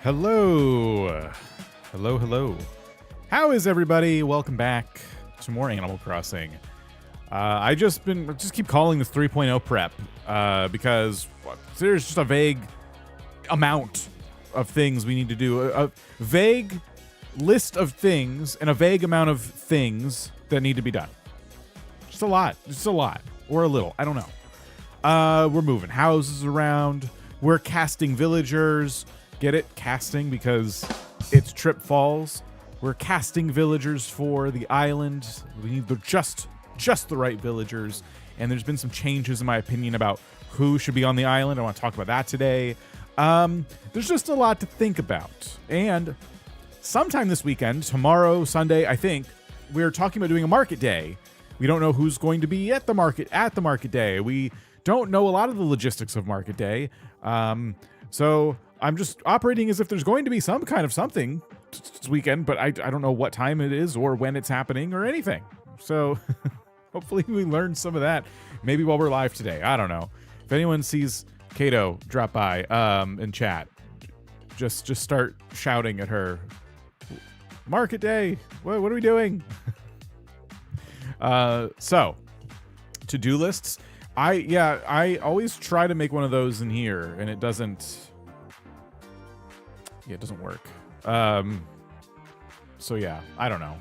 Hello. Hello, hello. How is everybody? Welcome back to more Animal Crossing. I just keep calling this 3.0 prep because there's just a vague amount of things we need to do. A vague list of things and a vague amount of things that need to be done. Just a lot. Or a little. I don't know. We're moving houses around. We're casting villagers. Get it? Casting because it's Trip Falls. We're casting villagers for the island. We need just the right villagers. And there's been some changes in my opinion about who should be on the island. I want to talk about that today. There's just a lot to think about. And sometime this weekend, tomorrow, Sunday, I think, we're talking about doing a market day. We don't know who's going to be at the market day. We don't know a lot of the logistics of market day. So I'm just operating as if there's going to be some kind of something this weekend, but I don't know what time it is or when it's happening or anything. So hopefully we learn some of that maybe while we're live today. I don't know. If anyone sees Kato drop by in chat, just start shouting at her. Market day. What are we doing? So to-do lists. I always try to make one of those in here and it doesn't work. So yeah, I don't know.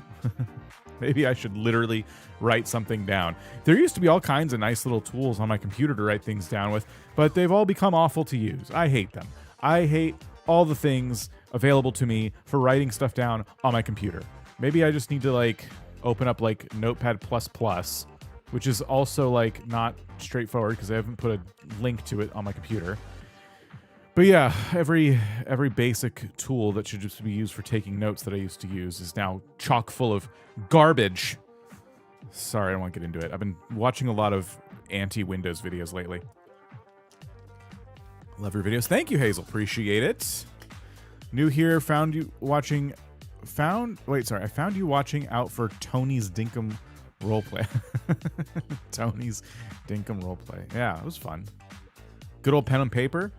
Maybe I should literally write something down. There used to be all kinds of nice little tools on my computer to write things down with, but they've all become awful to use. I hate them. I hate all the things available to me for writing stuff down on my computer. Maybe I just need to open up Notepad++, which is also not straightforward because I haven't put a link to it on my computer. But yeah, every basic tool that should just be used for taking notes that I used to use is now chock full of garbage. Sorry, I don't want to get into it. I've been watching a lot of anti-Windows videos lately. Love your videos. Thank you, Hazel. Appreciate it. New here, I found you watching out for Tony's Dinkum roleplay. Tony's Dinkum roleplay. Yeah, it was fun. Good old pen and paper.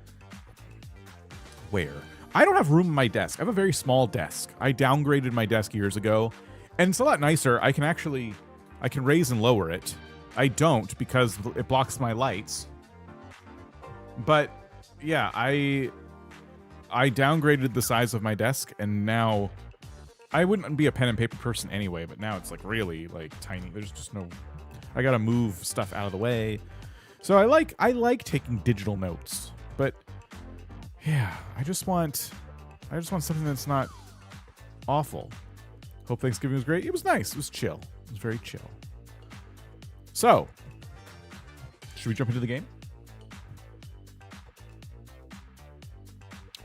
Where? I don't have room on my desk. I have a very small desk. I downgraded my desk years ago, and it's a lot nicer. I can raise and lower it. I don't because it blocks my lights. But yeah, I downgraded the size of my desk, and now I wouldn't be a pen and paper person anyway, but now it's really tiny. There's just no, I gotta move stuff out of the way. So I like taking digital notes, but yeah, I just want something that's not awful. Hope Thanksgiving was great. It was nice. It was chill. It was very chill. So, should we jump into the game?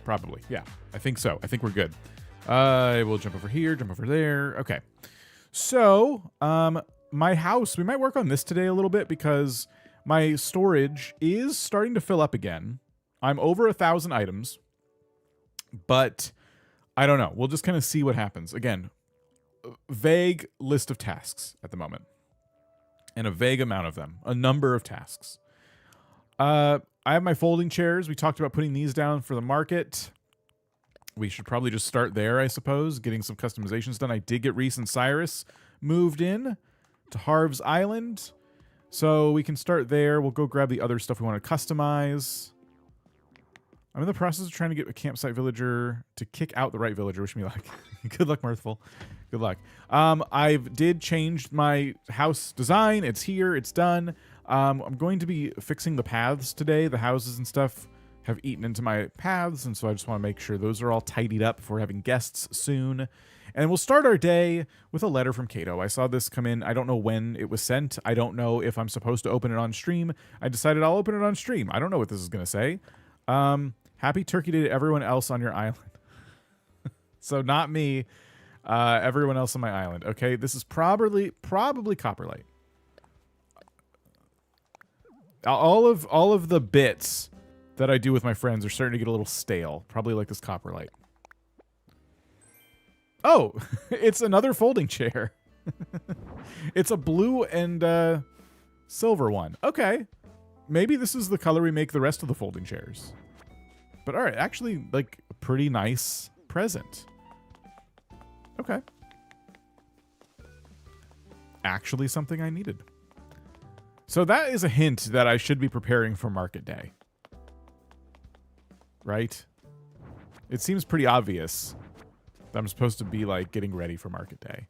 Probably. Yeah, I think so. I think we're good. We'll jump over here, jump over there. Okay. So, my house, we might work on this today a little bit because my storage is starting to fill up again. I'm over 1,000 items, but I don't know. We'll just kind of see what happens. Again, vague list of tasks at the moment and a vague amount of them, a number of tasks. I have my folding chairs. We talked about putting these down for the market. We should probably just start there, I suppose, getting some customizations done. I did get Reese and Cyrus moved in to Harv's Island, so we can start there. We'll go grab the other stuff we want to customize. I'm in the process of trying to get a campsite villager to kick out the right villager. Wish me luck. Good luck, Mirthful. Good luck. I did change my house design. It's here. It's done. I'm going to be fixing the paths today. The houses and stuff have eaten into my paths, and so I just want to make sure those are all tidied up before having guests soon. And we'll start our day with a letter from Kato. I saw this come in. I don't know when it was sent. I don't know if I'm supposed to open it on stream. I decided I'll open it on stream. I don't know what this is going to say. Happy Turkey Day to everyone else on your island. So not me, everyone else on my island. Okay, this is probably Copperlight. All of the bits that I do with my friends are starting to get a little stale. Probably like this Copperlight. Oh, it's another folding chair. It's a blue and silver one. Okay, maybe this is the color we make the rest of the folding chairs. But all right, actually, like, a pretty nice present. Okay. Actually something I needed. So that is a hint that I should be preparing for market day. Right? It seems pretty obvious that I'm supposed to be, like, getting ready for market day.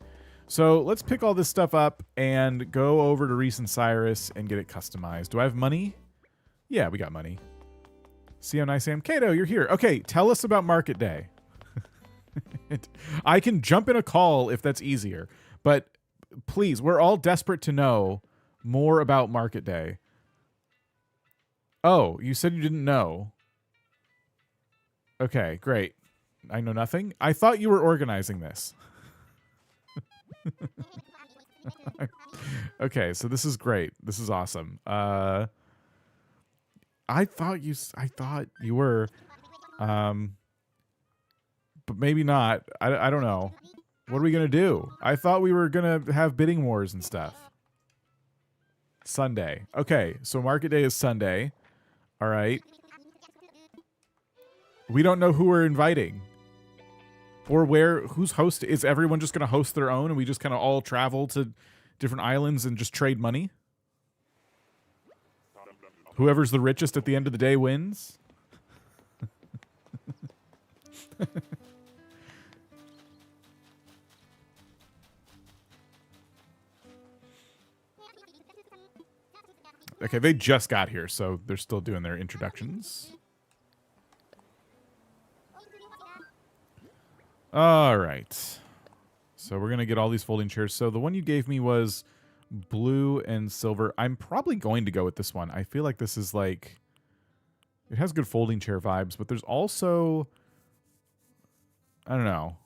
So let's pick all this stuff up and go over to Reese and Cyrus and get it customized. Do I have money? Yeah, we got money. See how nice I am? Kato, you're here. Okay, tell us about market day. I can jump in a call if that's easier. But please, we're all desperate to know more about market day. Oh, you said you didn't know. Okay, great. I know nothing. I thought you were organizing this. Okay, so this is great. This is awesome. I thought you were, but maybe not. I don't know. What are we gonna do? I thought we were gonna have bidding wars and stuff. Sunday. Okay, so market day is Sunday. All right. We don't know who we're inviting. Or who's host. Is everyone just going to host their own and we just kind of all travel to different islands and just trade money? Whoever's the richest at the end of the day wins? Okay, they just got here, so they're still doing their introductions. All right. So we're going to get all these folding chairs. So the one you gave me was blue and silver. I'm probably going to go with this one. I feel like this is like... It has good folding chair vibes, but there's also... I don't know.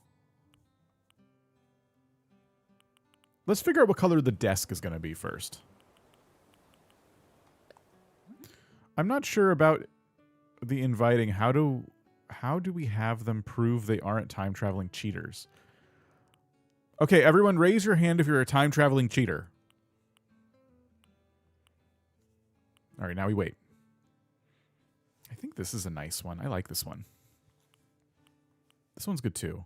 Let's figure out what color the desk is going to be first. I'm not sure about the inviting. How do we have them prove they aren't time-traveling cheaters? Okay, everyone raise your hand if you're a time-traveling cheater. All right, now we wait. I think this is a nice one. I like this one. This one's good too.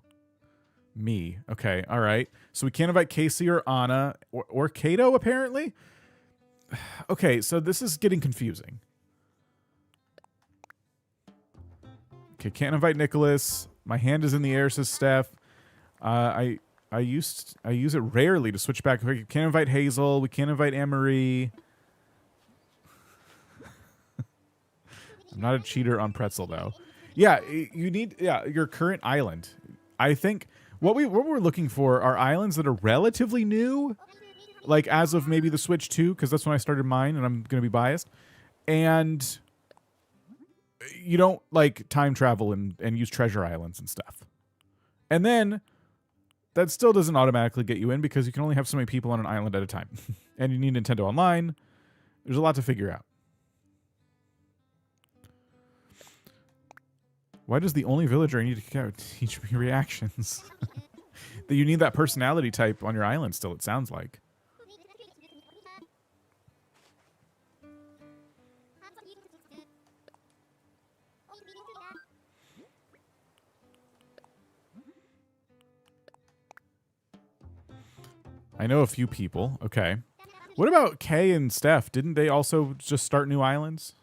Me. Okay, all right. So we can't invite Casey or Anna or Kato, apparently? Okay, so this is getting confusing. Okay, can't invite Nicholas. My hand is in the air, says Steph. I use it rarely to switch back. We can't invite Hazel. We can't invite Anne-Marie. I'm not a cheater on Pretzel, though. Yeah, you need your current island. I think what we're looking for are islands that are relatively new, like as of maybe the Switch 2, because that's when I started mine, and I'm going to be biased. And you don't like time travel and use treasure islands and stuff. And then that still doesn't automatically get you in because you can only have so many people on an island at a time. And you need Nintendo Online. There's a lot to figure out. Why does the only villager I need to teach me reactions? That you need that personality type on your island still, it sounds like. I know a few people. Okay. What about Kay and Steph? Didn't they also just start new islands?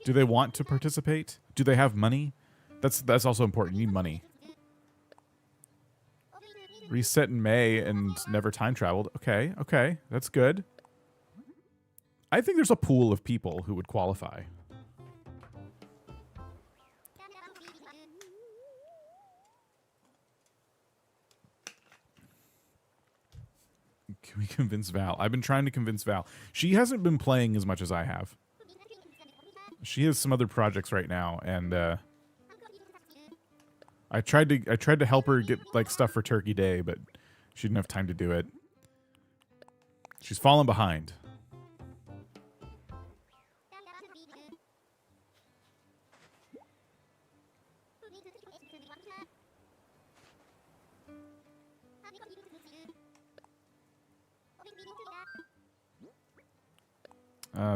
Do they want to participate? Do they have money? That's also important. You need money. Reset in May and never time traveled. Okay, okay. That's good. I think there's a pool of people who would qualify. Can we convince Val? I've been trying to convince Val. She hasn't been playing as much as I have. She has some other projects right now, and I tried to help her get like stuff for Turkey Day, but she didn't have time to do it. She's fallen behind.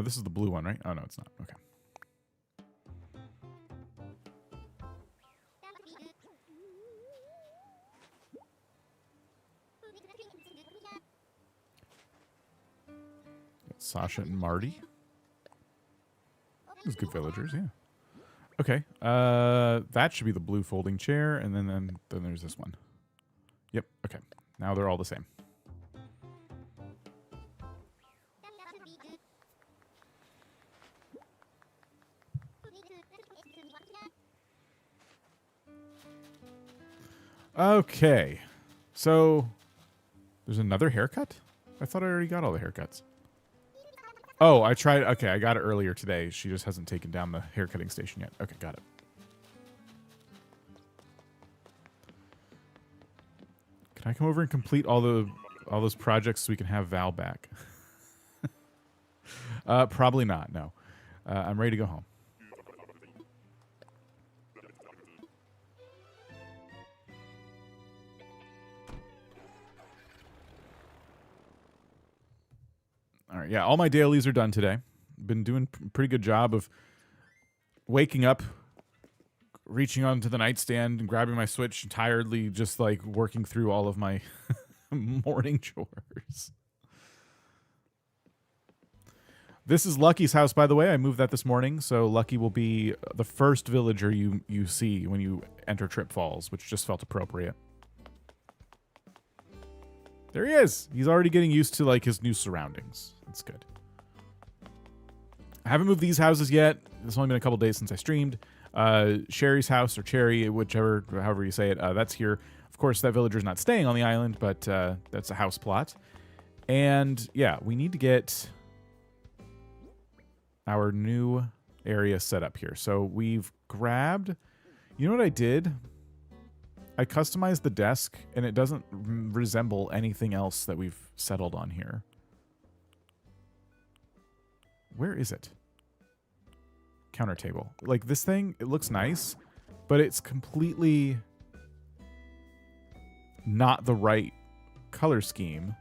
This is the blue one, right? Oh, no, it's not. Okay. Sasha and Marty. Those good villagers, yeah. Okay, that should be the blue folding chair, and then there's this one. Yep, okay. Now they're all the same. Okay, so there's another haircut? I thought I already got all the haircuts. Oh, I tried. Okay, I got it earlier today. She just hasn't taken down the haircutting station yet. Okay, got it. Can I come over and complete all those projects so we can have Val back? Probably not. No, I'm ready to go home. All right, yeah, all my dailies are done today. Been doing a pretty good job of waking up, reaching onto the nightstand and grabbing my Switch and tiredly just like working through all of my morning chores. This is Lucky's house, by the way. I moved that this morning, so Lucky will be the first villager you see when you enter Trip Falls, which just felt appropriate. There he is. He's already getting used to like his new surroundings. That's good. I haven't moved these houses yet. It's only been a couple days since I streamed. Sherry's house, or Cherry, however you say it, that's here. Of course, that villager's not staying on the island, but that's a house plot. And yeah, we need to get our new area set up here. So we've grabbed, you know what I did? I customized the desk, and it doesn't resemble anything else that we've settled on here. Where is it? Counter table. Like, this thing, it looks nice, but it's completely not the right color scheme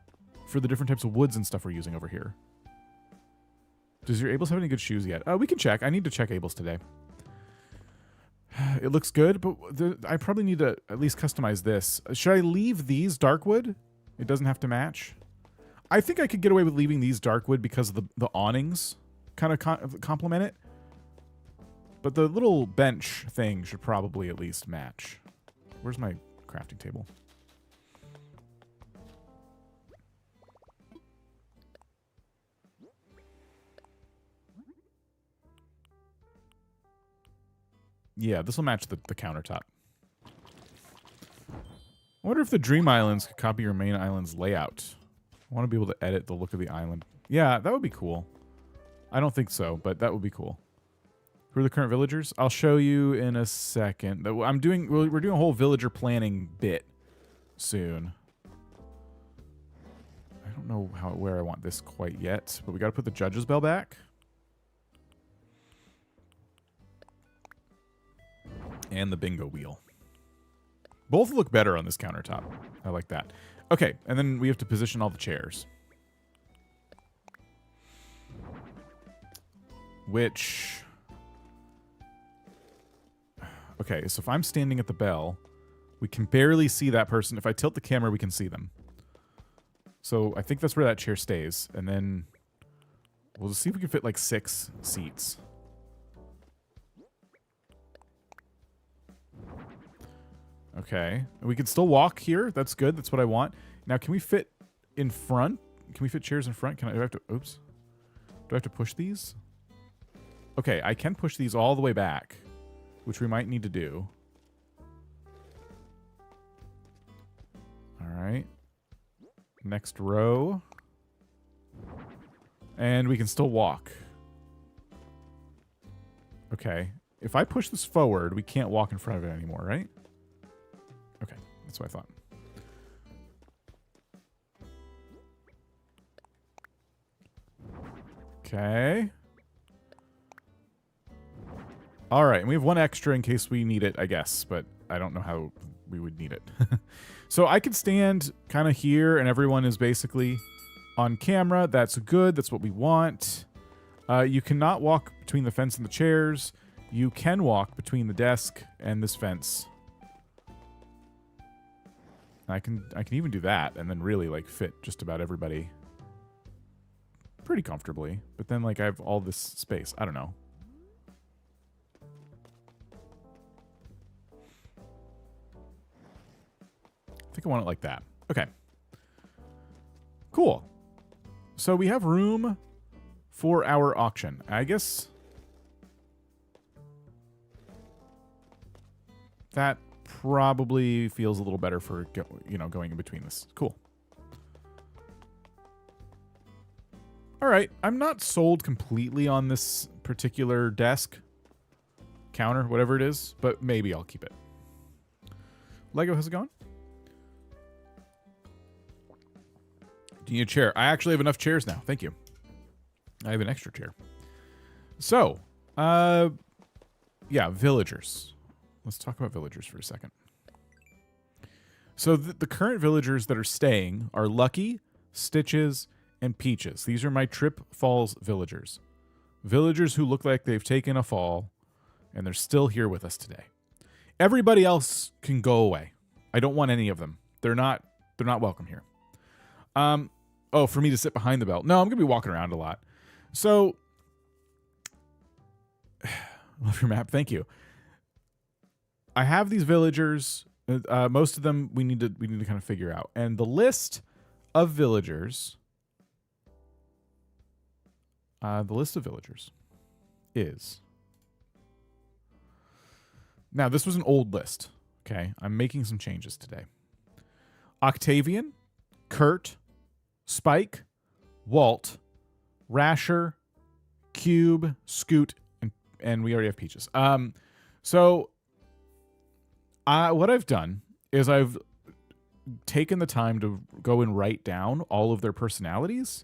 for the different types of woods and stuff we're using over here. Does your Abel's have any good shoes yet? We can check. I need to check Abel's today. It looks good, but I probably need to at least customize this. Should I leave these dark wood? It doesn't have to match. I think I could get away with leaving these dark wood because of the awnings kind of complement it. But the little bench thing should probably at least match. Where's my crafting table? Yeah, this will match the countertop. I wonder if the Dream Islands could copy your main island's layout. I want to be able to edit the look of the island. Yeah, that would be cool. I don't think so, but that would be cool. Who are the current villagers? I'll show you in a second. We're doing a whole villager planning bit soon. I don't know where I want this quite yet, but we got to put the judge's bell back. And the bingo wheel. Both look better on this countertop. I like that. Okay, and then we have to position all the chairs. Which... Okay, so if I'm standing at the bell, we can barely see that person. If I tilt the camera, we can see them. So I think that's where that chair stays. And then we'll just see if we can fit like 6 seats. Okay. We can still walk here. That's good. That's what I want. Now, can we fit in front? Can we fit chairs in front? Do I have to... Oops. Do I have to push these? Okay, I can push these all the way back, which we might need to do. All right. Next row. And we can still walk. Okay. If I push this forward, we can't walk in front of it anymore, right? Okay, that's what I thought. Okay. All right, and we have 1 extra in case we need it, I guess, but I don't know how we would need it. So I could stand kind of here, and everyone is basically on camera. That's good. That's what we want. You cannot walk between the fence and the chairs. You can walk between the desk and this fence. I can even do that and then really like fit just about everybody pretty comfortably. But then, like, I have all this space. I don't know. I think I want it like that. Okay. Cool. So we have room for our auction. I guess that probably feels a little better for, going in between this. Cool. All right. I'm not sold completely on this particular desk, counter, whatever it is, but maybe I'll keep it. Lego, how's it going? Do you need a chair? I actually have enough chairs now. Thank you. I have an extra chair. So, yeah, villagers. Let's talk about villagers for a second. So the current villagers that are staying are Lucky, Stitches, and Peaches. These are my Trip Falls villagers. Villagers who look like they've taken a fall, and they're still here with us today. Everybody else can go away. I don't want any of them. They're not welcome here. Oh, for me to sit behind the belt. No, I'm going to be walking around a lot. So, love your map. Thank you. I have these villagers. Most of them we need to kind of figure out. And the list of villagers, is. Now, this was an old list. Okay, I'm making some changes today. Octavian, Kurt, Spike, Walt, Rasher, Cube, Scoot, and we already have Peaches. So what I've done is I've taken the time to go and write down all of their personalities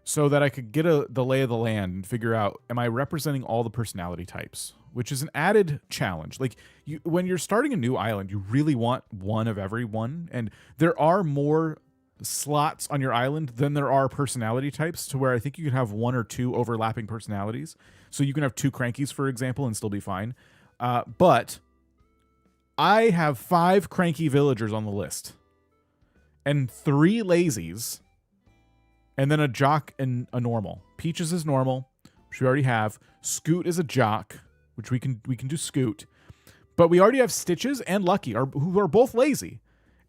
so that I could get the lay of the land and figure out, am I representing all the personality types? Which is an added challenge. Like, when you're starting a new island, you really want one of every one. And there are more slots on your island than there are personality types, to where I think you can have one or two overlapping personalities. So you can have two crankies, for example, and still be fine. But I have 5 cranky villagers on the list, and 3 lazies, and then a jock and a normal. Peaches is normal, which we already have. Scoot is a jock, which we can do Scoot. But we already have Stitches and Lucky, who are both lazy,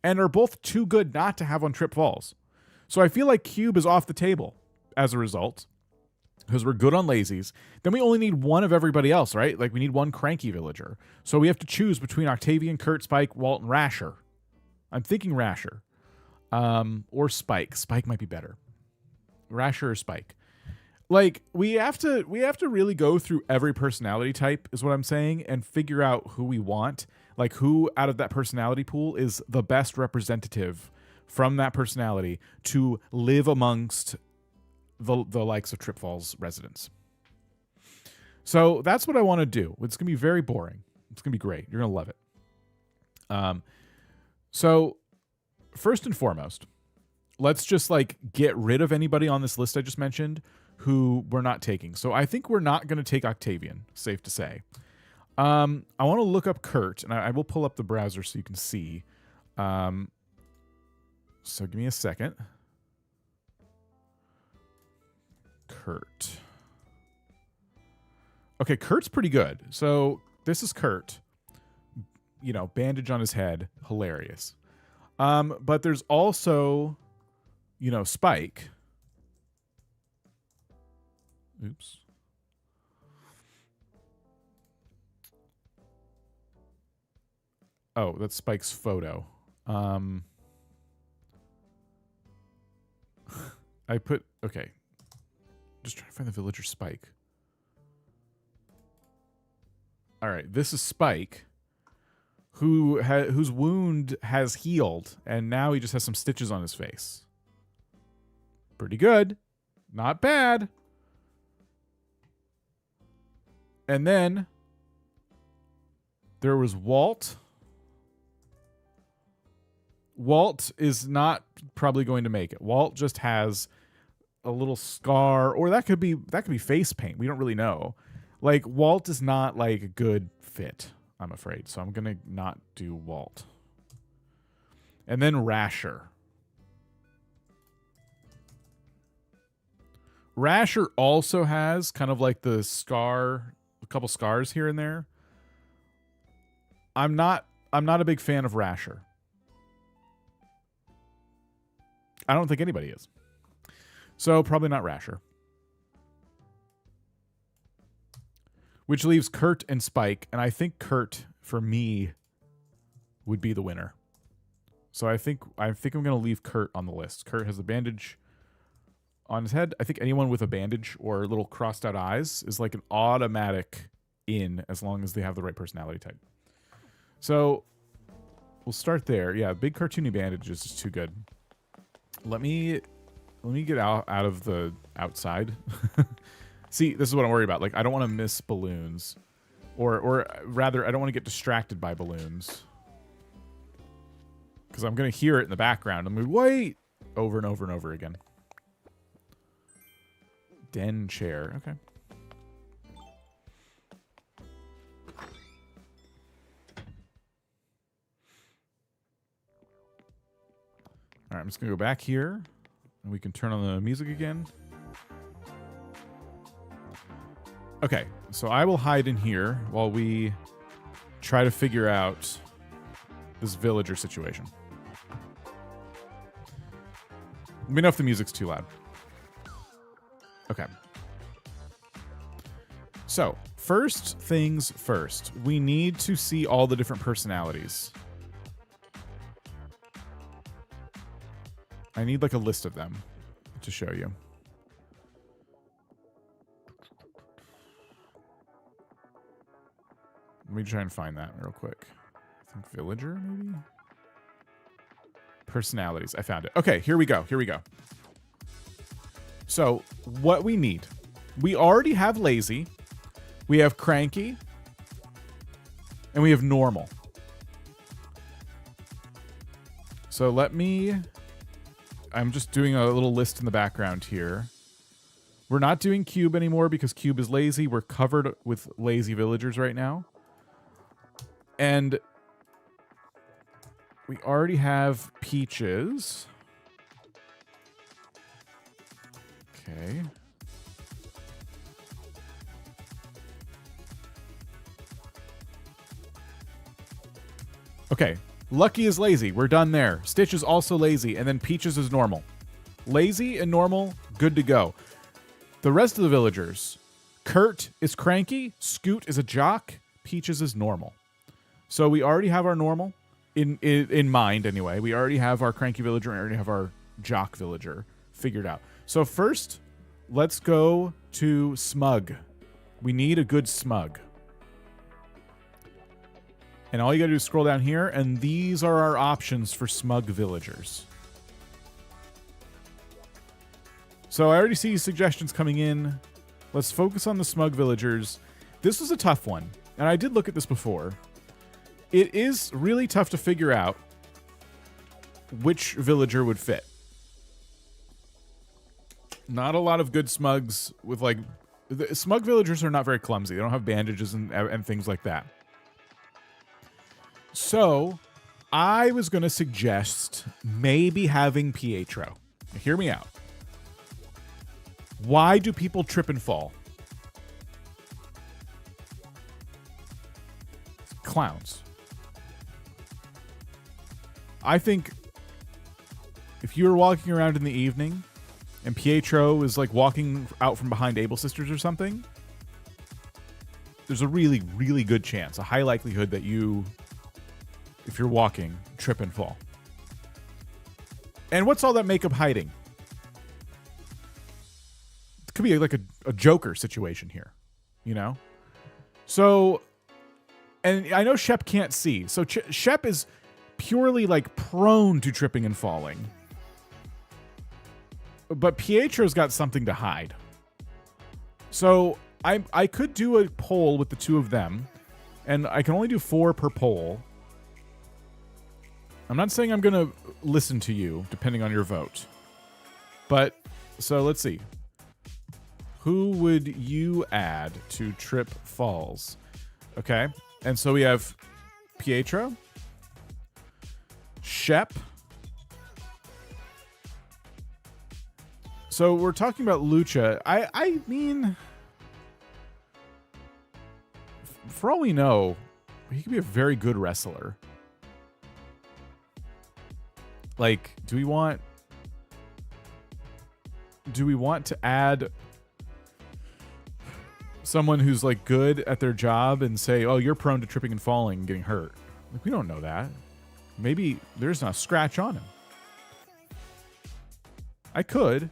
and are both too good not to have on Trip Falls. So I feel like Cube is off the table as a result, because we're good on lazies. Then we only need one of everybody else, right? Like, we need one cranky villager. So we have to choose between Octavian, Kurt, Spike, Walt, and Rasher. I'm thinking Rasher. Or Spike. Spike might be better. Rasher or Spike. Like, we have to really go through every personality type, is what I'm saying, and figure out who we want. Like, who out of that personality pool is the best representative from that personality to live amongst the likes of Trip Falls residents. So that's what I want to do. It's going to be very boring. It's going to be great. You're going to love it. So first and foremost, let's just get rid of anybody on this list I just mentioned who we're not taking. So I think we're not going to take Octavian, safe to say. I want to look up Kurt, and I will pull up the browser so you can see. So give me a second. Kurt. Okay, Kurt's pretty good. So this is Kurt. Bandage on his head. Hilarious. But there's also, Spike. Oops. Oh, that's Spike's photo. Okay. Just trying to find the villager Spike. All right, this is Spike, whose wound has healed, and now he just has some stitches on his face. Pretty good. Not bad. And then there was Walt. Walt is not probably going to make it. Walt just has a little scar, or that could be face paint. We don't really know. Walt is not a good fit, I'm afraid. So I'm going to not do Walt. And then Rasher. Rasher also has kind of like the scar, a couple scars here and there. I'm not a big fan of Rasher. I don't think anybody is. So probably not Rasher. Which leaves Kurt and Spike, and I think Kurt for me would be the winner. So I think I'm going to leave Kurt on the list. Kurt has a bandage on his head. I think anyone with a bandage or little crossed out eyes is like an automatic in as long as they have the right personality type. So we'll start there. Yeah, big cartoony bandage is just too good. Let me get out of the outside. See, this is what I'm worried about. Like, I don't want to miss balloons. Or rather, I don't want to get distracted by balloons. Because I'm going to hear it in the background. I'm going to wait over and over and over again. Den chair. Okay. All right, I'm just going to go back here. And we can turn on the music again. Okay, so I will hide in here while we try to figure out this villager situation. Let me know if the music's too loud. Okay. So, first things first. We need to see all the different personalities. I need like a list of them to show you. Let me try and find that real quick. I think villager, maybe? Personalities. I found it. Okay, here we go. Here we go. So, what we need. We already have lazy. We have cranky. And we have normal. So, I'm just doing a little list in the background here. We're not doing cube anymore because cube is lazy. We're covered with lazy villagers right now. And we already have peaches. Okay. Okay. Lucky is lazy. We're done there. Stitch is also lazy. And then Peaches is normal. Lazy and normal, good to go. The rest of the villagers. Kurt is cranky. Scoot is a jock. Peaches is normal. So we already have our normal in mind anyway. We already have our cranky villager and we already have our jock villager figured out. So first, let's go to smug. We need a good smug. And all you gotta do is scroll down here, and these are our options for smug villagers. So I already see suggestions coming in. Let's focus on the smug villagers. This was a tough one, and I did look at this before. It is really tough to figure out which villager would fit. Not a lot of good smugs with like... The smug villagers are not very clumsy. They don't have bandages and things like that. So, I was going to suggest maybe having Pietro. Now, hear me out. Why do people trip and fall? Clowns. I think if you were walking around in the evening and Pietro is like walking out from behind Able Sisters or something, there's a really, really good chance, a high likelihood that you, if you're walking, trip and fall. And what's all that makeup hiding? It could be like a Joker situation here, you know? So, and I know Shep can't see. So Shep is purely like prone to tripping and falling. But Pietro's got something to hide. So I could do a poll with the two of them, and I can only do 4 per poll. I'm not saying I'm going to listen to you, depending on your vote. But, so let's see. Who would you add to Trip Falls? Okay, and so we have Pietro, Shep, So we're talking about Lucha. I mean, for all we know, he could be a very good wrestler. Like, do we want to add someone who's like good at their job and say, oh, you're prone to tripping and falling and getting hurt? Like, we don't know that. Maybe there's not a scratch on him. I could.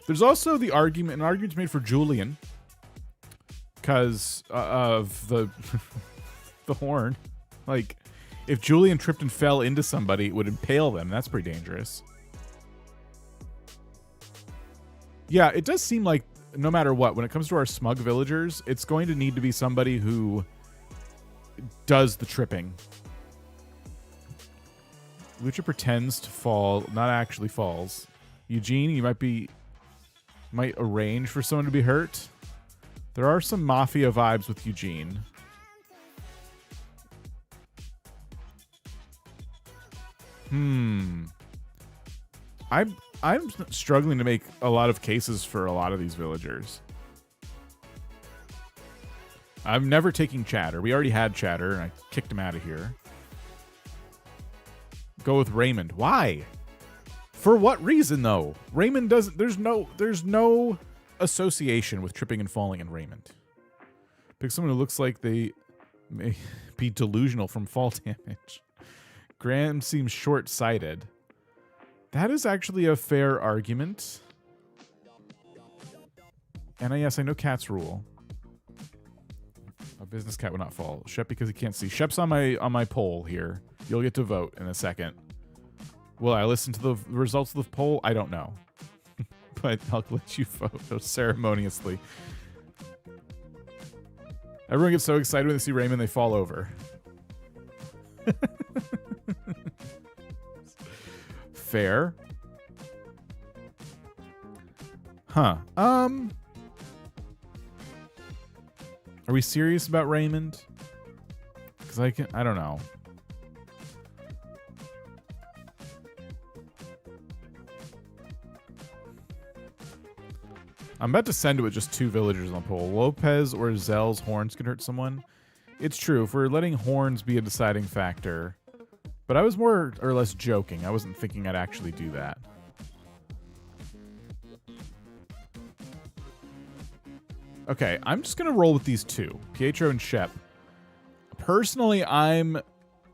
There's also an argument's made for Julian because of the the horn. Like, if Julian tripped and fell into somebody, it would impale them. That's pretty dangerous. Yeah, it does seem like no matter what, when it comes to our smug villagers, it's going to need to be somebody who does the tripping. Lucha pretends to fall, not actually falls. Eugene, you might arrange for someone to be hurt. There are some mafia vibes with Eugene. I'm struggling to make a lot of cases for a lot of these villagers. I'm never taking Chatter. We already had Chatter, and I kicked him out of here. Go with Raymond. Why? For what reason, though? Raymond doesn't... There's no association with tripping and falling in Raymond. Pick someone who looks like they may be delusional from fall damage. Graham seems short-sighted. That is actually a fair argument. And yes, I know cats rule. A business cat would not fall. Shep because he can't see. Shep's on my poll here. You'll get to vote in a second. Will I listen to the results of the poll? I don't know. But I'll let you vote ceremoniously. Everyone gets so excited when they see Raymond, they fall over. Fair. Huh. Are we serious about Raymond? Because I don't know. I'm about to send it with just 2 villagers on the poll. Lopez or Zell's horns can hurt someone. It's true. If we're letting horns be a deciding factor. But I was more or less joking. I wasn't thinking I'd actually do that. Okay, I'm just going to roll with these 2. Pietro and Shep. Personally, I'm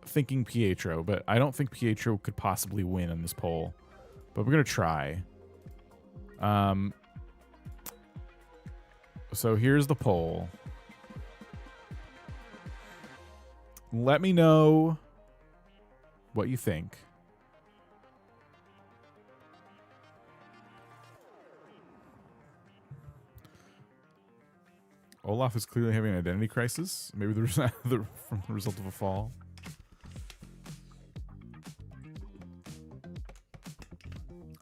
thinking Pietro, but I don't think Pietro could possibly win in this poll. But we're going to try. So here's the poll. Let me know what you think. Olaf is clearly having an identity crisis. Maybe from the result of a fall.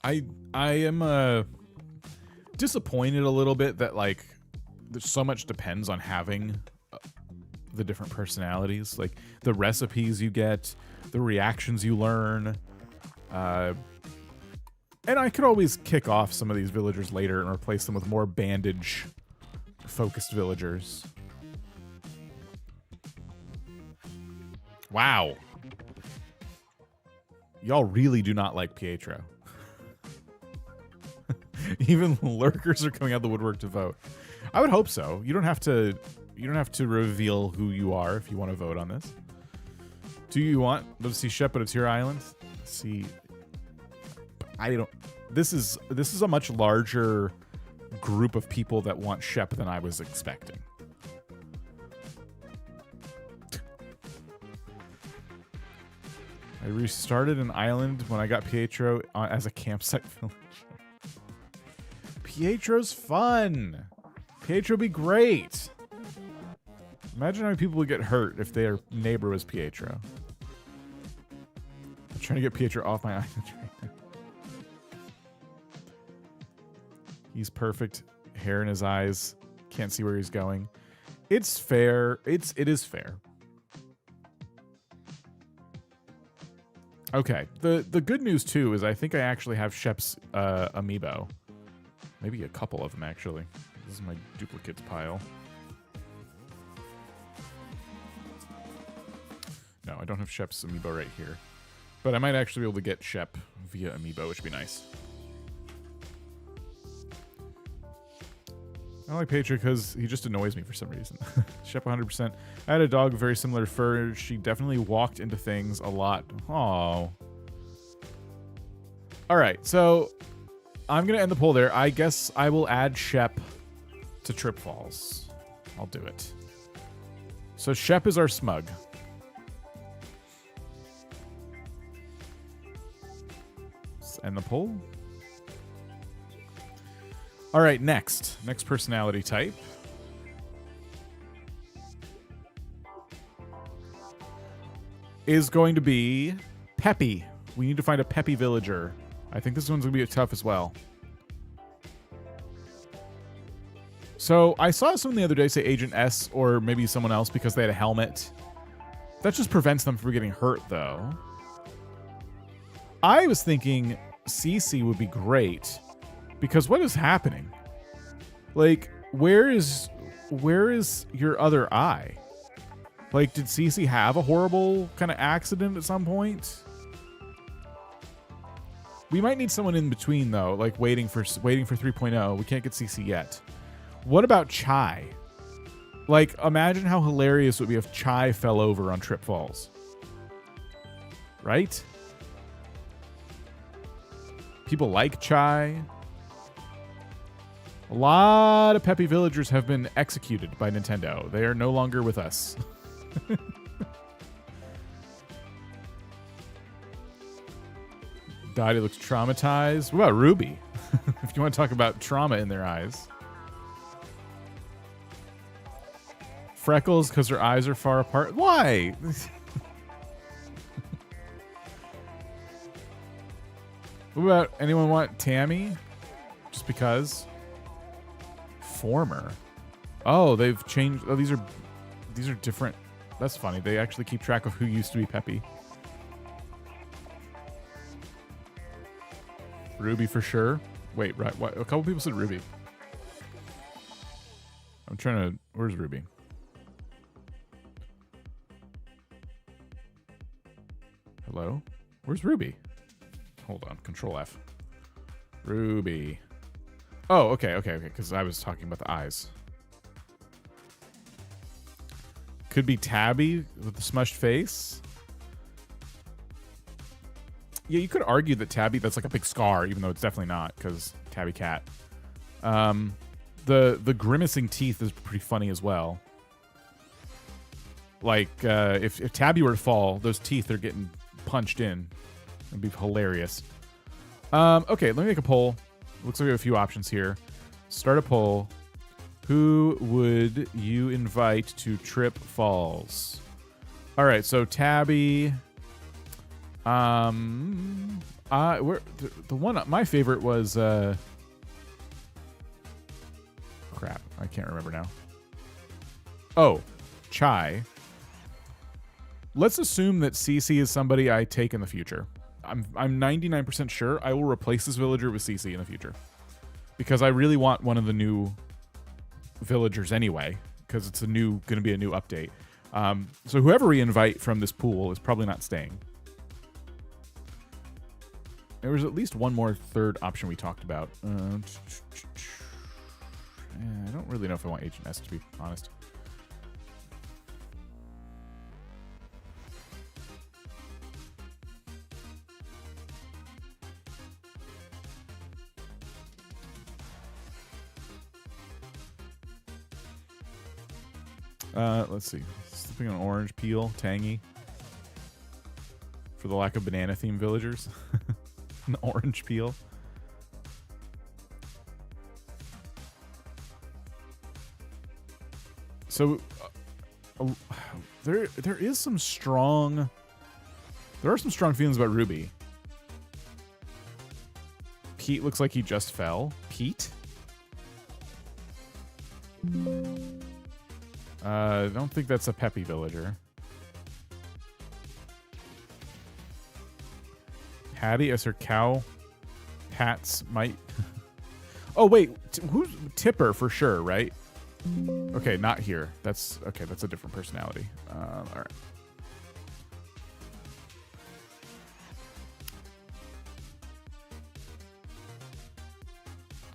I am disappointed a little bit that like there's so much depends on having the different personalities, like the recipes you get, the reactions you learn. And I could always kick off some of these villagers later and replace them with more bandage-focused villagers. Wow. Y'all really do not like Pietro. Even lurkers are coming out of the woodwork to vote. I would hope so. You don't have to reveal who you are if you want to vote on this. Do you want to see Shep, but it's your island? See, I don't. This is a much larger group of people that want Shep than I was expecting. I restarted an island when I got Pietro as a campsite village. Pietro's fun. Pietro would be great. Imagine how many people would get hurt if their neighbor was Pietro. I'm trying to get Pietro off my island right now. He's perfect. Hair in his eyes. Can't see where he's going. It's fair. It is fair. Okay. The good news too is I think I actually have Shep's amiibo. Maybe a couple of them actually. This is my duplicates pile. No, I don't have Shep's amiibo right here. But I might actually be able to get Shep via amiibo, which would be nice. I like Patriot because he just annoys me for some reason. Shep 100%. I had a dog very similar to fur. She definitely walked into things a lot. Oh. All right, so I'm going to end the poll there. I guess I will add Shep to Trip Falls. I'll do it. So Shep is our smug. Let's end the poll. All right, next personality type. Is going to be Peppy. We need to find a Peppy villager. I think this one's going to be tough as well. So I saw someone the other day say Agent S or maybe someone else because they had a helmet. That just prevents them from getting hurt, though. I was thinking CC would be great. Because what is happening? Like, where is your other eye? Like, did Cece have a horrible kind of accident at some point? We might need someone in between though, like waiting for 3.0. We can't get Cece yet. What about Chai? Like, imagine how hilarious it would be if Chai fell over on Trip Falls. Right? People like Chai. A lot of Peppy villagers have been executed by Nintendo. They are no longer with us. Dottie looks traumatized. What about Ruby? If you want to talk about trauma in their eyes. Freckles because her eyes are far apart. Why? What about anyone want Tammy? Just because? Former. Oh, they've changed. Oh, these are different. That's funny. They actually keep track of who used to be Peppy. Ruby for sure. Wait, right. What? A couple people said Ruby. I'm trying to. Where's Ruby? Hello? Where's Ruby? Hold on. Control F. Ruby. Oh, okay. Because I was talking about the eyes. Could be Tabby with the smushed face. Yeah, you could argue that Tabby, that's like a big scar, even though it's definitely not, because Tabby cat. The grimacing teeth is pretty funny as well. Like, if Tabby were to fall, those teeth are getting punched in. It'd be hilarious. Okay, let me make a poll. Looks like we have a few options here. Start a poll. Who would you invite to Trip Falls? All right, so Tabby. The one my favorite was crap. I can't remember now. Oh, Chai. Let's assume that CC is somebody I take in the future. I'm 99% sure I will replace this villager with CC in the future. Because I really want one of the new villagers anyway, because it's going to be a new update. So whoever we invite from this pool is probably not staying. There was at least one more third option we talked about. I don't really know if I want Agent S, to be honest. Let's see. Slipping on orange peel, tangy. For the lack of banana themed villagers. An orange peel. So there is some strong. There are some strong feelings about Ruby. Pete looks like he just fell. Pete? I don't think that's a Peppy villager. Patty as her cow. Pats might. Oh wait, who's Tipper for sure, right? Okay, not here. That's okay. That's a different personality. All right.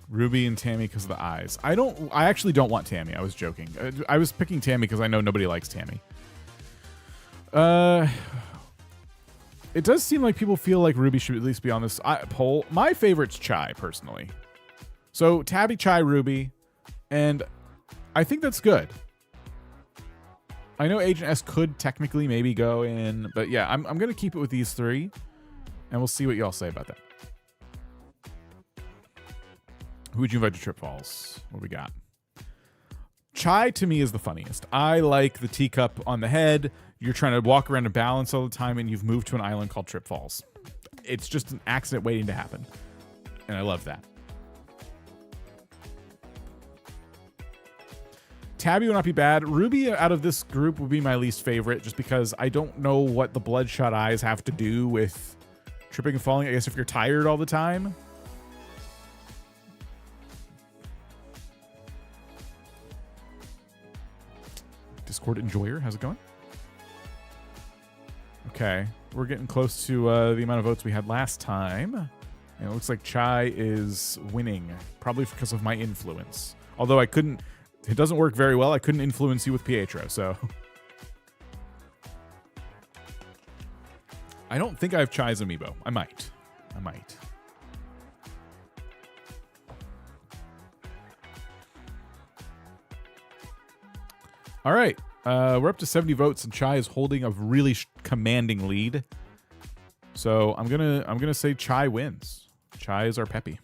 Ruby and Tammy because of the eyes. I actually don't want Tammy. I was joking. I was picking Tammy because I know nobody likes Tammy. It does seem like people feel like Ruby should at least be on this poll. My favorite's Chai, personally. So Tabby, Chai, Ruby, and I think that's good. I know Agent S could technically maybe go in, but yeah, I'm going to keep it with these three, and we'll see what y'all say about that. Who would you invite to Trip Falls? What do we got? Chai, to me, is the funniest. I like the teacup on the head. You're trying to walk around and balance all the time, and you've moved to an island called Trip Falls. It's just an accident waiting to happen, and I love that. Tabby would not be bad. Ruby, out of this group, would be my least favorite, just because I don't know what the bloodshot eyes have to do with tripping and falling. I guess if you're tired all the time. Discord Enjoyer, how's it going? Okay, we're getting close to the amount of votes we had last time. And it looks like Chai is winning, probably because of my influence. Although it doesn't work very well. I couldn't influence you with Pietro, so. I don't think I have Chai's amiibo. I might. All right, we're up to 70 votes, and Chai is holding a really commanding lead. So I'm gonna say Chai wins. Chai is our Peppy.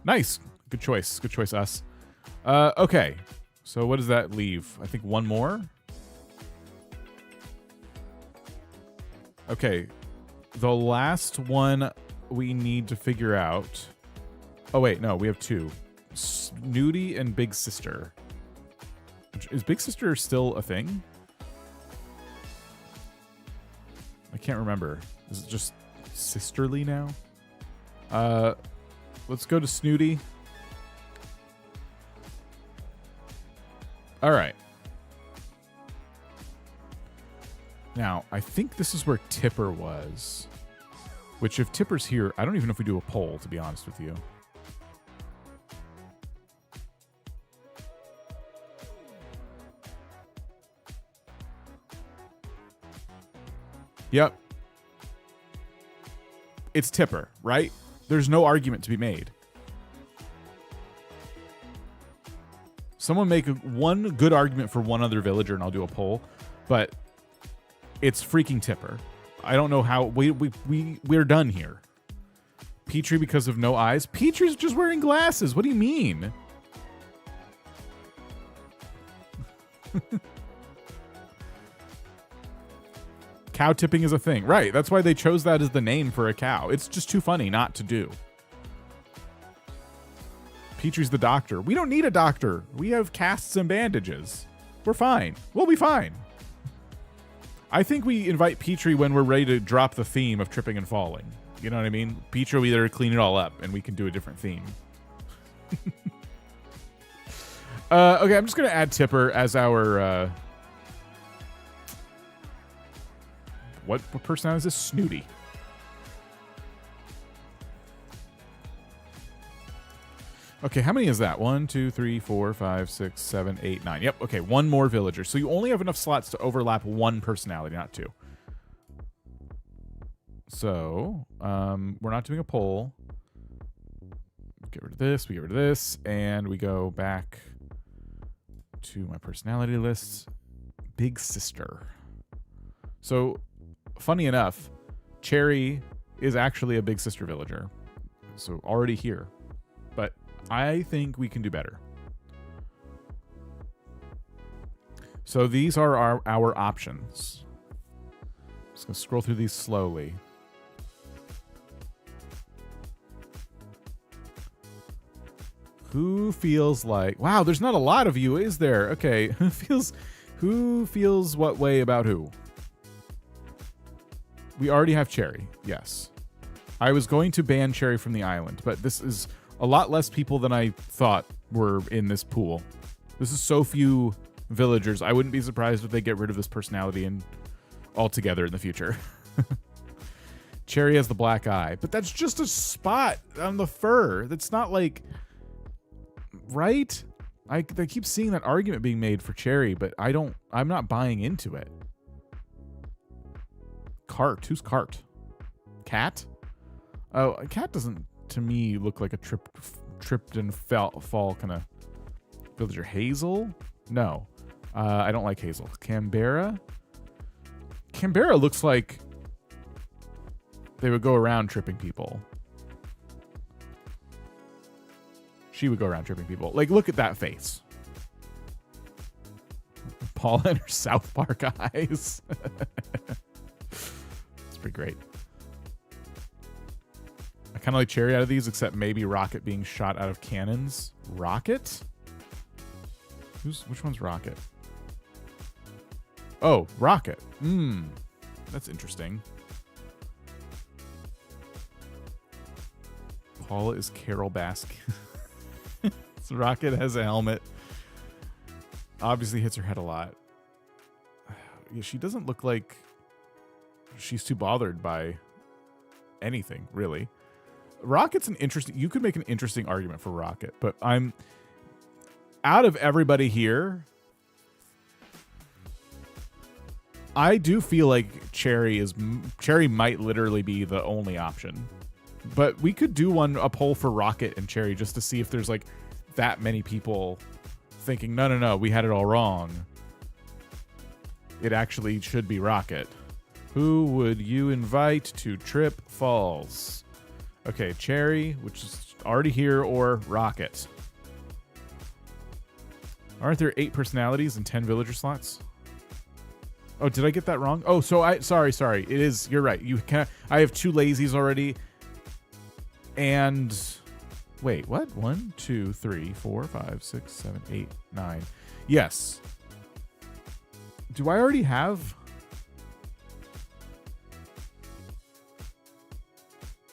Nice, good choice, us. Okay, so what does that leave? I think one more. Okay, the last one we need to figure out. Oh wait, no, we have two. Snooty and Big Sister. Is Big Sister still a thing? I can't remember. Is it just sisterly now? Let's go to Snooty. All right. Now, I think this is where Tipper was. Which, if Tipper's here, I don't even know if we do a poll, to be honest with you. Yep. It's Tipper, right? There's no argument to be made. Someone make one good argument for one other villager and I'll do a poll. But it's freaking Tipper. I don't know how we're done here. Petrie because of no eyes. Petrie's just wearing glasses. What do you mean? Cow tipping is a thing. Right, that's why they chose that as the name for a cow. It's just too funny not to do. Petrie's the doctor. We don't need a doctor. We have casts and bandages. We're fine. We'll be fine. I think we invite Petrie when we're ready to drop the theme of tripping and falling. You know what I mean? Petrie will either clean it all up and we can do a different theme. Okay, I'm just going to add Tipper as our... What personality is this? Snooty. Okay, how many is that? 1, 2, 3, 4, 5, 6, 7, 8, 9. Yep, okay, one more villager. So you only have enough slots to overlap one personality, not two. So, we're not doing a poll. Get rid of this, we get rid of this, and we go back to my personality list. Big Sister. So, funny enough, Cherry is actually a Big Sister villager. So, already here. But I think we can do better. So these are our options. Just going to scroll through these slowly. Who feels like... Wow, there's not a lot of you, is there? Okay, who feels what way about who? We already have Cherry. Yes. I was going to ban Cherry from the island, but this is a lot less people than I thought were in this pool. This is so few villagers. I wouldn't be surprised if they get rid of this personality and altogether in the future. Cherry has the black eye, but that's just a spot on the fur. That's not like, right? I keep seeing that argument being made for Cherry, but I'm not buying into it. Cart. Who's Cart? Cat? Oh, a cat doesn't, to me, look like a tripped and fall kind of villager. Hazel? No. I don't like Hazel. Canberra? Canberra looks like they would go around tripping people. She would go around tripping people. Like, look at that face. Paula and her South Park eyes. It's pretty great. I kind of like Cherry out of these, except maybe Rocket being shot out of cannons. Rocket? Which one's Rocket? Oh, Rocket. That's interesting. Paula is Carol Baskin. So Rocket has a helmet. Obviously hits her head a lot. Yeah, she doesn't look like she's too bothered by anything, really. Rocket's an interesting... You could make an interesting argument for Rocket, but I'm... Out of everybody here, I do feel like Cherry might literally be the only option. But we could do a poll for Rocket and Cherry just to see if there's like that many people thinking, no, we had it all wrong. It actually should be Rocket. Who would you invite to Trip Falls? Okay, Cherry, which is already here, or Rocket. Aren't there 8 personalities and 10 villager slots? Oh, did I get that wrong? Oh, so sorry. It is, you're right. I have 2 lazies already. And wait, what? 1, 2, 3, 4, 5, 6, 7, 8, 9. Yes. Do I already have?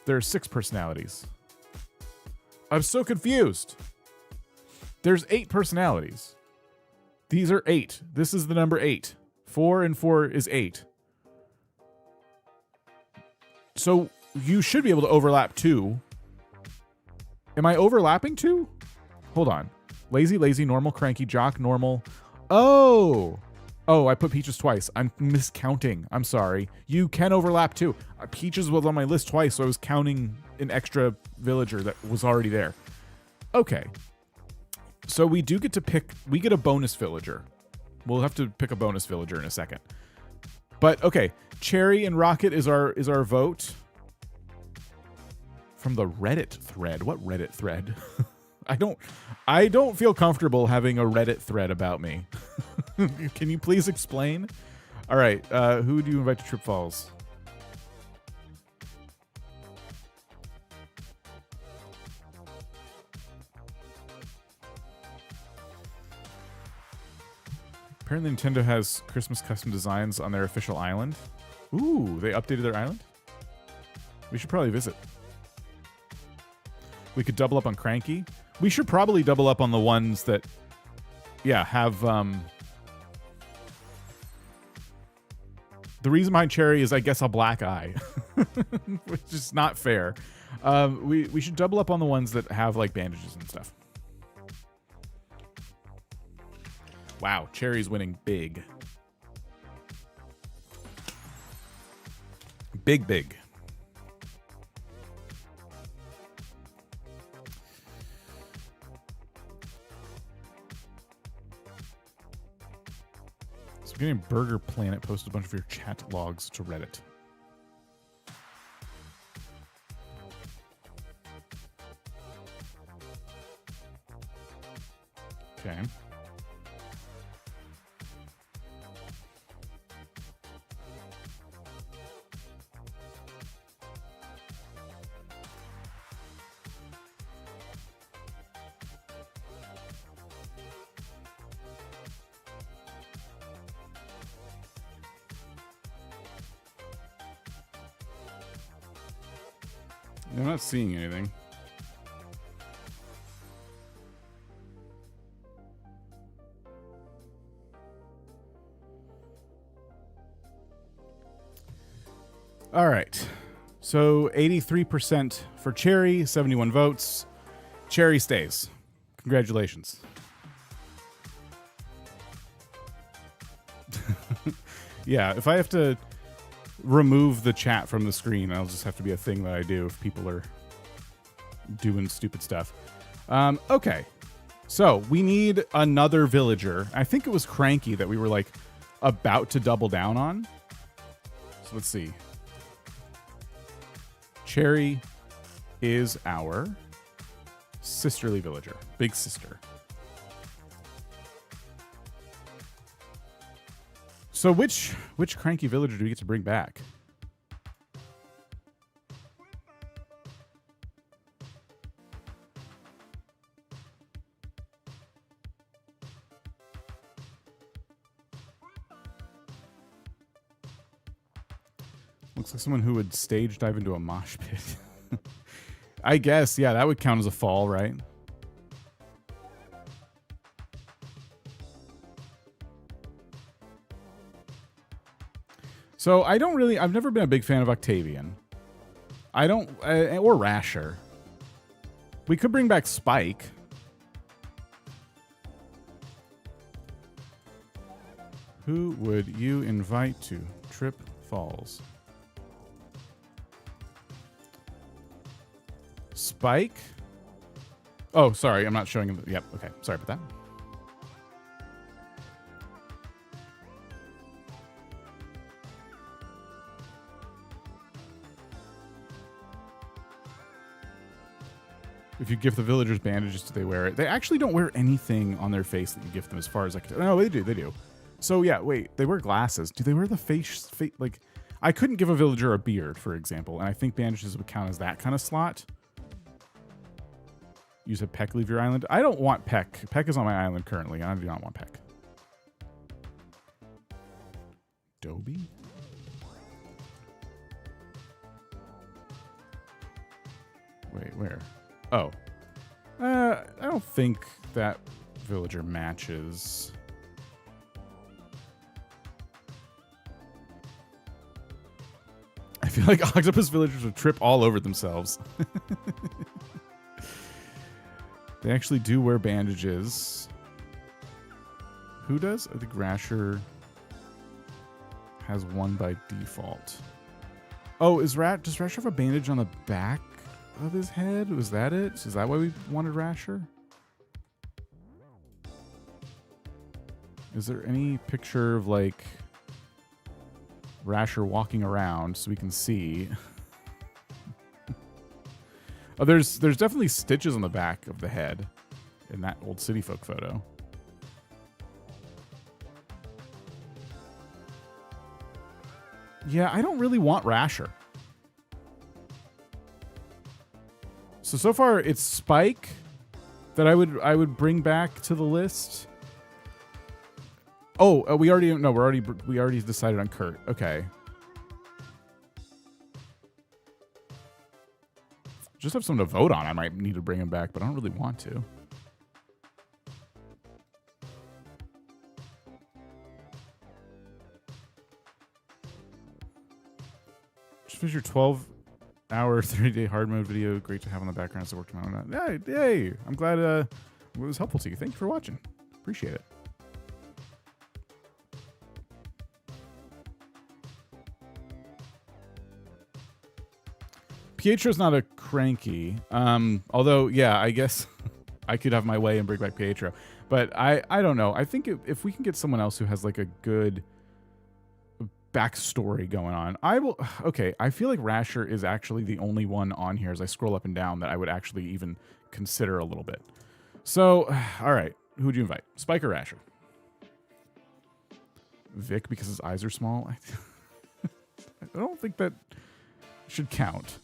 There are 6 personalities. I'm so confused. There's 8 personalities. These are 8. This is the number 8. 4 and 4 is 8. So you should be able to overlap 2. Am I overlapping 2? Hold on. Lazy, normal, cranky, jock, normal. Oh, I put Peaches twice. I'm miscounting. I'm sorry. You can overlap 2. Peaches was on my list twice, so I was counting an extra villager that was already there. Okay. So we do get to pick... We get a bonus villager. We'll have to pick a bonus villager in a second. But, okay. Cherry and Rocket is our vote. From the Reddit thread. What Reddit thread? I don't feel comfortable having a Reddit thread about me. Can you please explain? All right. Who do you invite to Trip Falls? Apparently Nintendo has Christmas custom designs on their official island. Ooh, they updated their island? We should probably visit. We could double up on Cranky. We should probably double up on the ones that, yeah, have... The reason behind Cherry is, I guess, a black eye. Which is not fair. We should double up on the ones that have, like, bandages and stuff. Wow, Cherry's winning big. Big. So getting Burger Planet posted a bunch of your chat logs to Reddit. Okay. I'm not seeing anything. All right. So 83% for Cherry, 71 votes. Cherry stays. Congratulations. Yeah, if I have to remove the chat from the screen, I'll just have to be a thing that I do if people are doing stupid stuff. Okay. So we need another villager. I think it was Cranky that we were like about to double down on. So let's see. Cherry is our sisterly villager. Big sister. So which Cranky villager do we get to bring back? Looks like someone who would stage dive into a mosh pit. I guess, yeah, that would count as a fall, right? So I've never been a big fan of Octavian. Or Rasher. We could bring back Spike. Who would you invite to Trip Falls? Spike? Oh, sorry, I'm not showing him. Yep, okay, sorry about that. If you gift the villagers bandages, do they wear it? They actually don't wear anything on their face that you gift them, as far as I can. No, they do. So yeah, wait, they wear glasses. Do they wear the face like? I couldn't give a villager a beard, for example, and I think bandages would count as that kind of slot. You said Peck leave your island. I don't want Peck. Peck is on my island currently, and I do not want Peck. Dobie? Wait, where? Oh. I don't think that villager matches. I feel like octopus villagers would trip all over themselves. They actually do wear bandages. Who does? I think Rasher has one by default. Oh, does Rasher have a bandage on the back of his head? Was that it? Is that why we wanted Rasher? Is there any picture of like Rasher walking around so we can see? Oh, there's definitely stitches on the back of the head in that old city folk photo. Yeah, I don't really want Rasher. So far it's Spike that I would bring back to the list. Oh, we already decided on Kurt. Okay. Just have someone to vote on. I might need to bring him back, but I don't really want to. Just finished your 12-hour, 30-day hard mode video. Great to have on the background as I worked on that. Hey, I'm glad it was helpful to you. Thank you for watching. Appreciate it. Pietro's not a Cranky. Although, yeah, I guess I could have my way and bring back Pietro. But I don't know. I think if we can get someone else who has like a good backstory going on, I will. Okay, I feel like Rasher is actually the only one on here as I scroll up and down that I would actually even consider a little bit. So, all right. Who would you invite? Spike or Rasher? Vic, because his eyes are small? I don't think that should count.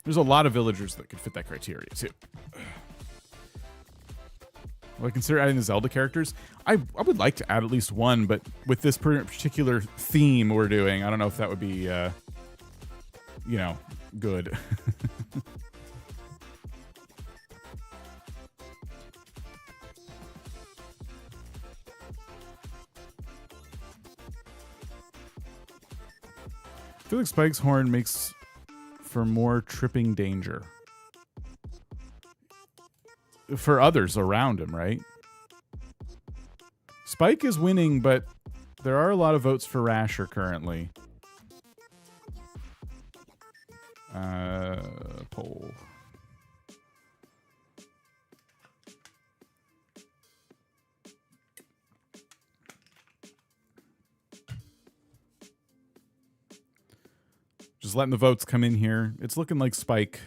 There's a lot of villagers that could fit that criteria, too. Will I consider adding the Zelda characters? I would like to add at least one, but with this particular theme we're doing, I don't know if that would be, you know, good. I feel like Spike's horn makes for more tripping danger. For others around him, right? Spike is winning, but there are a lot of votes for Rasher currently. Poll. Just letting the votes come in here. It's looking like Spike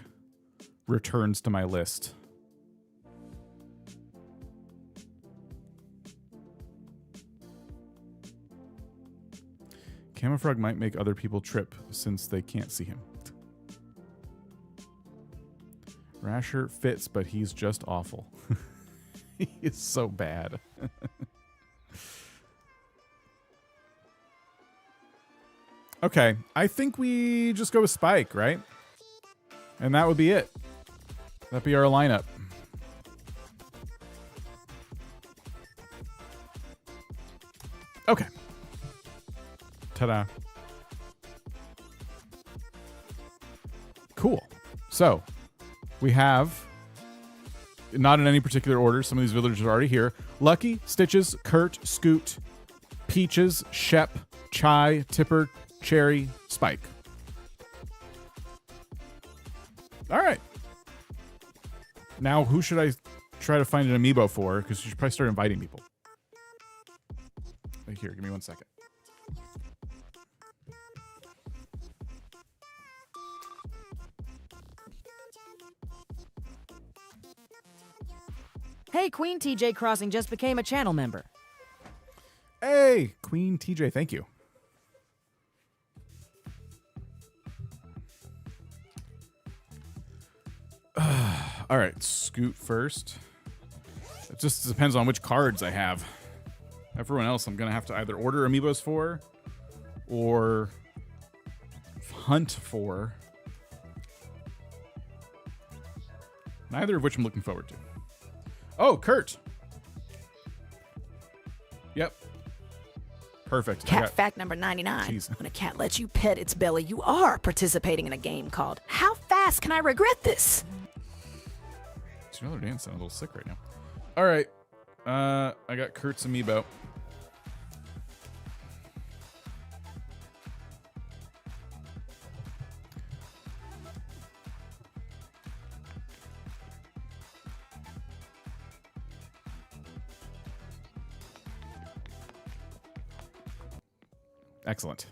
returns to my list. Camofrog might make other people trip since they can't see him. Rasher fits, but he's just awful. He is so bad. Okay, I think we just go with Spike, right? And that would be it. That'd be our lineup. Okay. Ta-da. Cool. So, we have, not in any particular order, some of these villagers are already here. Lucky, Stitches, Kurt, Scoot, Peaches, Shep, Chai, Tipper, Cherry, Spike. All right. Now, who should I try to find an amiibo for? Because you should probably start inviting people. Here, give me 1 second. Hey, Queen TJ Crossing just became a channel member. Hey, Queen TJ, thank you. All right, Scoot first. It just depends on which cards I have. Everyone else I'm going to have to either order amiibos for or hunt for. Neither of which I'm looking forward to. Oh, Kurt. Yep. Perfect. Cat fact number 99. Jeez. When a cat lets you pet its belly, you are participating in a game called How Fast Can I Regret This? You know, Dan sounds a little sick right now. All right. I got Kurt's amiibo. Excellent.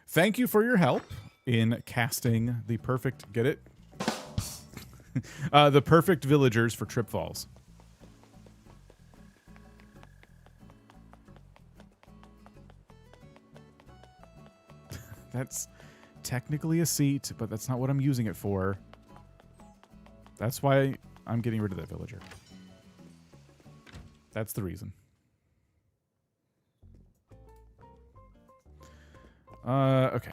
Thank you for your help in casting the perfect, get it? The perfect villagers for Trip Falls. That's technically a seat, but that's not what I'm using it for. That's why I'm getting rid of that villager. That's the reason. Okay.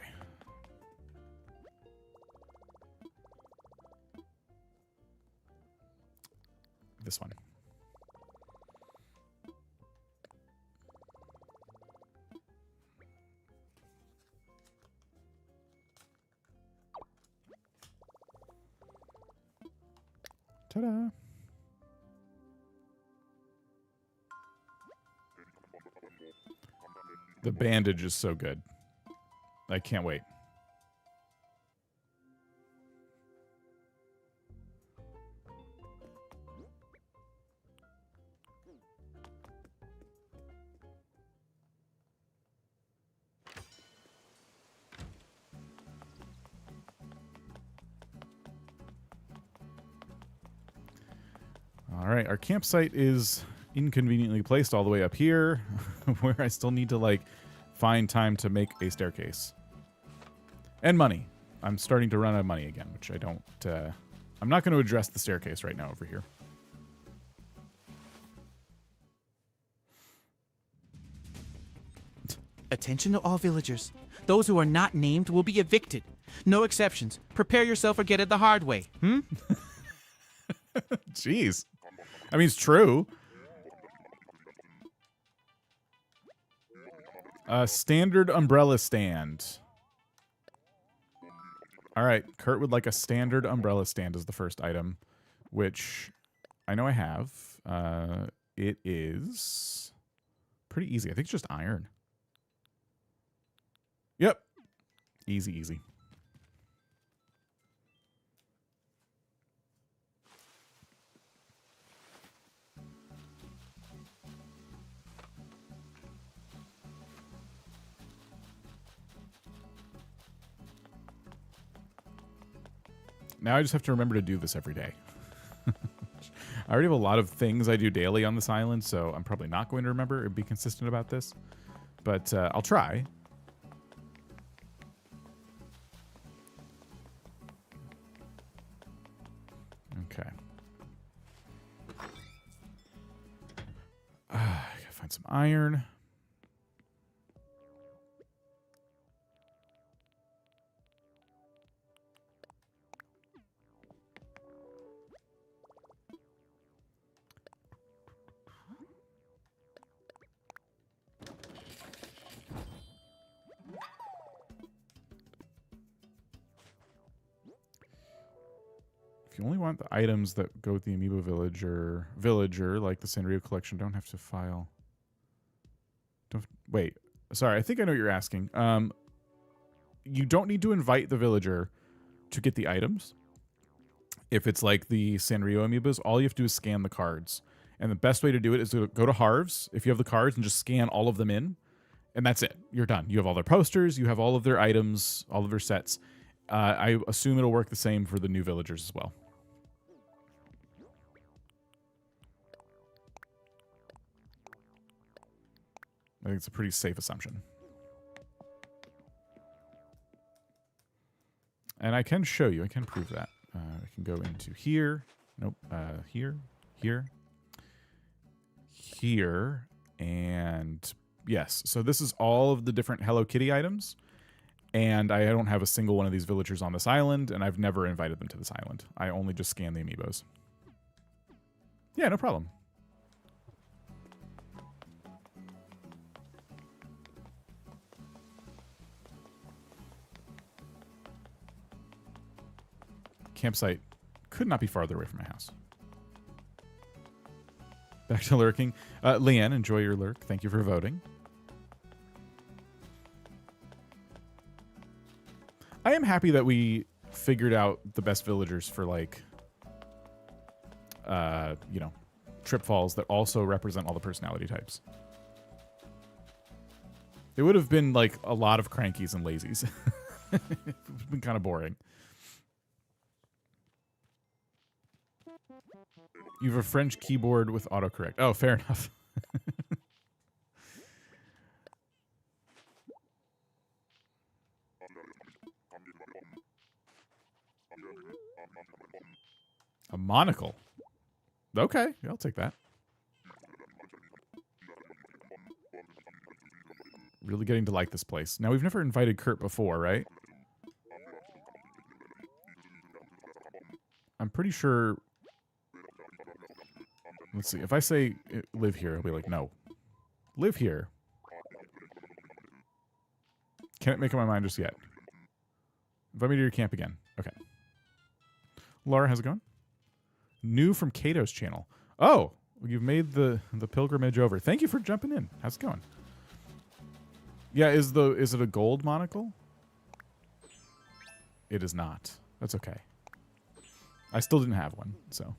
This one. Ta-da. The bandage is so good. I can't wait. All right, our campsite is inconveniently placed all the way up here, where I still need to, like, find time to make a staircase. And money. I'm starting to run out of money again, which I don't... I'm not going to address the staircase right now over here. Attention to all villagers. Those who are not named will be evicted. No exceptions. Prepare yourself or get it the hard way. Jeez. I mean, it's true. Standard umbrella stand. All right, Kurt would like a standard umbrella stand as the first item, which I know I have. It is pretty easy. I think it's just iron. Yep. Easy, easy. Now I just have to remember to do this every day. I already have a lot of things I do daily on this island, so I'm probably not going to remember and be consistent about this. But I'll try. Okay. I gotta find some iron. You only want the items that go with the amiibo villager, like the Sanrio collection. Don't have to file. Wait. Sorry, I think I know what you're asking. You don't need to invite the villager to get the items. If it's like the Sanrio amiibos, all you have to do is scan the cards. And the best way to do it is to go to Harv's, if you have the cards, and just scan all of them in. And that's it. You're done. You have all their posters. You have all of their items, all of their sets. I assume it'll work the same for the new villagers as well. I think it's a pretty safe assumption. And I can show you. I can prove that. I can go into here. Nope. Here. And yes. So this is all of the different Hello Kitty items. And I don't have a single one of these villagers on this island. And I've never invited them to this island. I only just scan the amiibos. Yeah, no problem. Campsite could not be farther away from my house. Back to lurking. Leanne, enjoy your lurk. Thank you for voting. I am happy that we figured out the best villagers for, like, you know, trip falls that also represent all the personality types. It would have been, like, a lot of crankies and lazies. It's been kind of boring. You have a French keyboard with autocorrect. Oh, fair enough. A monocle. Okay, yeah, I'll take that. Really getting to like this place. Now, we've never invited Kurt before, right? I'm pretty sure... Let's see. If I say live here, he'll be like, no. Live here. Can't make up my mind just yet. Invite me to your camp again. Okay. Laura, how's it going? New from Kato's channel. Oh, you've made the pilgrimage over. Thank you for jumping in. How's it going? Yeah, is it a gold monocle? It is not. That's okay. I still didn't have one, so.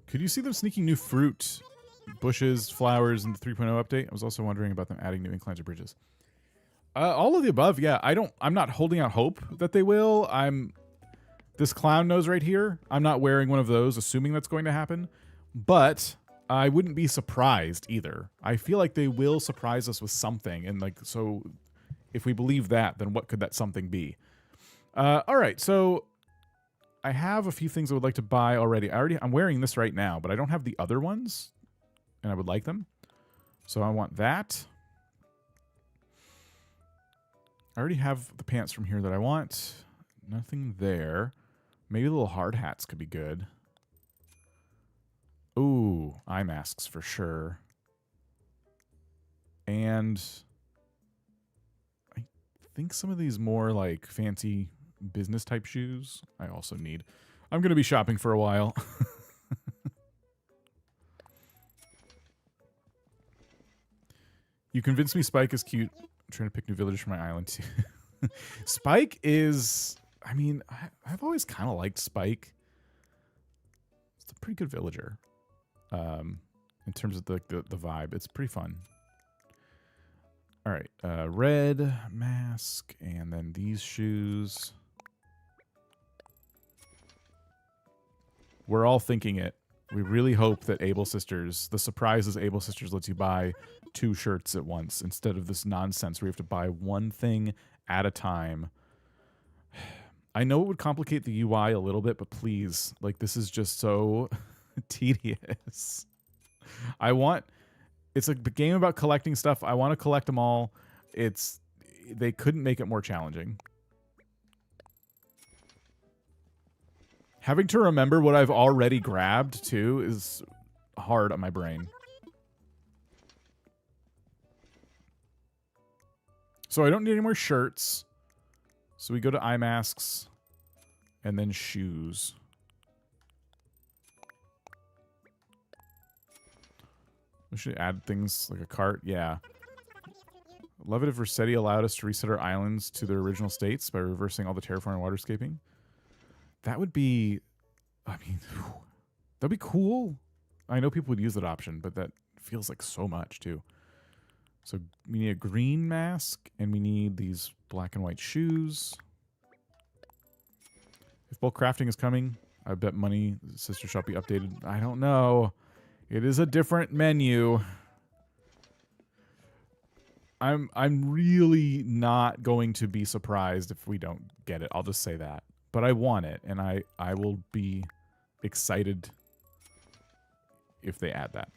Could you see them sneaking new fruit, bushes, flowers in the 3.0 update? I was also wondering about them adding new inclines or bridges. All of the above, yeah. I'm not holding out hope that they will. This clown nose right here, I'm not wearing one of those, assuming that's going to happen. But I wouldn't be surprised either. I feel like they will surprise us with something, and like, so if we believe that, then what could that something be? All right, so I have a few things I would like to buy already. I'm wearing this right now, but I don't have the other ones, and I would like them. So I want that. I already have the pants from here that I want. Nothing there. Maybe little hard hats could be good. Ooh, eye masks for sure. And I think some of these more like fancy business type shoes I also need. I'm going to be shopping for a while. You convinced me Spike is cute. I'm trying to pick new villagers for my island too. Spike is, I mean, I've always kind of liked Spike. It's a pretty good villager. In terms of the vibe, it's pretty fun. All right, red mask, and then these shoes. We're all thinking it. We really hope that Able Sisters, the surprise is Able Sisters lets you buy 2 shirts at once instead of this nonsense where you have to buy one thing at a time. I know it would complicate the UI a little bit, but please, like, this is just so tedious. It's a game about collecting stuff. I want to collect them all. They couldn't make it more challenging. Having to remember what I've already grabbed, too, is hard on my brain. So I don't need any more shirts. So we go to eye masks and then shoes. We should add things like a cart. Yeah. Love it if Rossetti allowed us to reset our islands to their original states by reversing all the terraforming and waterscaping. That would be, I mean, that'd be cool. I know people would use that option, but that feels like so much too. So we need a green mask, and we need these black and white shoes. If bulk crafting is coming, I bet money sister shop be updated. I don't know. It is a different menu. I'm really not going to be surprised if we don't get it. I'll just say that. But I want it, and I will be excited if they add that.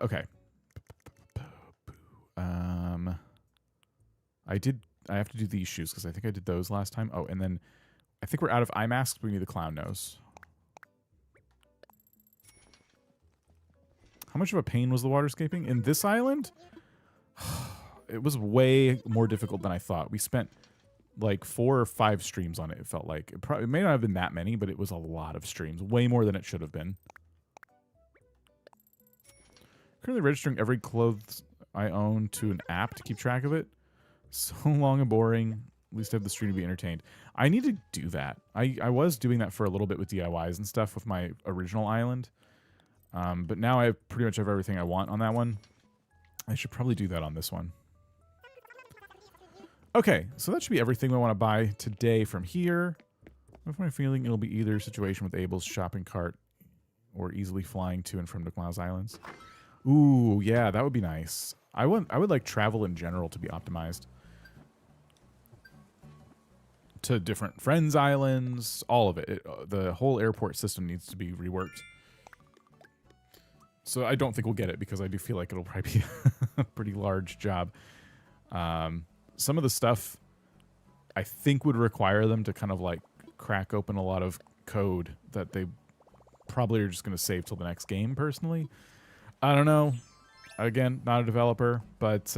Okay. I have to do these shoes because I think I did those last time. Oh, and then I think we're out of eye masks. We need the clown nose. How much of a pain was the waterscaping in this island? It was way more difficult than I thought. We spent like 4 or 5 streams on it. It felt like it may not have been that many, but it was a lot of streams, way more than it should have been. Currently registering every clothes I own to an app to keep track of it. So long and boring. At least have the stream to be entertained. I need to do that. I was doing that for a little bit with DIYs and stuff with my original island. But now I pretty much have everything I want on that one. I should probably do that on this one. Okay, so that should be everything we want to buy today from here. With my feeling it'll be either situation with Abel's shopping cart or easily flying to and from Nook Islands. Ooh, yeah, that would be nice. I would like travel in general to be optimized. To different friends' islands, all of it. The whole airport system needs to be reworked. So I don't think we'll get it because I do feel like it'll probably be a pretty large job. Some of the stuff I think would require them to kind of like crack open a lot of code that they probably are just going to save till the next game, personally. I don't know. Again, not a developer, but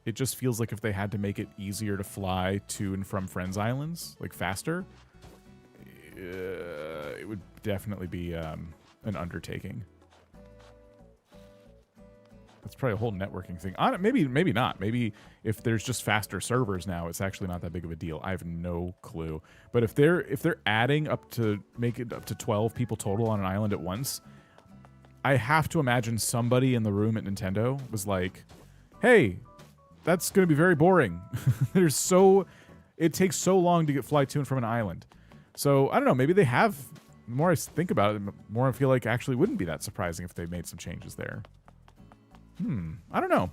it just feels like if they had to make it easier to fly to and from Friends Islands, like faster, it would definitely be an undertaking. That's probably a whole networking thing. Maybe not. Maybe if there's just faster servers now, it's actually not that big of a deal. I have no clue. But if they're adding up to make it up to 12 people total on an island at once, I have to imagine somebody in the room at Nintendo was like, "Hey, that's going to be very boring. There's so It takes so long to get fly to and from an island. So, I don't know. Maybe they have... The more I think about it, the more I feel like actually wouldn't be that surprising if they made some changes there. I don't know.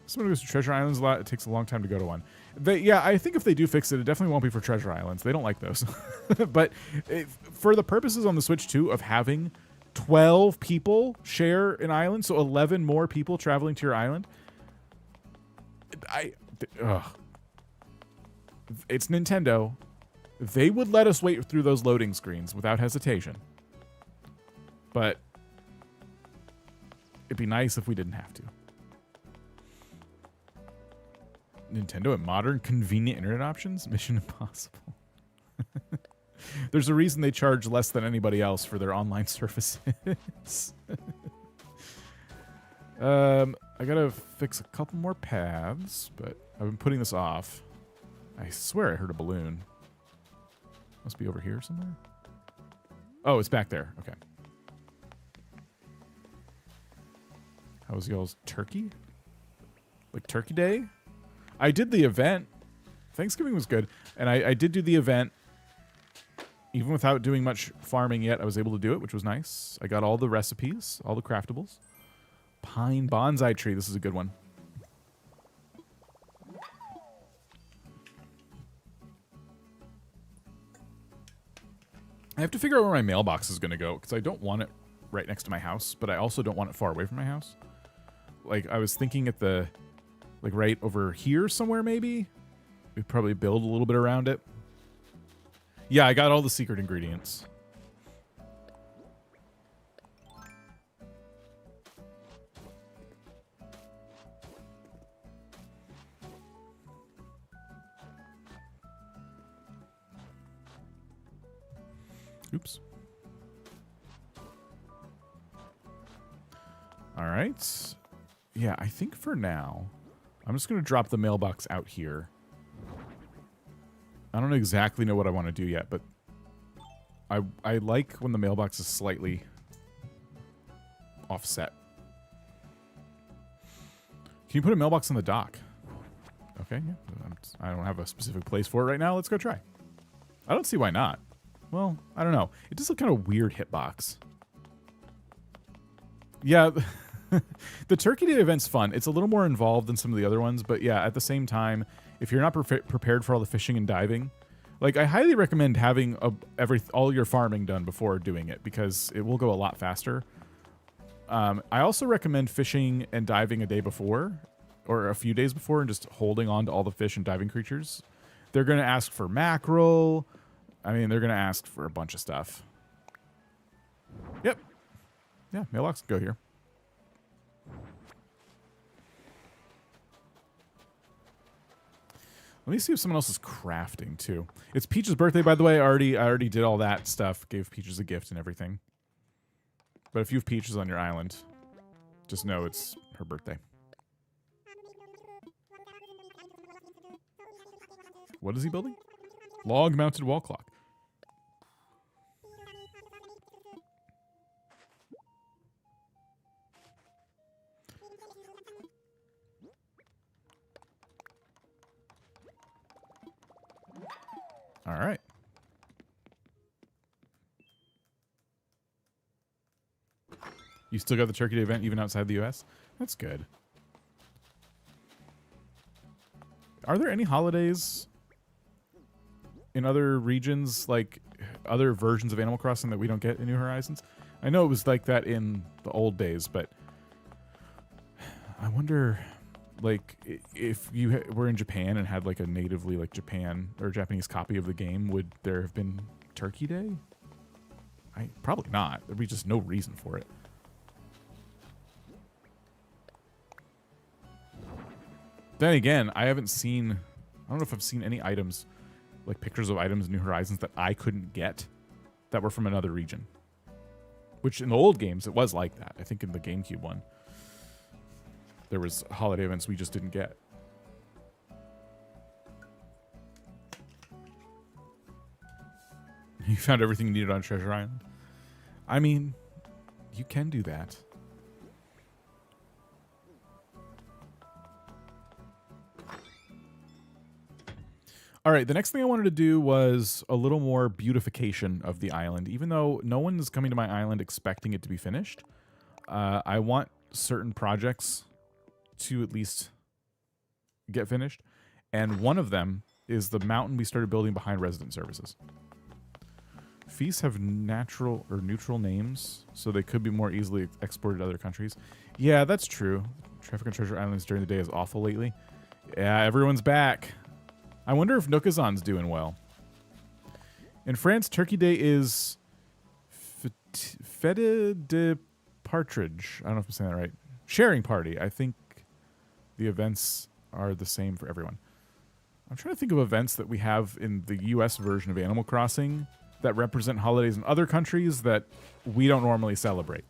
Someone goes to Treasure Islands a lot. It takes a long time to go to one. Yeah, I think if they do fix it, it definitely won't be for Treasure Islands. They don't like those. But for the purposes on the Switch 2 of having 12 people share an island, so 11 more people traveling to your island, it's Nintendo. They would let us wait through those loading screens without hesitation. But it'd be nice if we didn't have to. Nintendo and modern, convenient internet options? Mission Impossible. There's a reason they charge less than anybody else for their online services. I gotta fix a couple more paths, but I've been putting this off. I swear I heard a balloon. Must be over here somewhere. Oh, it's back there. Okay. How was y'all's turkey? Like Turkey Day? I did the event. Thanksgiving was good. And I did do the event. Even without doing much farming yet, I was able to do it, which was nice. I got all the recipes, all the craftables. Pine bonsai tree. This is a good one. I have to figure out where my mailbox is going to go, because I don't want it right next to my house, but I also don't want it far away from my house. Like, I was thinking at the... Like, right over here somewhere, maybe? We'd probably build a little bit around it. Yeah, I got all the secret ingredients. Oops. All right. Yeah, I think for now, I'm just going to drop the mailbox out here. I don't exactly know what I want to do yet, but I like when the mailbox is slightly offset. Can you put a mailbox on the dock? Okay, yeah. I don't have a specific place for it right now. Let's go try. I don't see why not. Well, I don't know. It does look kind of weird hitbox. Yeah, the Turkey Day event's fun. It's a little more involved than some of the other ones, but yeah, at the same time, if you're not prepared for all the fishing and diving, like I highly recommend having all your farming done before doing it, because it will go a lot faster. I also recommend fishing and diving a day before, or a few days before, and just holding on to all the fish and diving creatures. They're going to ask for mackerel. I mean, they're going to ask for a bunch of stuff. Yep. Yeah, mailbox can go here. Let me see if someone else is crafting, too. It's Peach's birthday, by the way. I already did all that stuff. Gave Peaches a gift and everything. But if you have Peaches on your island, just know it's her birthday. What is he building? Log-mounted wall clock. All right. You still got the Turkey Day event even outside the U.S.? That's good. Are there any holidays in other regions, like other versions of Animal Crossing that we don't get in New Horizons? I know it was like that in the old days, but I wonder, like, if you were in Japan and had like a natively like Japan or Japanese copy of the game, would there have been Turkey Day? Probably not. There'd be just no reason for it. Then again, I don't know if I've seen any items, like pictures of items in New Horizons that I couldn't get that were from another region. Which in the old games, it was like that. I think in the GameCube one, there was holiday events we just didn't get. You found everything you needed on Treasure Island? I mean, you can do that. All right, the next thing I wanted to do was a little more beautification of the island. Even though no one is coming to my island expecting it to be finished, I want certain projects to at least get finished. And one of them is the mountain we started building behind resident services. Feasts have natural or neutral names, so they could be more easily exported to other countries. Yeah, that's true. Traffic on Treasure Islands during the day is awful lately. Yeah, everyone's back. I wonder if Nookazon's doing well. In France, Turkey Day is Fête de Partridge. I don't know if I'm saying that right. Sharing party. I think the events are the same for everyone. I'm trying to think of events that we have in the US version of Animal Crossing that represent holidays in other countries that we don't normally celebrate.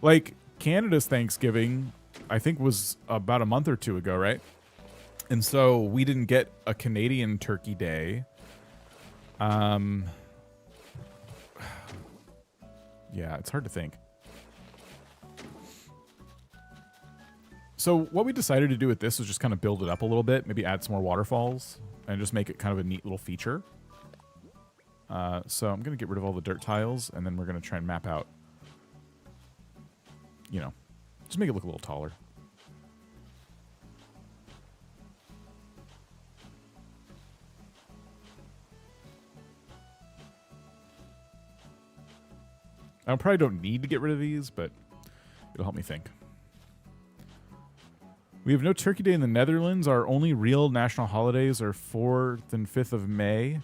Like Canada's Thanksgiving, I think was about a month or two ago, right? And so we didn't get a Canadian Turkey Day. Yeah, it's hard to think. So what we decided to do with this was just kind of build it up a little bit, maybe add some more waterfalls, and just make it kind of a neat little feature. So I'm going to get rid of all the dirt tiles, and then we're going to try and map out, you know, just make it look a little taller. I probably don't need to get rid of these, but it'll help me think. We have no Turkey Day in the Netherlands. Our only real national holidays are 4th and 5th of May.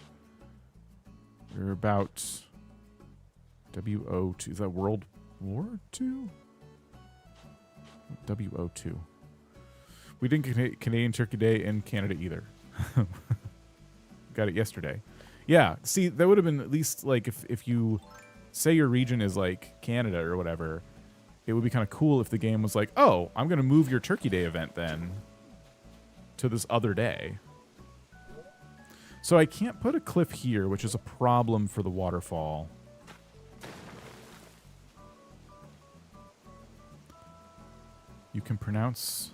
They're about WO2. Is that World War II? WO2. We didn't get Canadian Turkey Day in Canada either. Got it yesterday. Yeah, see, that would have been at least like if you say your region is like Canada or whatever, it would be kind of cool if the game was like, oh, I'm going to move your Turkey Day event then to this other day. So I can't put a cliff here, which is a problem for the waterfall. You can pronounce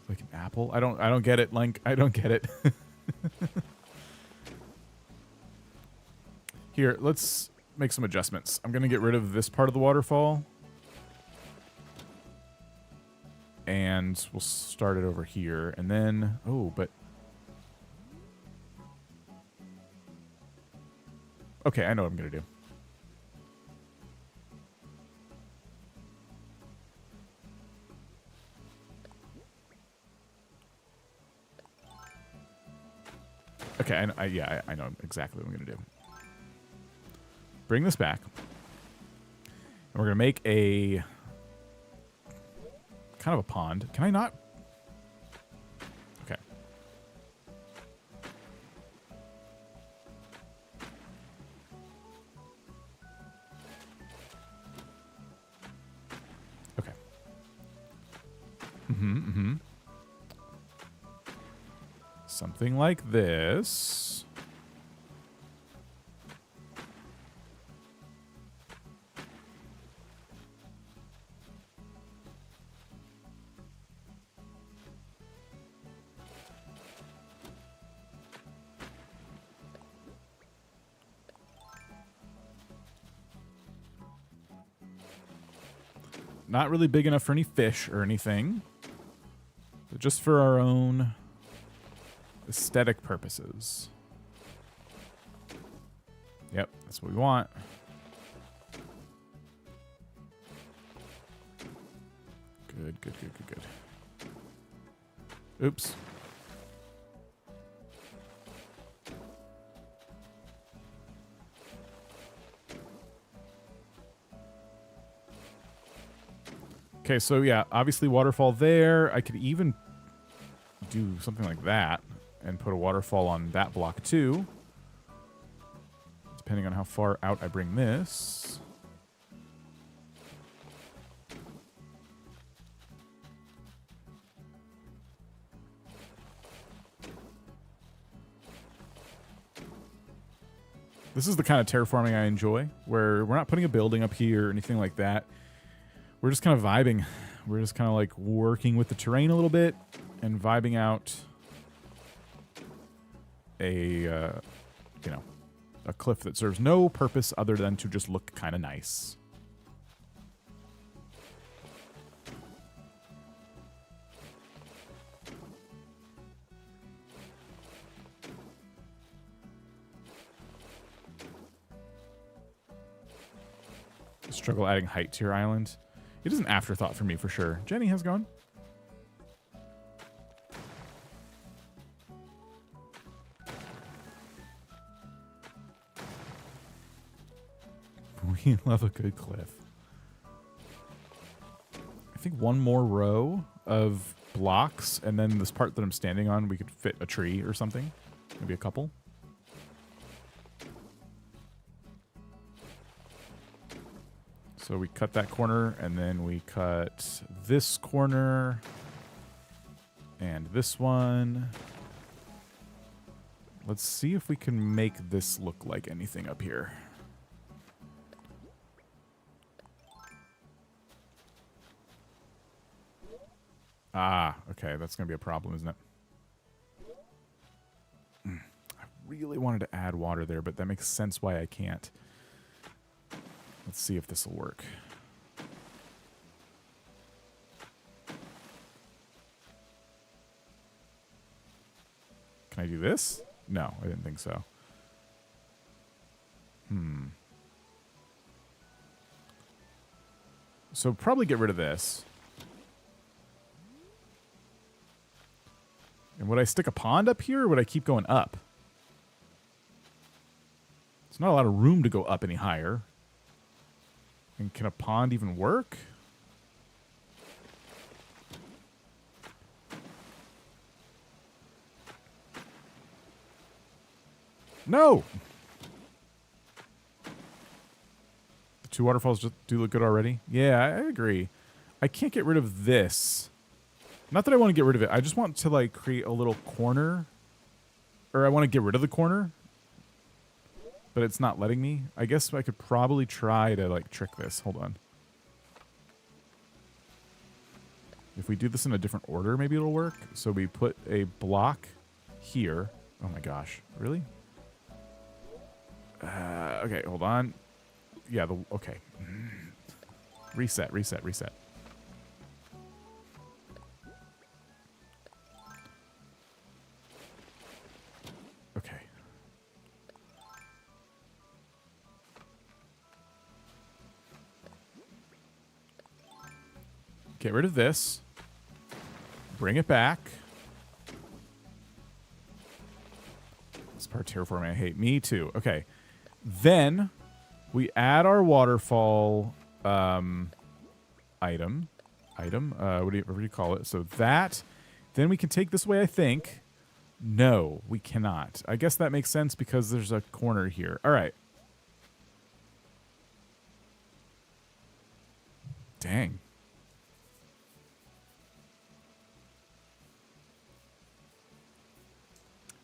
like an apple. I don't get it, Link. I don't get it. Here, let's make some adjustments. I'm going to get rid of this part of the waterfall. And we'll start it over here. And then, oh, but... Okay, I know what I'm going to do. Okay, I know exactly what I'm going to do. Bring this back. And we're going to make a... kind of a pond. Can I not? Okay. Okay. Something like this. Not really big enough for any fish or anything, but just for our own aesthetic purposes. Yep, that's what we want. Good, good, good, good, good. Oops. Okay, so yeah, obviously waterfall there. I could even do something like that and put a waterfall on that block too, depending on how far out I bring this. This is the kind of terraforming I enjoy, where we're not putting a building up here or anything like that. We're just kind of vibing. We're just kind of like working with the terrain a little bit and vibing out you know, a cliff that serves no purpose other than to just look kind of nice. Struggle adding height to your island. It is an afterthought for me for sure. Jenny, how's it going? We love a good cliff. I think one more row of blocks, and then this part that I'm standing on, we could fit a tree or something. Maybe a couple. So we cut that corner, and then we cut this corner, and this one. Let's see if we can make this look like anything up here. Ah, okay, that's going to be a problem, isn't it? I really wanted to add water there, but that makes sense why I can't. Let's see if this will work. Can I do this? No, I didn't think so. So probably get rid of this. And would I stick a pond up here, or would I keep going up? There's not a lot of room to go up any higher. And can a pond even work? No! The two waterfalls just do look good already. Yeah, I agree. I can't get rid of this. Not that I want to get rid of it. I just want to, like, create a little corner. Or I want to get rid of the corner. But it's not letting me. I guess I could probably try to, like, trick this. Hold on. If we do this in a different order, maybe it'll work. So we put a block here. Oh my gosh. Really? Okay, hold on. Yeah, okay. Reset, reset, reset. Okay. Get rid of this. Bring it back. This part terraforming I hate. Me too. Okay. Then we add our waterfall item. Whatever you call it. So that. Then we can take this away, I think. No, we cannot. I guess that makes sense because there's a corner here. All right. Dang.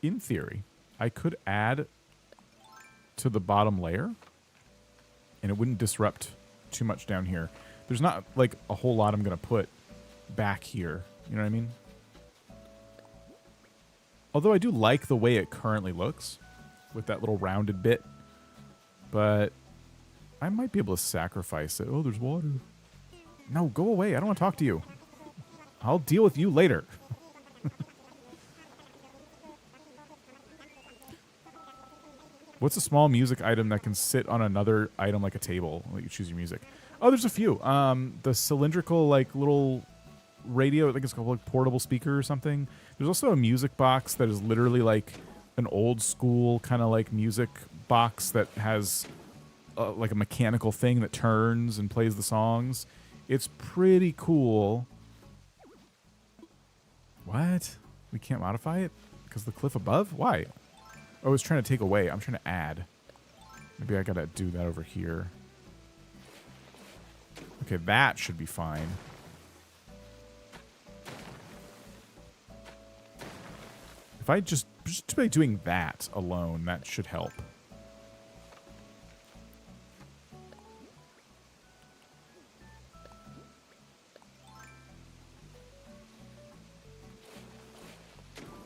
In theory, I could add to the bottom layer and it wouldn't disrupt too much down here. There's not like a whole lot I'm going to put back here. You know what I mean? Although I do like the way it currently looks with that little rounded bit, but I might be able to sacrifice it. Oh, there's water. No, go away. I don't want to talk to you. I'll deal with you later. What's a small music item that can sit on another item like a table? Let you choose your music. Oh, there's a few. The cylindrical, like, little radio, I think it's called, like, portable speaker or something. There's also a music box that is literally like an old school kind of like music box that has like a mechanical thing that turns and plays the songs. It's pretty cool. What? We can't modify it? Because the cliff above? Why? Oh, I was trying to take away. I'm trying to add. Maybe I gotta do that over here. Okay, that should be fine. If I just by doing that alone, that should help.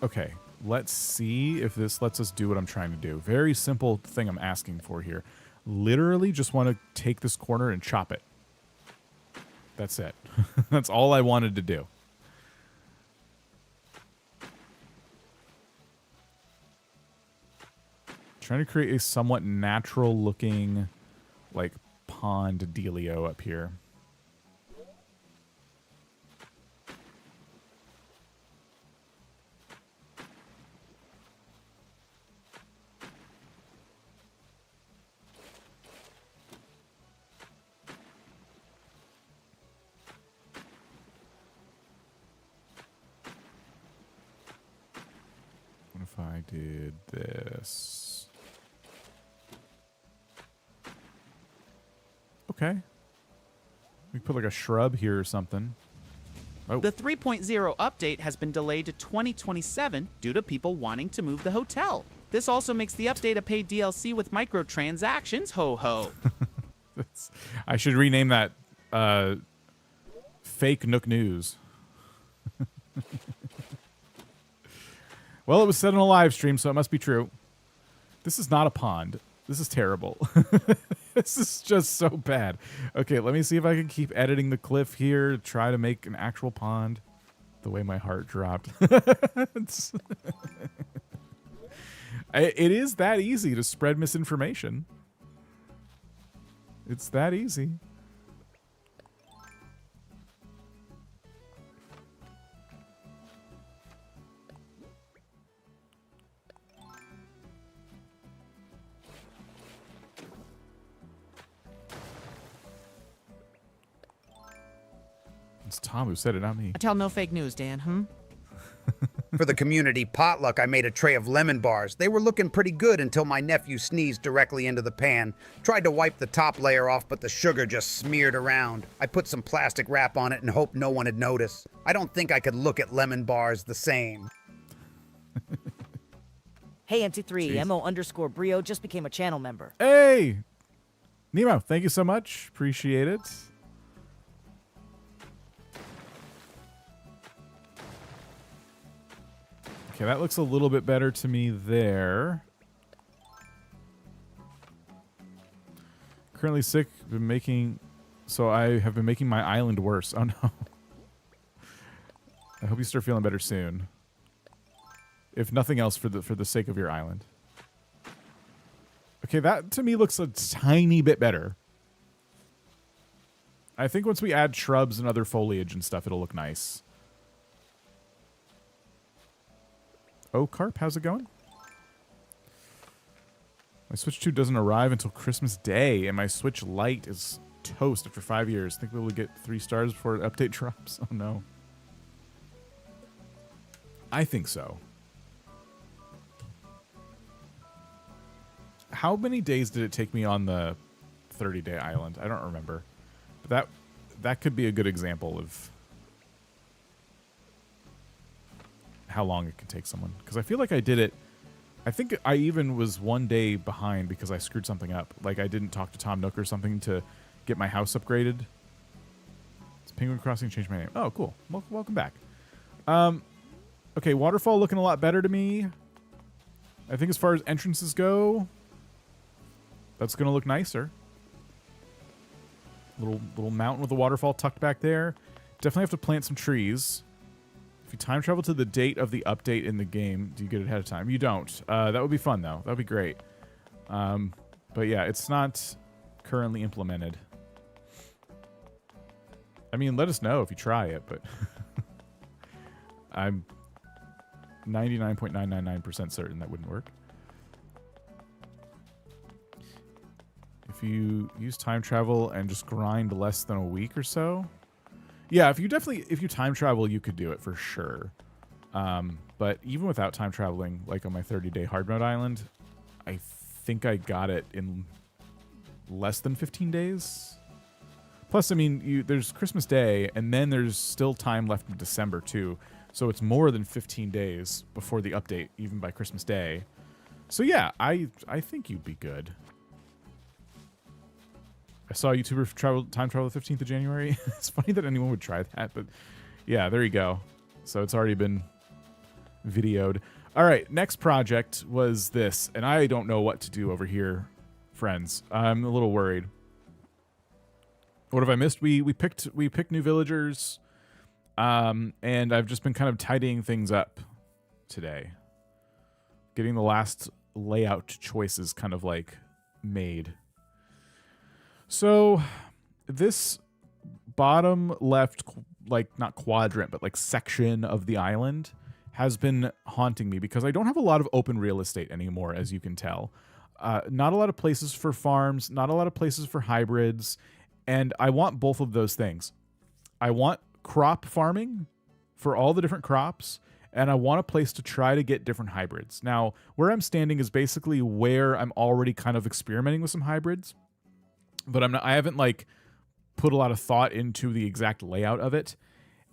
Okay, let's see if this lets us do what I'm trying to do. Very simple thing I'm asking for here. Literally just want to take this corner and chop it. That's it. That's all I wanted to do. Trying to create a somewhat natural looking, like, pond dealio up here. What if I did this? Okay. We put like a shrub here or something. Oh. The 3.0 update has been delayed to 2027 due to people wanting to move the hotel. This also makes the update a paid DLC with microtransactions. Ho ho. I should rename that fake Nook News. Well, it was said on a live stream, so it must be true. This is not a pond. This is terrible. This is just so bad. Okay, let me see if I can keep editing the cliff here to try to make an actual pond. The way my heart dropped. It is that easy to spread misinformation. It's that easy. It's Tom who said it, not me. I tell no fake news, Dan, For the community potluck, I made a tray of lemon bars. They were looking pretty good until my nephew sneezed directly into the pan. Tried to wipe the top layer off, but the sugar just smeared around. I put some plastic wrap on it and hoped no one would notice. I don't think I could look at lemon bars the same. Hey, MT3, Jeez. MO_Brio just became a channel member. Hey! Nemo, thank you so much. Appreciate it. Okay, that looks a little bit better to me there. Currently sick, so I have been making my island worse. Oh no. I hope you start feeling better soon. If nothing else, for the sake of your island. Okay, that to me looks a tiny bit better. I think once we add shrubs and other foliage and stuff, it'll look nice. Oh, Carp, how's it going? My Switch 2 doesn't arrive until Christmas Day, and my Switch Lite is toast after 5 years. Think we'll get 3 stars before an update drops? Oh, no. I think so. How many days did it take me on the 30-day island? I don't remember. But that could be a good example of how long it can take someone. Because I feel like I did it. I think I even was 1 day behind because I screwed something up. Like I didn't talk to Tom Nook or something to get my house upgraded. It's Penguin Crossing changed my name. Oh, cool. Welcome back. Okay, waterfall looking a lot better to me. I think as far as entrances go, that's going to look nicer. Little mountain with a waterfall tucked back there. Definitely have to plant some trees. If you time travel to the date of the update in the game, do you get it ahead of time? You don't. That would be fun, though. That would be great. But yeah, it's not currently implemented. I mean, let us know if you try it, but I'm 99.999% certain that wouldn't work. If you use time travel and just grind less than a week or so. Yeah, if you time travel, you could do it for sure. But even without time traveling, like on my 30-day hard mode island, I think I got it in less than 15 days. Plus, I mean, there's Christmas Day, and then there's still time left in December, too. So it's more than 15 days before the update, even by Christmas Day. So yeah, I think you'd be good. I saw a YouTuber time travel the 15th of January. It's funny that anyone would try that, but yeah, there you go. So it's already been videoed. All right, next project was this, and I don't know what to do over here, friends. I'm a little worried. What have I missed? We picked new villagers, and I've just been kind of tidying things up today, getting the last layout choices kind of like made. So this bottom left, like not quadrant, but like section of the island has been haunting me because I don't have a lot of open real estate anymore, as you can tell. Not a lot of places for farms, not a lot of places for hybrids, and I want both of those things. I want crop farming for all the different crops, and I want a place to try to get different hybrids. Now, where I'm standing is basically where I'm already kind of experimenting with some hybrids, but I haven't like put a lot of thought into the exact layout of it.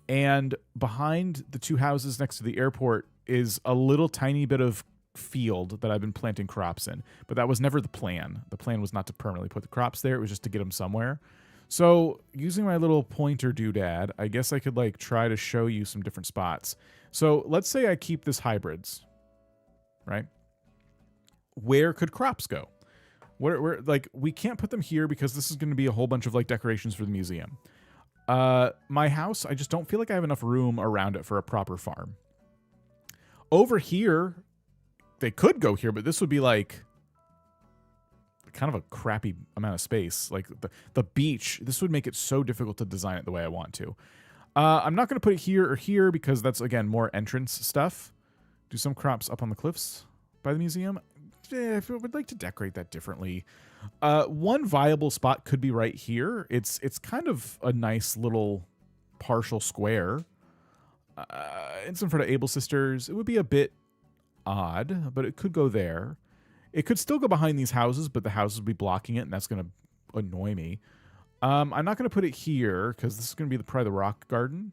And behind the two houses next to the airport is a little tiny bit of field that I've been planting crops in. But that was never the plan. The plan was not to permanently put the crops there. It was just to get them somewhere. So using my little pointer doodad, I guess I could like try to show you some different spots. So let's say I keep this hybrids, right? Where could crops go? Where like we can't put them here because this is going to be a whole bunch of like decorations for the museum. My house, I just don't feel like I have enough room around it for a proper farm. Over here, they could go here, but this would be like kind of a crappy amount of space. Like the beach, this would make it so difficult to design it the way I want to. I'm not going to put it here or here because that's, again, more entrance stuff. Do some crops up on the cliffs by the museum. I would like to decorate that differently. One viable spot could be right here. It's kind of a nice little partial square. It's in front of Able Sisters. It would be a bit odd, but it could go there. It could still go behind these houses, but the houses would be blocking it, and that's going to annoy me. I'm not going to put it here because this is going to be probably the rock garden.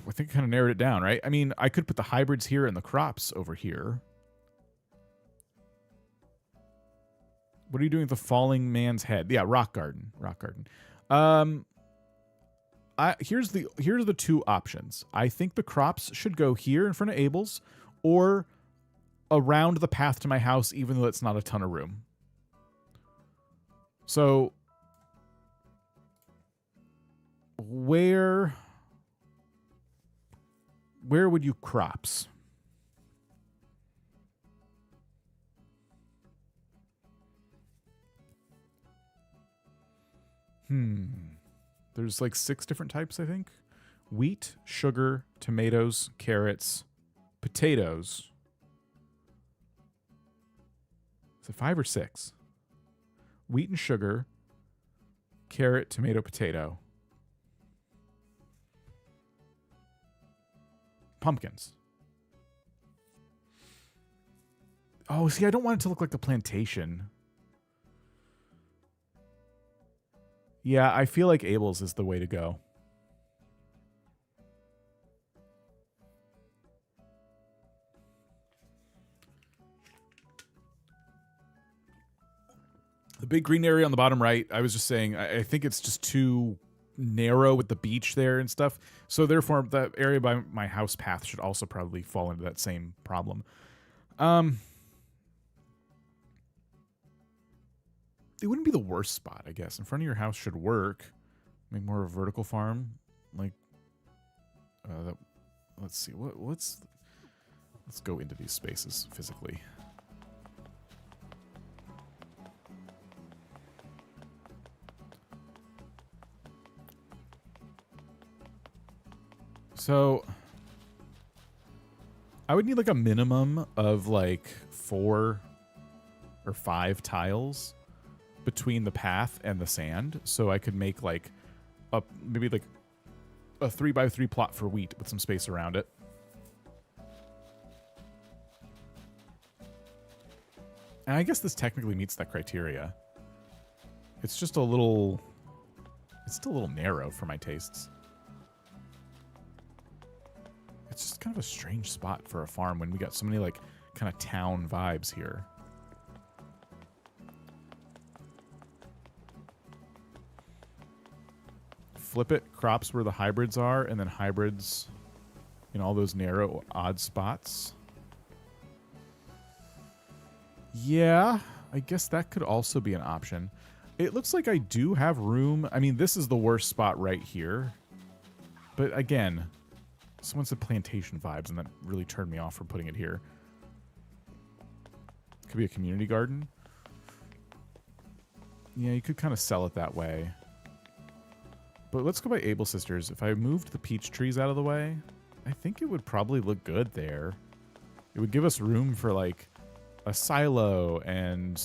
I think I kind of narrowed it down, right? I mean, I could put the hybrids here and the crops over here. What are you doing with the falling man's head? Yeah, rock garden. Rock garden. Here's the two options. I think the crops should go here in front of Abel's or around the path to my house, even though it's not a ton of room. So where would you crops? There's like 6 different types, I think. Wheat, sugar, tomatoes, carrots, potatoes. Is it 5 or 6? Wheat and sugar, carrot, tomato, potato. Pumpkins. Oh, see, I don't want it to look like the plantation. Yeah, I feel like Abel's is the way to go. The big green area on the bottom right, I was just saying, I think it's just too narrow with the beach there and stuff. So therefore, that area by my house path should also probably fall into that same problem. It wouldn't be the worst spot, I guess. In front of your house should work. Make more of a vertical farm. Like, let's see. Let's go into these spaces physically. So I would need like a minimum of like 4 or 5 tiles between the path and the sand, so I could make like maybe like a 3x3 plot for wheat with some space around it. And I guess this technically meets that criteria. It's just a little... It's still a little narrow for my tastes. It's just kind of a strange spot for a farm when we got so many like kind of town vibes here. Flip it, crops where the hybrids are, and then hybrids in all those narrow, odd spots. Yeah, I guess that could also be an option. It looks like I do have room. I mean, this is the worst spot right here. But again, someone said plantation vibes, and that really turned me off from putting it here. Could be a community garden. Yeah, you could kind of sell it that way. But let's go by Able Sisters. If I moved the peach trees out of the way, I think it would probably look good there. It would give us room for, like, a silo and,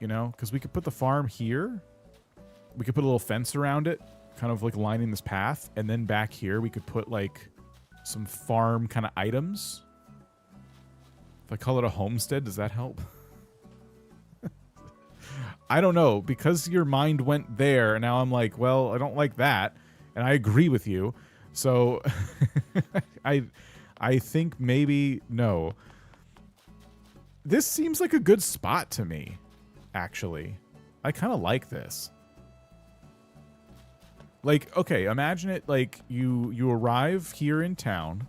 you know, because we could put the farm here. We could put a little fence around it, kind of like lining this path. And then back here, we could put, like, some farm kind of items. If I call it a homestead, does that help? I don't know, because your mind went there, and now I'm like, well, I don't like that, and I agree with you. So I think maybe no. This seems like a good spot to me, actually. I kind of like this. Like, okay, imagine it like you arrive here in town,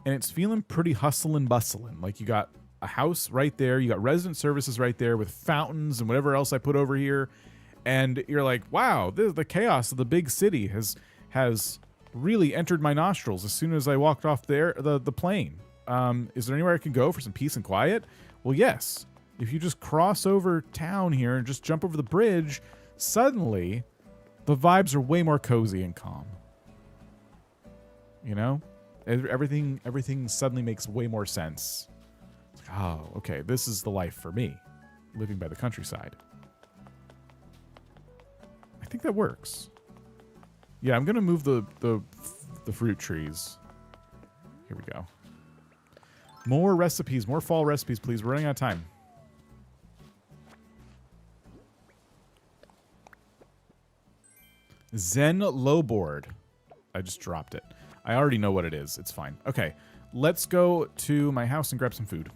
and it's feeling pretty hustle and bustling. Like, you got a house right there, you got resident services right there with fountains and whatever else I put over here, and you're like, wow, the chaos of the big city has really entered my nostrils as soon as I walked off the plane. Is there anywhere I can go for some peace and quiet? Well, yes. If you just cross over town here and just jump over the bridge, suddenly the vibes are way more cozy and calm. You know? Everything suddenly makes way more sense. It's like, oh, okay, this is the life for me, living by the countryside. I think that works. Yeah, I'm gonna move the fruit trees. Here we go. More recipes, more fall recipes, please. We're running out of time. Zen Lowboard. I just dropped it. I already know what it is. It's fine. Okay, let's go to my house and grab some food.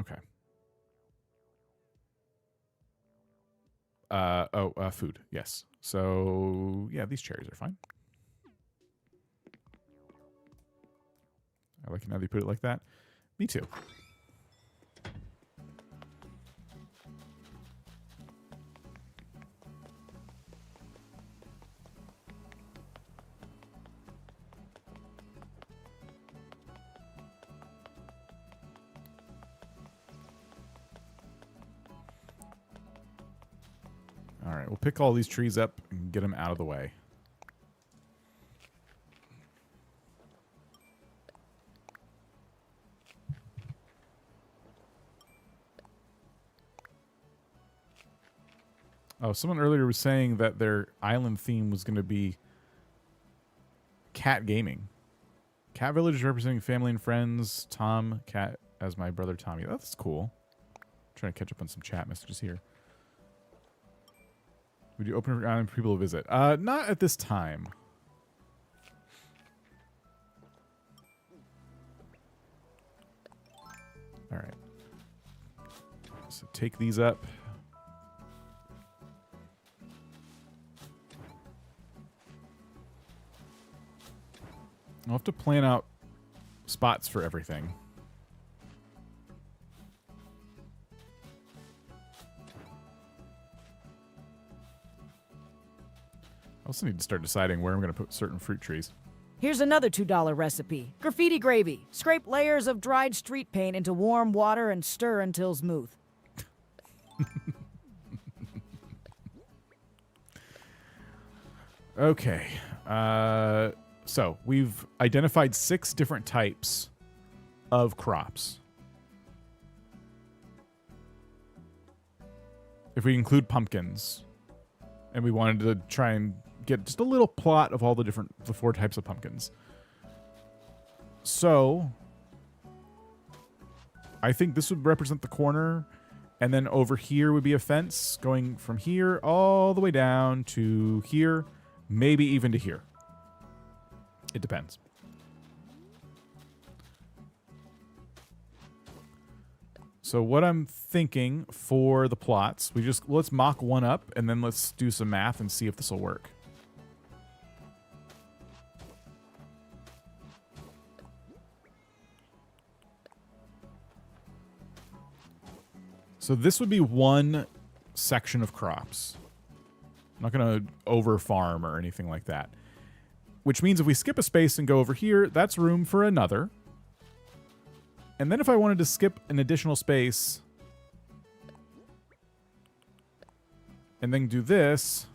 Okay. Food. Yes. So, yeah, these cherries are fine. I like it now that you put it like that. Me too. All right, we'll pick all these trees up and get them out of the way. Oh, someone earlier was saying that their island theme was going to be cat gaming. Cat Village representing family and friends. Tom, cat as my brother Tommy. That's cool. Trying to catch up on some chat messages here. Would you open island for people to visit? Not at this time. All right. So take these up. I'll have to plan out spots for everything. I also need to start deciding where I'm going to put certain fruit trees. Here's another $2 recipe. Graffiti gravy. Scrape layers of dried street paint into warm water and stir until smooth. Okay. So we've identified 6 different types of crops. If we include pumpkins, and we wanted to try and get just a little plot of all the 4 types of pumpkins. So I think this would represent the corner, And then over here would be a fence going from here all the way down to here, maybe even to here. It depends. So what I'm thinking for the plots, let's mock one up and then let's do some math and see if this will work. So this would be one section of crops. I'm not going to over farm or anything like that. Which means if we skip a space and go over here, that's room for another. And then if I wanted to skip an additional space and then do this,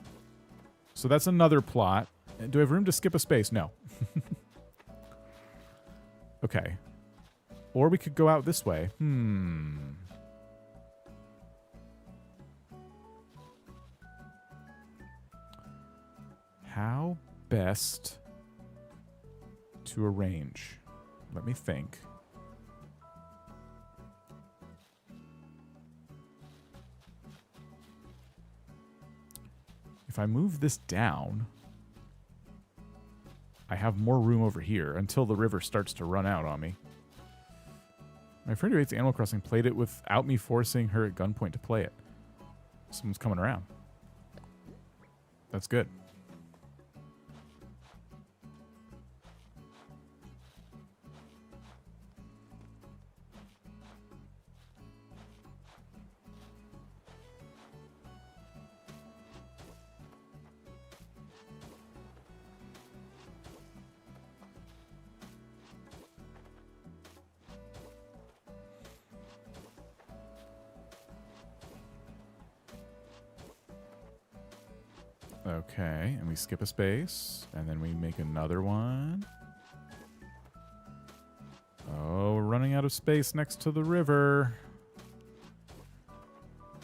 so that's another plot. Do I have room to skip a space? No. Okay. Or we could go out this way. How best to arrange? Let me think. If I move this down, I have more room over here until the river starts to run out on me. My friend who hates Animal Crossing played it without me forcing her at gunpoint to play it. Someone's coming around. That's good. Okay, and we skip a space, and then we make another one. Oh, we're running out of space next to the river.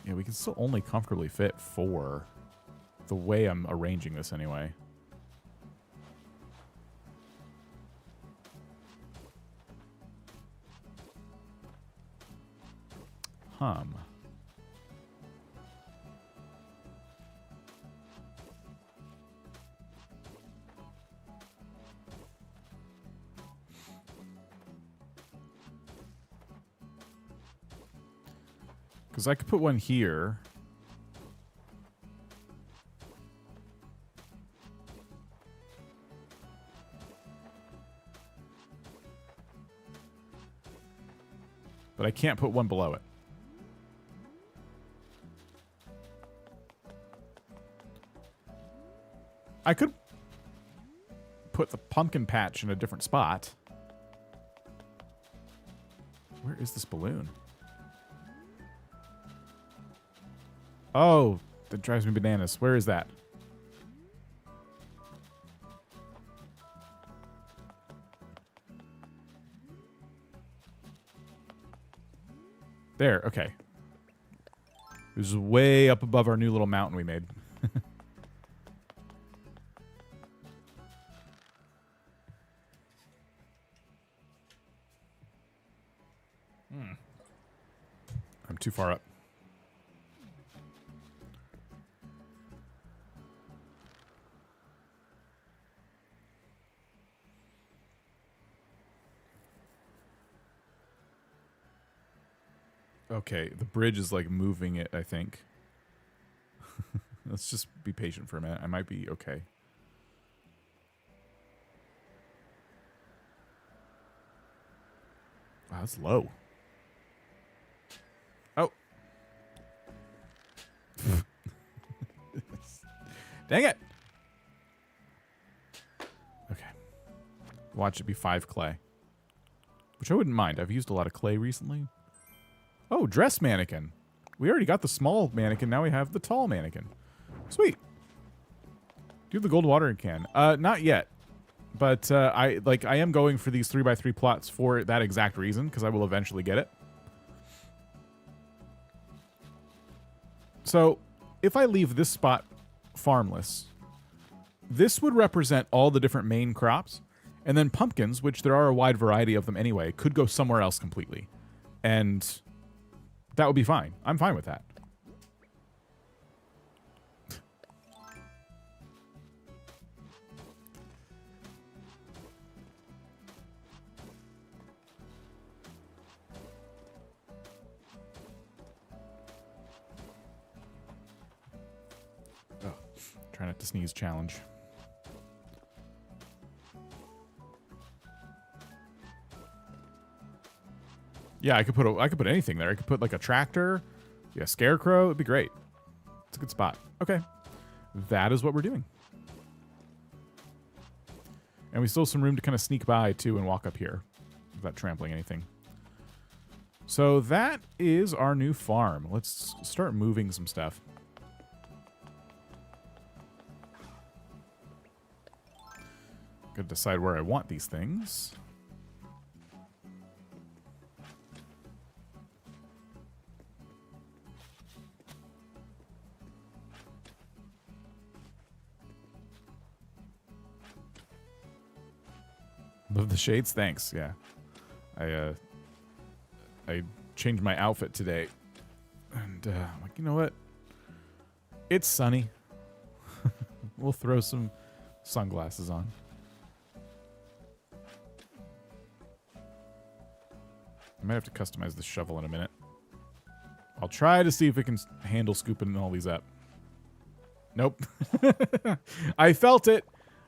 Yeah, we can still only comfortably fit 4. The way I'm arranging this anyway. Because I could put one here. But I can't put one below it. I could put the pumpkin patch in a different spot. Where is this balloon? Oh, that drives me bananas. Where is that? There, okay. It was way up above our new little mountain we made. I'm too far up. Okay, the bridge is like moving it, I think. Let's just be patient for a minute. I might be okay. Wow, that's low. Oh. Dang it. Okay. Watch it be 5 clay. Which I wouldn't mind. I've used a lot of clay recently. Oh, dress mannequin. We already got the small mannequin. Now we have the tall mannequin. Sweet. Do you have the gold watering can? Not yet. But I am going for these 3x3 plots for that exact reason, because I will eventually get it. So, if I leave this spot farmless, this would represent all the different main crops, and then pumpkins, which there are a wide variety of them anyway, could go somewhere else completely. And That would be fine. I'm fine with that. Oh, try not to sneeze challenge. Yeah, I could put anything there. I could put like a tractor, yeah, scarecrow. It'd be great. It's a good spot. Okay, that is what we're doing, and we still have some room to kind of sneak by too and walk up here without trampling anything. So that is our new farm. Let's start moving some stuff. Gotta decide where I want these things. Love the shades, thanks. Yeah, I changed my outfit today, and I'm like, you know what? It's sunny. We'll throw some sunglasses on. I might have to customize the shovel in a minute. I'll try to see if it can handle scooping all these up. Nope. I felt it.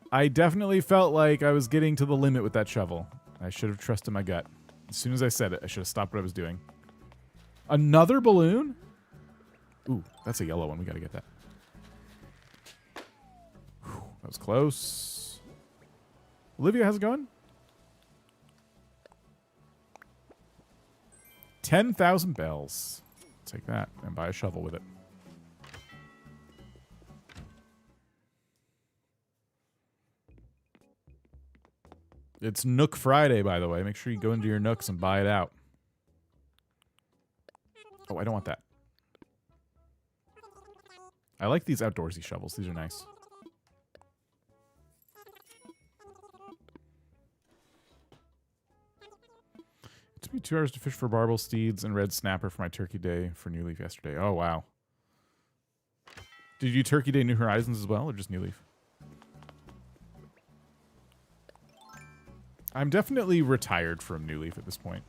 I definitely felt like I was getting to the limit with that shovel. I should have trusted my gut. As soon as I said it, I should have stopped what I was doing. Another balloon? Ooh, that's a yellow one. We got to get that. Whew, that was close. Olivia, how's it going? 10,000 bells. Take that and buy a shovel with it. It's Nook Friday, by the way. Make sure you go into your Nooks and buy it out. Oh, I don't want that. I like these outdoorsy shovels. These are nice. It took me 2 hours to fish for barbel steeds and red snapper for my turkey day for New Leaf yesterday. Oh, wow. Did you turkey day New Horizons as well, or just New Leaf? I'm definitely retired from New Leaf at this point.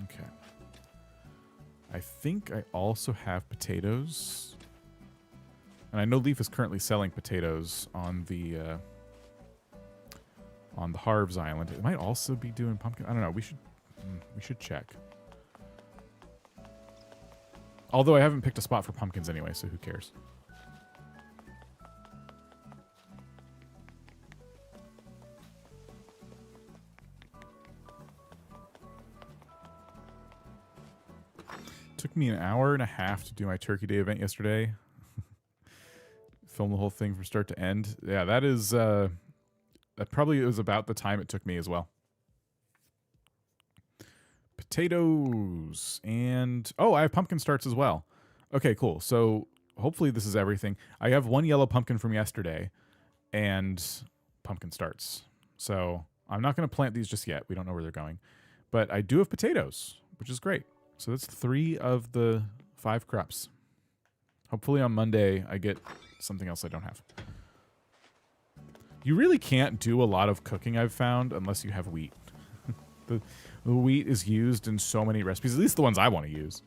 Okay. I think I also have potatoes. And I know Leaf is currently selling potatoes on the Harv's Island. It might also be doing pumpkin. I don't know. We should check. Although I haven't picked a spot for pumpkins anyway, so who cares? Took me an hour and a half to do my Turkey Day event yesterday. Film the whole thing from start to end. Yeah, that is that probably was about the time it took me as well. Potatoes and oh, I have pumpkin starts as well. Okay, cool. So hopefully this is everything. I have one yellow pumpkin from yesterday and pumpkin starts. So I'm not going to plant these just yet. We don't know where they're going. But I do have potatoes, which is great. So that's 3 of the 5 crops. Hopefully on Monday I get something else I don't have. You really can't do a lot of cooking, I've found, unless you have wheat. The wheat is used in so many recipes, at least the ones I want to use.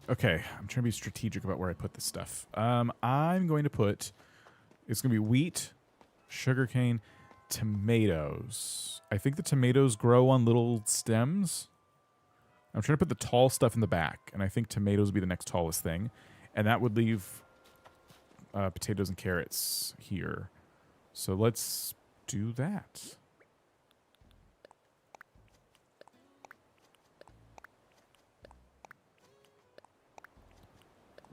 Okay, I'm trying to be strategic about where I put this stuff. I'm going to put, it's going to be wheat, sugarcane, tomatoes. I think the tomatoes grow on little stems. I'm trying to put the tall stuff in the back, and I think tomatoes would be the next tallest thing. And that would leave potatoes and carrots here. So let's do that.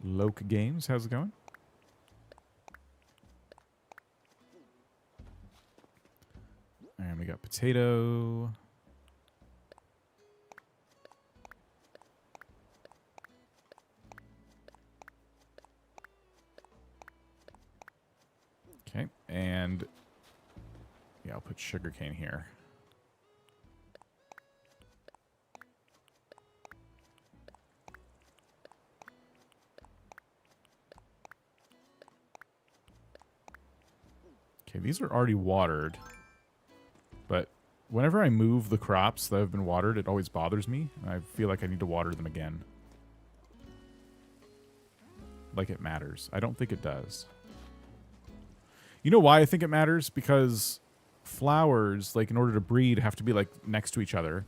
Loke Games, how's it going? And we got potato. Okay, and yeah, I'll put sugarcane here. Okay, these are already watered, but whenever I move the crops that have been watered, it always bothers me, and I feel like I need to water them again. Like it matters. I don't think it does. You know why I think it matters? Because flowers, like in order to breed, have to be like next to each other.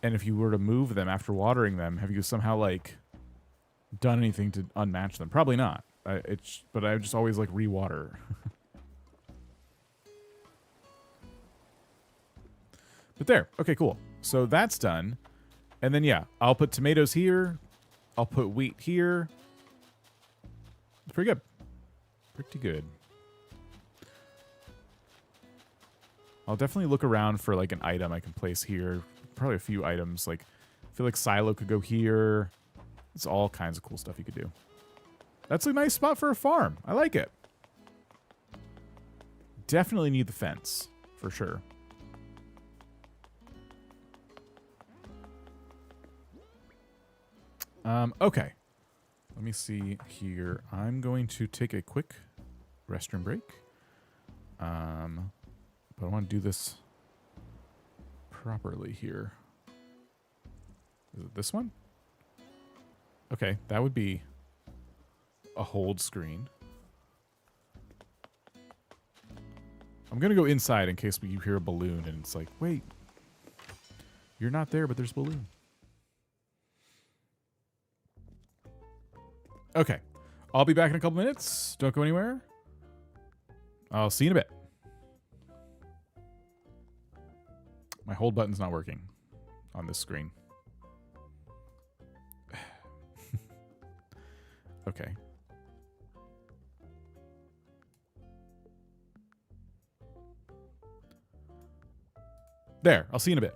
And if you were to move them after watering them, have you somehow like done anything to unmatch them? Probably not. But I just always like re-water. But there. Okay, cool. So that's done. And then, yeah, I'll put tomatoes here. I'll put wheat here. It's pretty good. Pretty good. I'll definitely look around for, like, an item I can place here. Probably a few items. Like, I feel like silo could go here. It's all kinds of cool stuff you could do. That's a nice spot for a farm. I like it. Definitely need the fence, for sure. Okay. Let me see here. I'm going to take a quick restroom break. But I want to do this properly here. Is it this one? Okay, that would be a hold screen. I'm going to go inside in case we hear a balloon and it's like, wait, you're not there, but there's a balloon. Okay. I'll be back in a couple minutes. Don't go anywhere. I'll see you in a bit. My hold button's not working on this screen. Okay. There. I'll see you in a bit.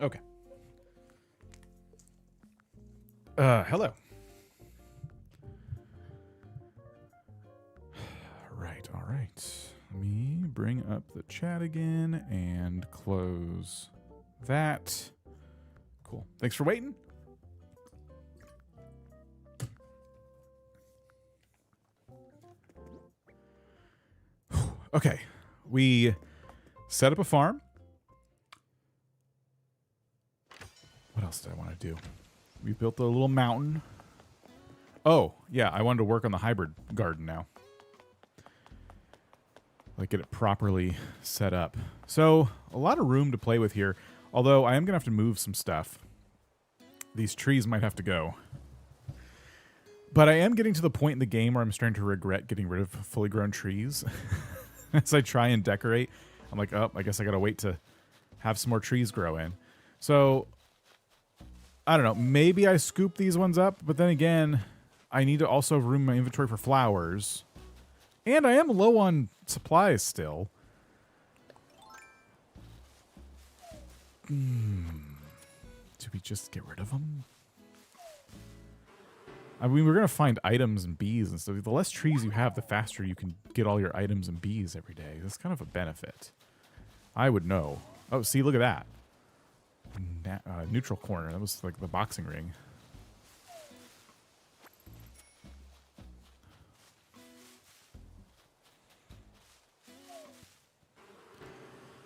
Okay. Hello. Right, all right. Let me bring up the chat again and close that. Cool. Thanks for waiting. Okay. We set up a farm. What else did I want to do? We built a little mountain. Oh, yeah, I wanted to work on the hybrid garden now. Like, get it properly set up. So, a lot of room to play with here. Although, I am going to have to move some stuff. These trees might have to go. But I am getting to the point in the game where I'm starting to regret getting rid of fully grown trees. As I try and decorate, I'm like, oh, I guess I got to wait to have some more trees grow in. So, I don't know. Maybe I scoop these ones up. But then again, I need to also have room in my inventory for flowers. And I am low on supplies still. Do we just get rid of them? I mean, we're going to find items and bees and stuff. The less trees you have, the faster you can get all your items and bees every day. That's kind of a benefit. I would know. Oh, see, look at that. Neutral corner. That was like the boxing ring.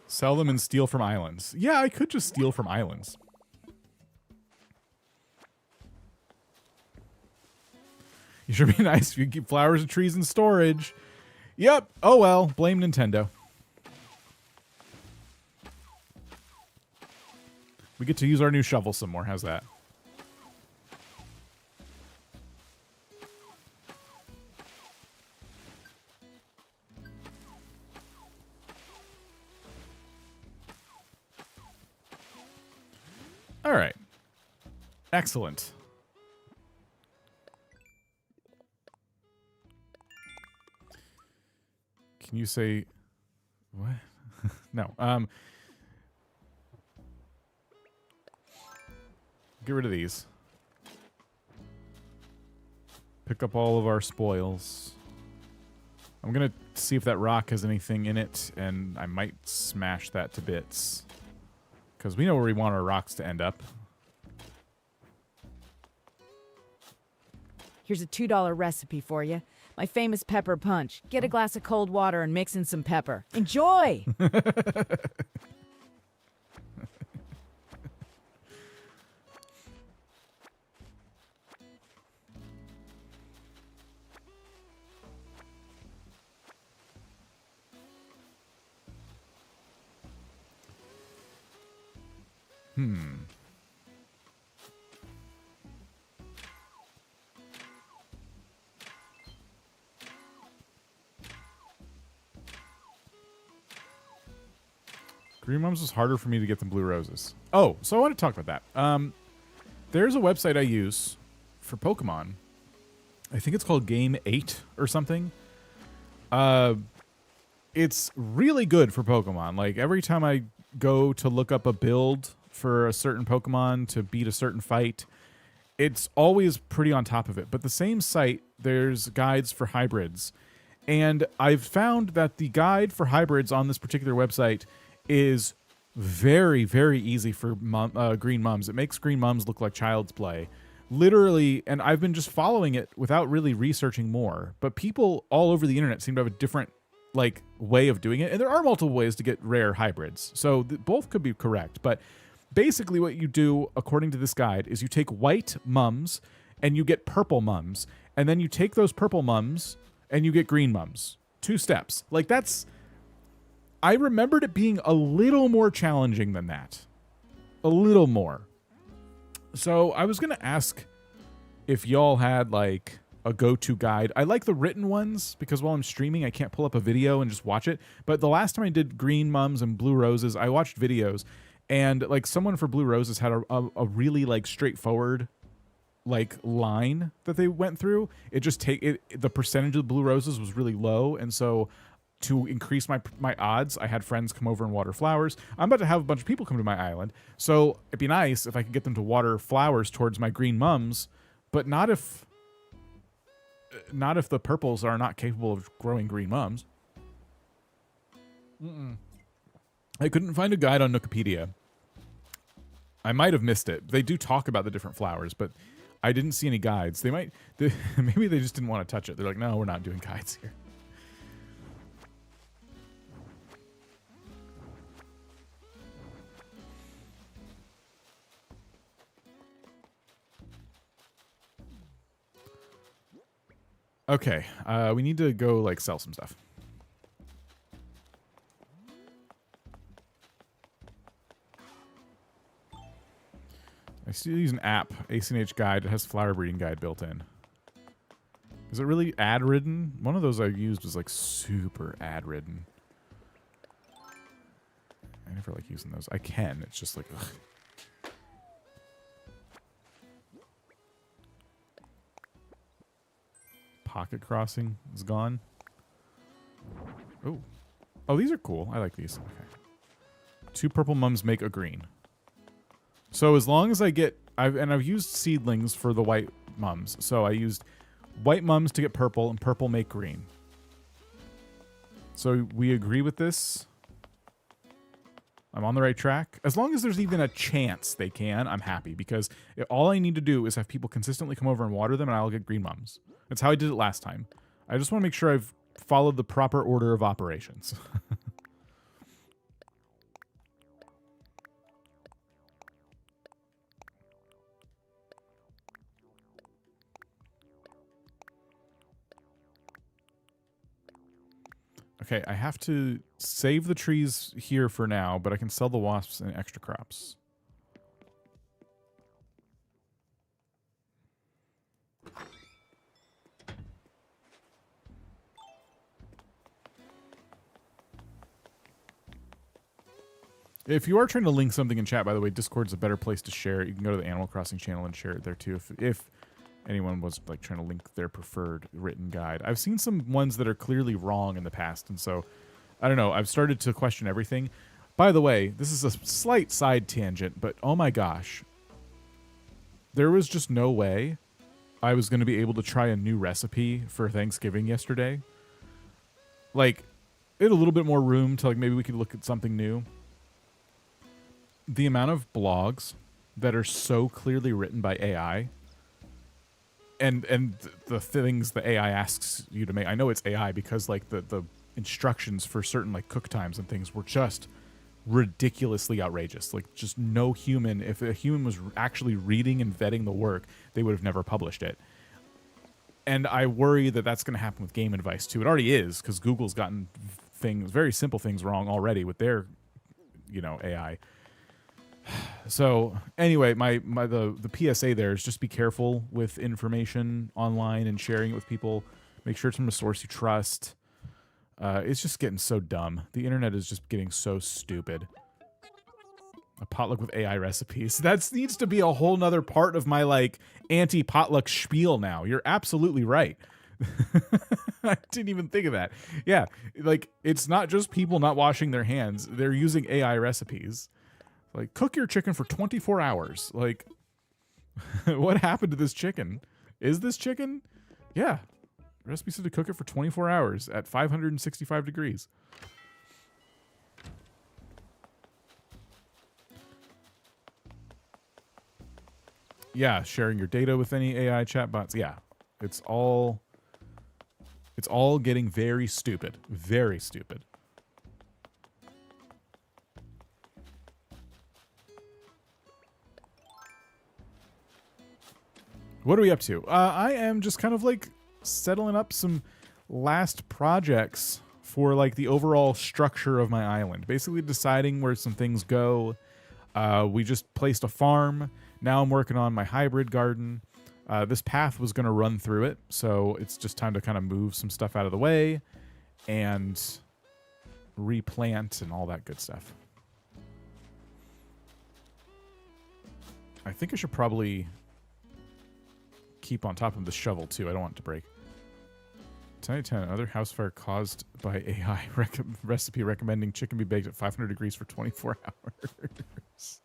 Sell them and steal from islands. Yeah, I could just steal from islands. You sure be nice if you keep flowers and trees in storage. Yep. Oh well. Blame Nintendo. We get to use our new shovel some more. How's that? All right. Excellent. Can you say what? No. Get rid of these. Pick up all of our spoils. I'm going to see if that rock has anything in it, and I might smash that to bits. Because we know where we want our rocks to end up. Here's a $2 recipe for you. My famous pepper punch. Get a glass of cold water and mix in some pepper. Enjoy! Green Mums was harder for me to get than Blue Roses. Oh, so I want to talk about that. There's a website I use for Pokemon. I think it's called Game 8 or something. It's really good for Pokemon. Like, every time I go to look up a build for a certain Pokemon to beat a certain fight, it's always pretty on top of it. But the same site, there's guides for hybrids. And I've found that the guide for hybrids on this particular website is very, very easy for Green Mums. It makes Green Mums look like child's play. Literally, and I've been just following it without really researching more. But people all over the internet seem to have a different way of doing it. And there are multiple ways to get rare hybrids. So both could be correct. But basically what you do, according to this guide, is you take white mums and you get purple mums. And then you take those purple mums and you get green mums. 2 steps. Like, that's... I remembered it being a little more challenging than that. A little more. So I was going to ask if y'all had, like, a go-to guide. I like the written ones because while I'm streaming, I can't pull up a video and just watch it. But the last time I did Green Mums and Blue Roses, I watched videos. And, like, someone for Blue Roses had a really, like, straightforward, like, line that they went through. It just the percentage of the Blue Roses was really low. And so to increase my odds, I had friends come over and water flowers. I'm about to have a bunch of people come to my island, so it'd be nice if I could get them to water flowers towards my green mums, but not if the purples are not capable of growing green mums. I couldn't find a guide on Wikipedia. I might have missed it. They do talk about the different flowers, but I didn't see any guides. Maybe they just didn't want to touch it. They're like, no, we're not doing guides here. Okay, we need to go like sell some stuff. I still use an app, ACNH Guide. It has flower breeding guide built in. Is it really ad ridden? One of those I used was like super ad ridden. I never like using those. I can. It's just like, ugh. Pocket crossing is gone. Oh, these are cool. I like these. Okay. 2 purple mums make a green. So as long as I get, I've used seedlings for the white mums. So I used white mums to get purple, and purple make green. So we agree with this. I'm on the right track. As long as there's even a chance they can, I'm happy, because all I need to do is have people consistently come over and water them, and I'll get green mums. That's how I did it last time. I just want to make sure I've followed the proper order of operations. Okay, I have to save the trees here for now, but I can sell the wasps and extra crops. If you are trying to link something in chat, by the way, Discord's a better place to share it. You can go to the Animal Crossing channel and share it there too. If anyone was like trying to link their preferred written guide. I've seen some ones that are clearly wrong in the past, and so I don't know. I've started to question everything. By the way, this is a slight side tangent, but oh my gosh. There was just no way I was going to be able to try a new recipe for Thanksgiving yesterday. Like, it had a little bit more room to like maybe we could look at something new. The amount of blogs that are so clearly written by AI and the things the AI asks you to make. I know it's AI because like the instructions for certain like cook times and things were just ridiculously outrageous. Like just no human, if a human was actually reading and vetting the work, they would have never published it. And I worry that that's going to happen with Game Advice too. It already is, because Google's gotten things, very simple things wrong already with their, AI. So anyway, the PSA there is just be careful with information online and sharing it with people. Make sure it's from a source you trust. It's just getting so dumb. The internet is just getting so stupid. A potluck with AI recipes. That needs to be a whole nother part of my like anti-potluck spiel now. You're absolutely right. I didn't even think of that. Yeah, like it's not just people not washing their hands. They're using AI recipes. Like, cook your chicken for 24 hours. Like, what happened to this chicken? Is this chicken? Yeah. The recipe said to cook it for 24 hours at 565 degrees. Yeah, sharing your data with any AI chatbots. Yeah, it's all getting very stupid. Very stupid. What are we up to? I am just kind of like settling up some last projects for like the overall structure of my island. Basically deciding where some things go. We just placed a farm. Now I'm working on my hybrid garden. This path was going to run through it, so it's just time to kind of move some stuff out of the way and replant and all that good stuff. I think I should probably keep on top of the shovel too. I don't want it to break. 10 10. Other house fire caused by AI recipe recommending chicken be baked at 500 degrees for 24 hours.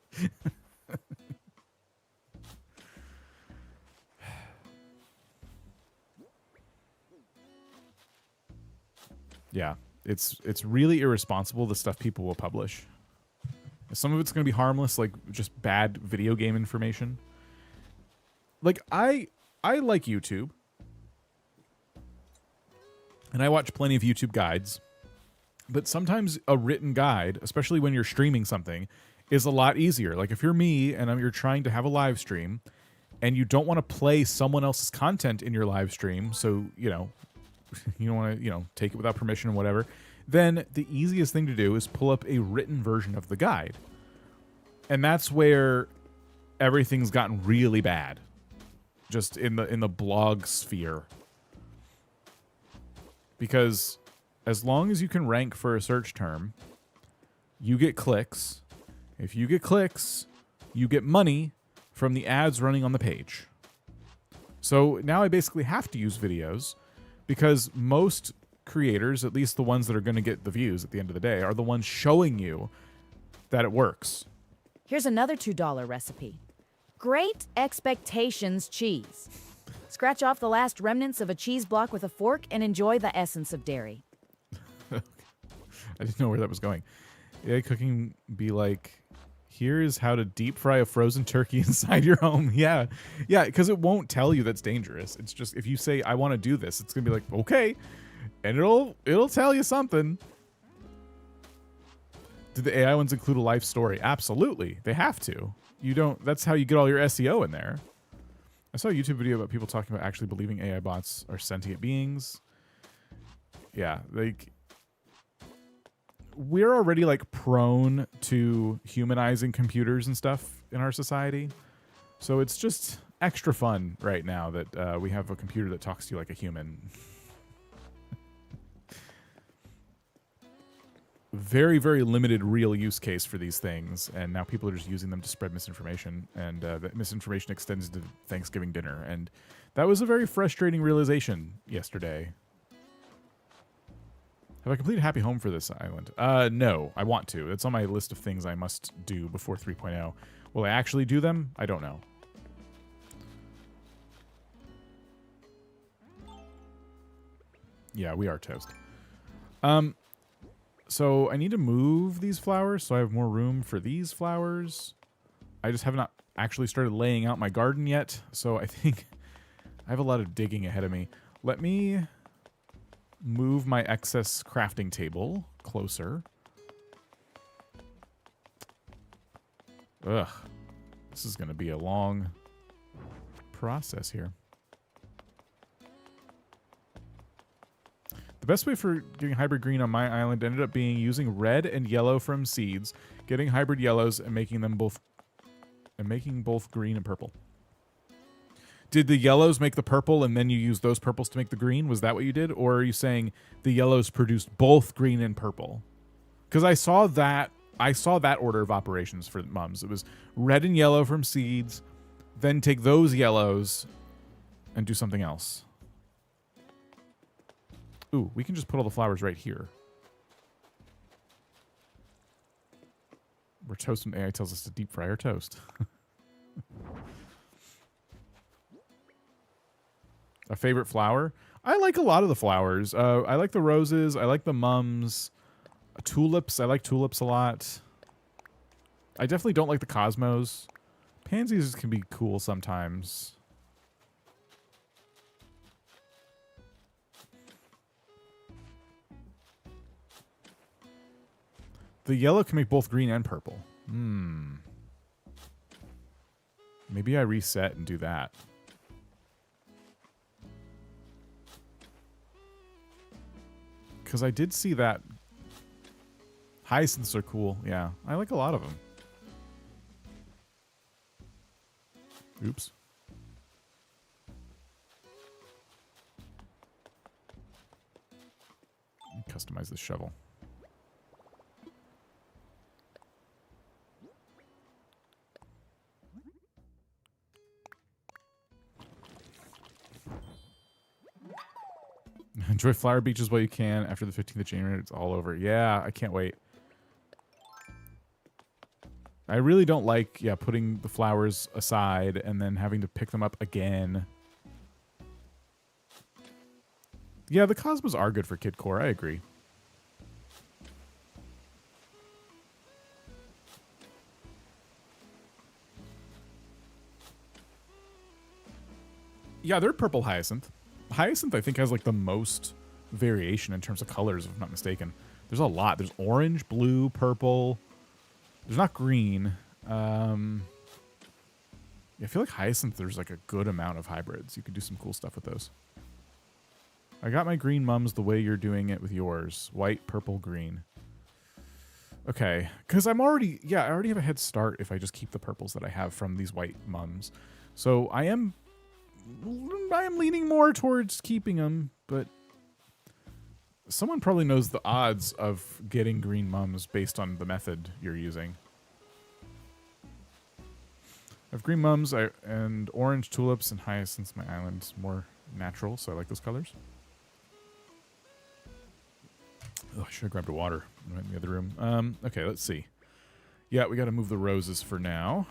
Yeah, it's really irresponsible, the stuff people will publish. Some of it's going to be harmless, like just bad video game information. Like, I like YouTube. And I watch plenty of YouTube guides. But sometimes a written guide, especially when you're streaming something, is a lot easier. Like if you're me and you're trying to have a live stream and you don't want to play someone else's content in your live stream, so, you know, you don't want to, take it without permission or whatever, then the easiest thing to do is pull up a written version of the guide. And that's where everything's gotten really bad. Just in the blog sphere. Because as long as you can rank for a search term, you get clicks. If you get clicks, you get money from the ads running on the page. So now I basically have to use videos because most creators, at least the ones that are going to get the views at the end of the day, are the ones showing you that it works. Here's another $2 recipe. Great Expectations cheese. Scratch off the last remnants of a cheese block with a fork and enjoy the essence of dairy. I didn't know where that was going. AI cooking be like, here's how to deep fry a frozen turkey inside your home. Yeah, because it won't tell you that's dangerous. It's just if you say, I want to do this, it's going to be like, okay. And it'll tell you something. Did the AI ones include a life story? Absolutely. They have to. That's how you get all your SEO in there. I saw a YouTube video about people talking about actually believing AI bots are sentient beings. Yeah, like we're already like prone to humanizing computers and stuff in our society. So it's just extra fun right now that we have a computer that talks to you like a human. Very, very limited real use case for these things, and now people are just using them to spread misinformation, and that misinformation extends to Thanksgiving dinner, and that was a very frustrating realization yesterday. Have I completed Happy Home for this island? No, I want to. It's on my list of things I must do before 3.0. Will I actually do them? I don't know. Yeah, we are toast. So I need to move these flowers so I have more room for these flowers. I just have not actually started laying out my garden yet, so I think I have a lot of digging ahead of me. Let me move my excess crafting table closer. Ugh. This is going to be a long process here. The best way for getting hybrid green on my island ended up being using red and yellow from seeds, getting hybrid yellows and making both green and purple. Did the yellows make the purple and then you use those purples to make the green? Was that what you did? Or are you saying the yellows produced both green and purple? Because I saw that order of operations for mums. It was red and yellow from seeds, then take those yellows and do something else. Ooh, we can just put all the flowers right here. We're toast when AI tells us to deep fry our toast. A favorite flower? I like a lot of the flowers. I like the roses. I like the mums. Tulips. I like tulips a lot. I definitely don't like the cosmos. Pansies can be cool sometimes. The yellow can make both green and purple. Maybe I reset and do that. Because I did see that. Hyacinths are cool. Yeah, I like a lot of them. Oops. Customize the shovel. Enjoy flower beaches while you can. After the 15th of January, it's all over. Yeah, I can't wait. I really don't like, putting the flowers aside and then having to pick them up again. Yeah, the cosmos are good for kid core. I agree. Yeah, they're purple hyacinth. Hyacinth, I think, has like the most variation in terms of colors, if I'm not mistaken. There's a lot. There's orange, blue, purple. There's not green. I feel like hyacinth, there's like a good amount of hybrids. You could do some cool stuff with those. I got my green mums the way you're doing it with yours. White, purple, green. Okay, because I already have a head start if I just keep the purples that I have from these white mums. So I am leaning more towards keeping them, but someone probably knows the odds of getting green mums based on the method you're using. I have green mums and orange tulips and hyacinths. My island's more natural, so I like those colors. Oh, I should have grabbed a water in the other room. Okay, let's see. Yeah, we got to move the roses for now.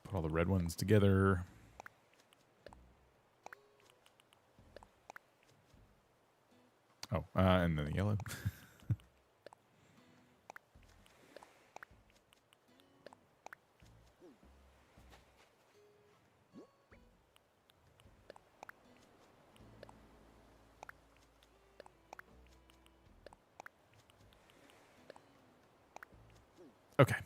Put all the red ones together. Oh, and then the yellow. Okay.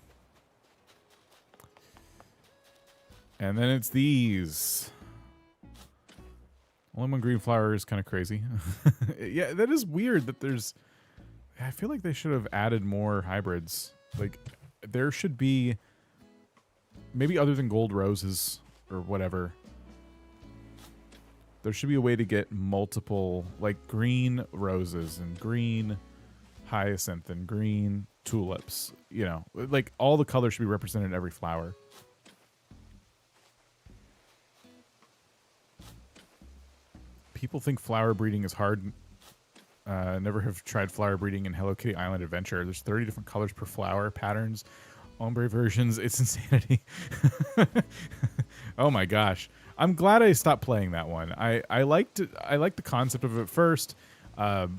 And then it's these. Only one green flower is kind of crazy. Yeah, that is weird that there's... I feel like they should have added more hybrids. Like, there should be... Maybe other than gold roses or whatever. There should be a way to get multiple, like, green roses and green hyacinth and green tulips. You know, like, all the colors should be represented in every flower. People think flower breeding is hard. Never have tried flower breeding in Hello Kitty Island Adventure. There's 30 different colors per flower, patterns, ombre versions. It's insanity. Oh my gosh. I'm glad I stopped playing that one. I liked it. I liked the concept of it at first. It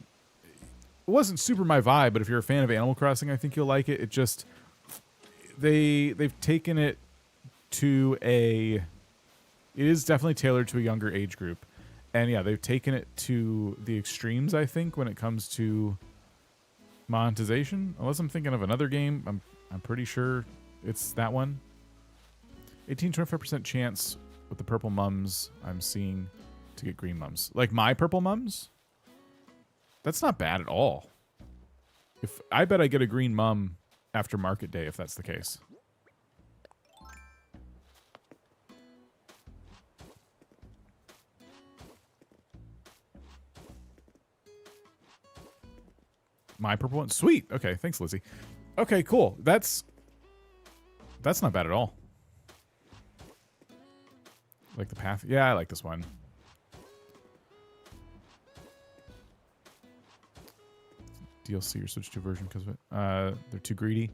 wasn't super my vibe, but if you're a fan of Animal Crossing, I think you'll like it. It just they've taken it to a... It is definitely tailored to a younger age group. And yeah, they've taken it to the extremes, I think, when it comes to monetization. Unless I'm thinking of another game, I'm pretty sure it's that one. 18-25% chance with the purple mums I'm seeing to get green mums. Like my purple mums? That's not bad at all. I bet I get a green mum after market day if that's the case. My purple one. Sweet. Okay, thanks, Lizzie. Okay, cool. That's not bad at all. Like the path. Yeah, I like this one. DLC or Switch 2 version because of it. They're too greedy.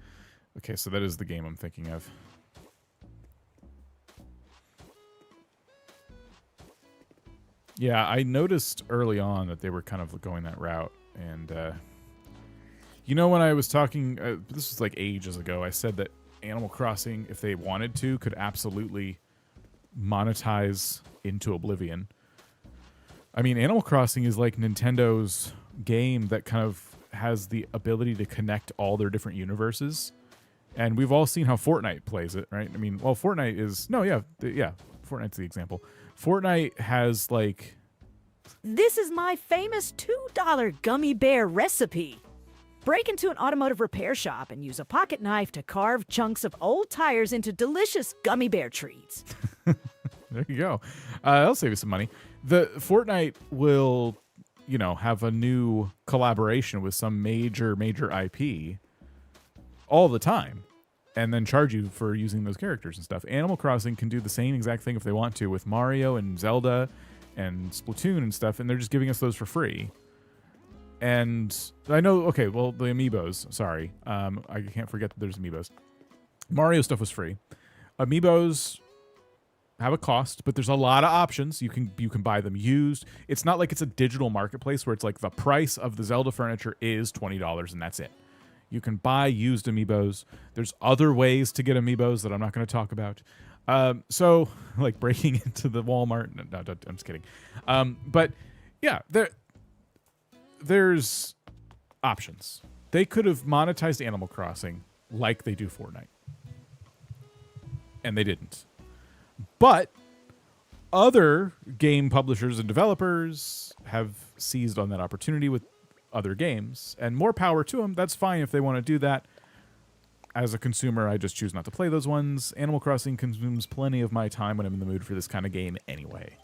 Okay, so that is the game I'm thinking of. Yeah, I noticed early on that they were kind of going that route, and you know, when I was talking, this was like ages ago, I said that Animal Crossing, if they wanted to, could absolutely monetize into oblivion. I mean, Animal Crossing is like Nintendo's game that kind of has the ability to connect all their different universes. And we've all seen how Fortnite plays it, right? I mean, well, Fortnite is... No, yeah, Fortnite's the example. Fortnite has, like... This is my famous $2 gummy bear recipe. Break into an automotive repair shop and use a pocket knife to carve chunks of old tires into delicious gummy bear treats. There you go. That'll save you some money. The Fortnite will, you know, have a new collaboration with some major IP all the time. and then charge you for using those characters and stuff. Animal Crossing can do the same exact thing if they want to with Mario and Zelda and Splatoon and stuff, and they're just giving us those for free. And I know, okay, well, the amiibos, sorry. I can't forget that there's amiibos. Mario stuff was free. Amiibos have a cost, but there's a lot of options. You can buy them used. It's not like it's a digital marketplace where it's like the price of the Zelda furniture is $20 and that's it. You can buy used amiibos. There's other ways to get amiibos that I'm not going to talk about. So, like breaking into the Walmart. No, I'm just kidding. But yeah, there's options. They could have monetized Animal Crossing like they do Fortnite. And they didn't. But other game publishers and developers have seized on that opportunity with other games, and more power to them. That's fine if they want to do that. As a consumer, I just choose not to play those ones. Animal Crossing consumes plenty of my time when I'm in the mood for this kind of game anyway.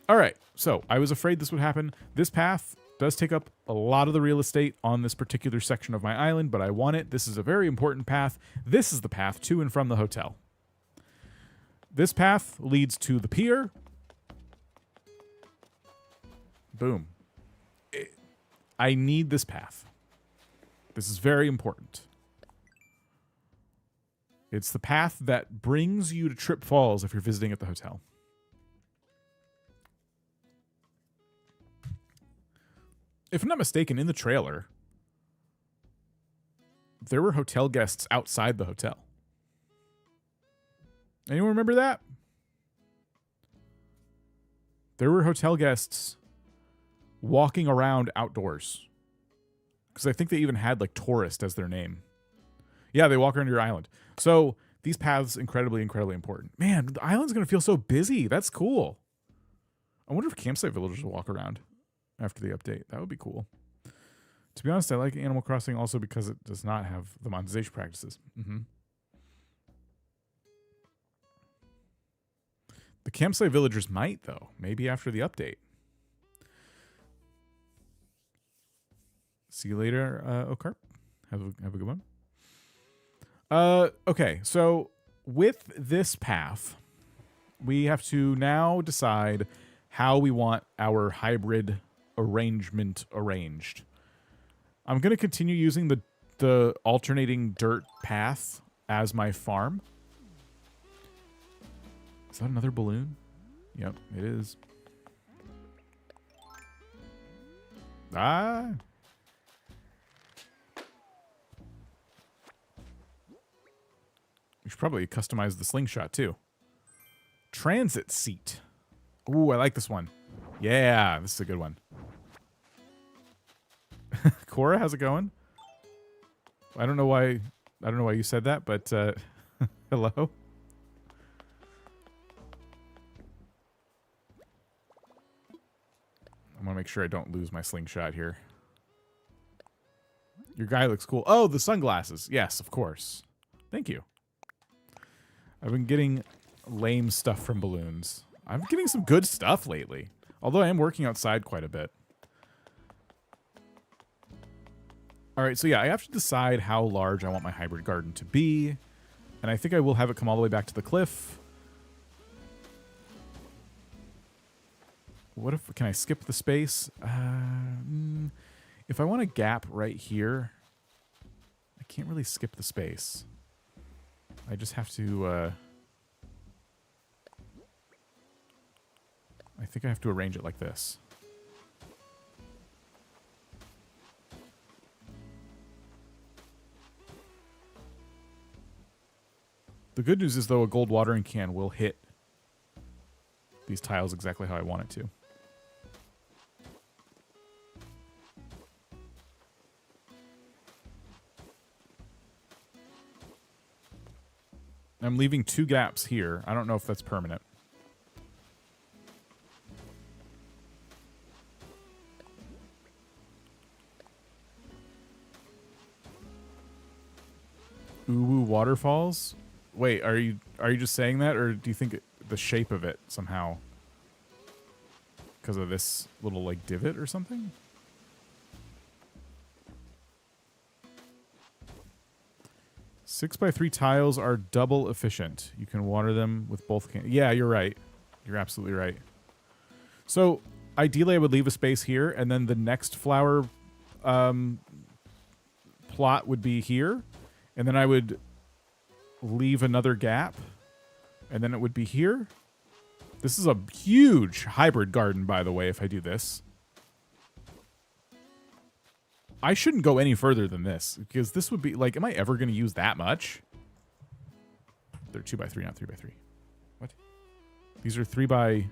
All right, so I was afraid this would happen. This path does take up a lot of the real estate on this particular section of my island, but I want it. This is a very important path. This is the path to and from the hotel. This path leads to the pier. Boom. I need this path. This is very important. It's the path that brings you to Trip Falls if you're visiting at the hotel. If I'm not mistaken, in the trailer, there were hotel guests outside the hotel. Anyone remember that? There were hotel guests walking around outdoors. Because I think they even had like tourist as their name. Yeah, they walk around your island. So these paths, incredibly, incredibly important. Man, the island's going to feel so busy. That's cool. I wonder if campsite villagers will walk around after the update. That would be cool. To be honest, I like Animal Crossing also because it does not have the monetization practices. The campsite villagers might, though. Maybe after the update. See you later, Okarp. Have a good one. Okay, so with this path, we have to now decide how we want our hybrid arrangement arranged. I'm going to continue using the alternating dirt path as my farm. Is that another balloon? Yep, it is. Ah. We should probably customize the slingshot too. Transit seat. Ooh, I like this one. Yeah, this is a good one. Cora, how's it going? I don't know why you said that, but hello. I'm gonna make sure I don't lose my slingshot here. Your guy looks cool. Oh, the sunglasses. Yes, of course. Thank you. I've been getting lame stuff from balloons. I'm getting some good stuff lately. Although I am working outside quite a bit. All right, so yeah, I have to decide how large I want my hybrid garden to be. And I think I will have it come all the way back to the cliff. What if, can I skip the space? If I want a gap right here, I can't really skip the space. I just have to, I think I have to arrange it like this. The good news is, though, a gold watering can will hit these tiles exactly how I want it to. I'm leaving 2 gaps here. I don't know if that's permanent. Ooh, waterfalls? Wait, are you just saying that, or do you think the shape of it somehow because of this little like divot or something? 6x3 tiles are double efficient. You can water them with both cans. Yeah, you're right. You're absolutely right. So ideally I would leave a space here, and then the next flower plot would be here, and then I would leave another gap, and then it would be here. This is a huge hybrid garden, by the way, if I do this. I shouldn't go any further than this, because this would be, like, am I ever going to use that much? They're 2x3, not 3x3. What? These are 3x...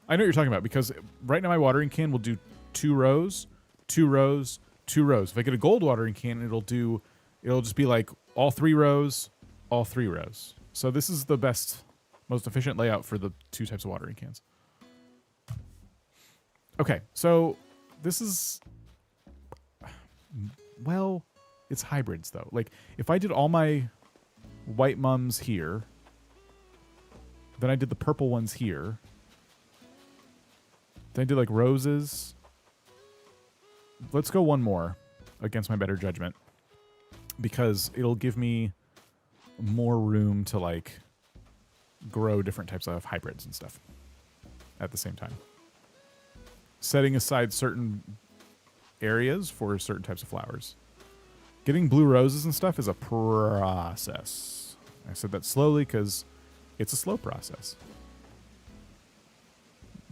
I know what you're talking about, because right now my watering can will do 2 rows, 2 rows, 2 rows. If I get a gold watering can, it'll just be like all 3 rows, all 3 rows. So this is the best, most efficient layout for the 2 types of watering cans. Okay, so this is, well, it's hybrids though. Like if I did all my white mums here, then I did the purple ones here, then I did like roses. Let's go one more against my better judgment, because it'll give me more room to like grow different types of hybrids and stuff at the same time. Setting aside certain areas for certain types of flowers. Getting blue roses and stuff is a process. I said that slowly because it's a slow process.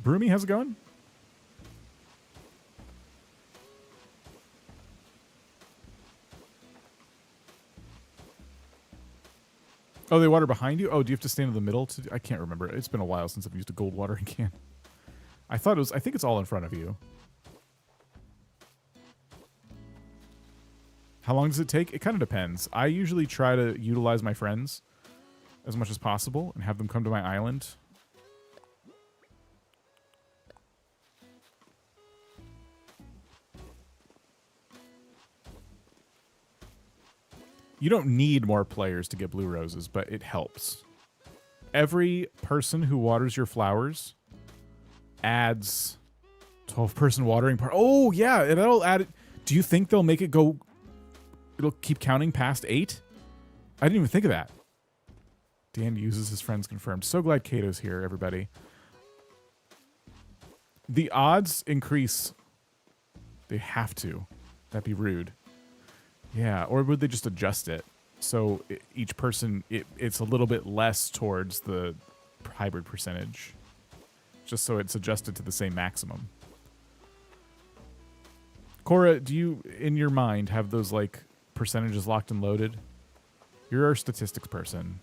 Broomy, how's it going? Oh, they water behind you? Oh, do you have to stand in the middle? I can't remember. It's been a while since I've used a gold watering can. I think it's all in front of you. How long does it take? It kind of depends. I usually try to utilize my friends as much as possible and have them come to my island. You don't need more players to get blue roses, but it helps. Every person who waters your flowers adds 12-person watering part. Oh, yeah, and that'll add it. Do you think they'll make it go... It'll keep counting past 8? I didn't even think of that. Dan uses his friends confirmed. So glad Kato's here, everybody. The odds increase. They have to. That'd be rude. Yeah, or would they just adjust it? So each person, it's a little bit less towards the hybrid percentage. Just so it's adjusted to the same maximum. Cora, do you, in your mind, have those, like, percentages locked and loaded? You're our statistics person.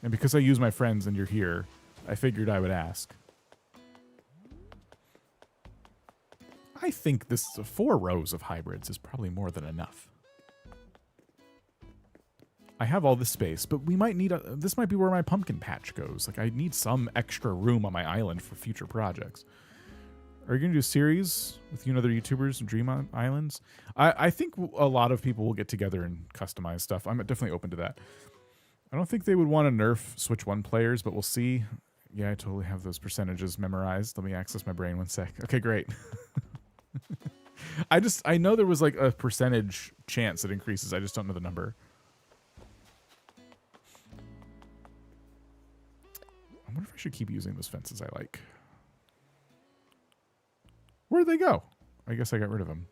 And because I use my friends and you're here, I figured I would ask. I think this 4 rows of hybrids is probably more than enough. I have all this space, but we might need this might be where my pumpkin patch goes. Like, I need some extra room on my island for future projects. Are you going to do a series with you and other YouTubers and Dream Islands? I think a lot of people will get together and customize stuff. I'm definitely open to that. I don't think they would want to nerf Switch 1 players, but we'll see. Yeah, I totally have those percentages memorized. Let me access my brain 1 sec. Okay, great. I know there was like a percentage chance it increases. I just don't know the number. I wonder if I should keep using those fences I like. Where'd they go? I guess I got rid of them.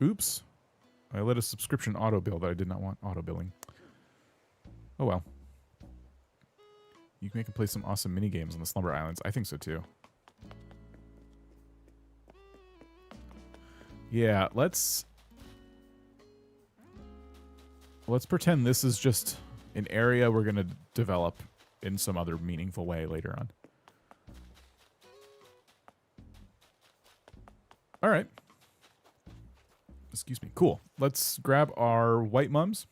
Oops. I let a subscription auto bill that I did not want auto billing. Oh well. You can make and play some awesome mini games on the Slumber Islands. I think so too. Yeah, let's pretend this is just an area we're going to develop in some other meaningful way later on. All right. Excuse me. Cool. Let's grab our white mums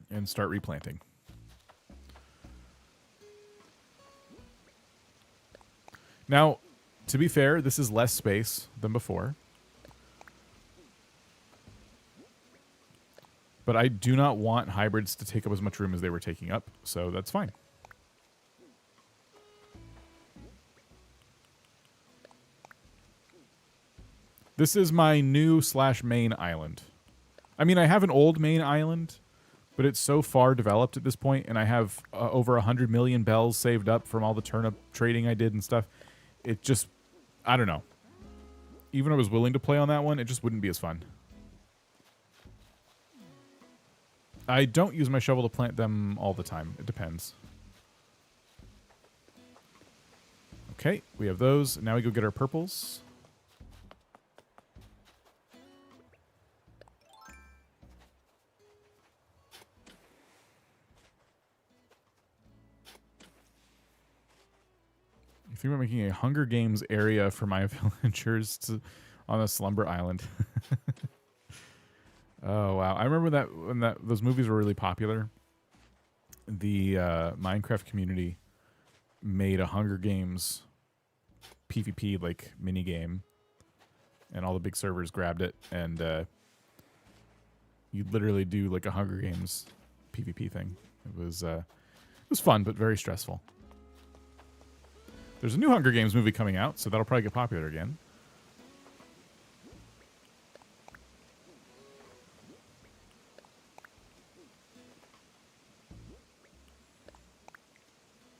and start replanting. Now, to be fair, this is less space than before. But I do not want hybrids to take up as much room as they were taking up, so that's fine. This is my new / main island. I mean, I have an old main island, but it's so far developed at this point, and I have over 100 million bells saved up from all the turnip trading I did and stuff. It just, I don't know. Even if I was willing to play on that one, it just wouldn't be as fun. I don't use my shovel to plant them all the time. It depends. Okay, we have those. Now we go get our purples. I think we're making a Hunger Games area for my villagers on a slumber island. Oh wow! I remember that when those movies were really popular. The Minecraft community made a Hunger Games PvP like mini game, and all the big servers grabbed it, and you literally do like a Hunger Games PvP thing. It was fun, but very stressful. There's a new Hunger Games movie coming out, so that'll probably get popular again.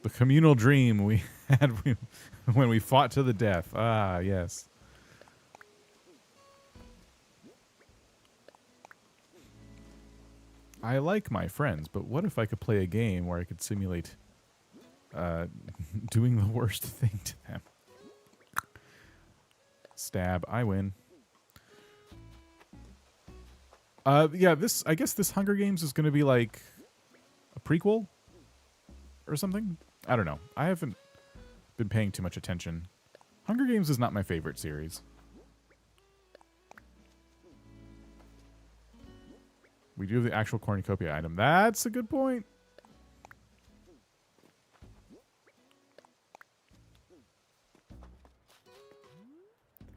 The communal dream we had when we fought to the death. Ah, yes. I like my friends, but what if I could play a game where I could simulate doing the worst thing to them? Stab, I win. Yeah, I guess this Hunger Games is going to be like a prequel or something. I don't know. I haven't been paying too much attention. Hunger Games is not my favorite series. We do have the actual cornucopia item. That's a good point.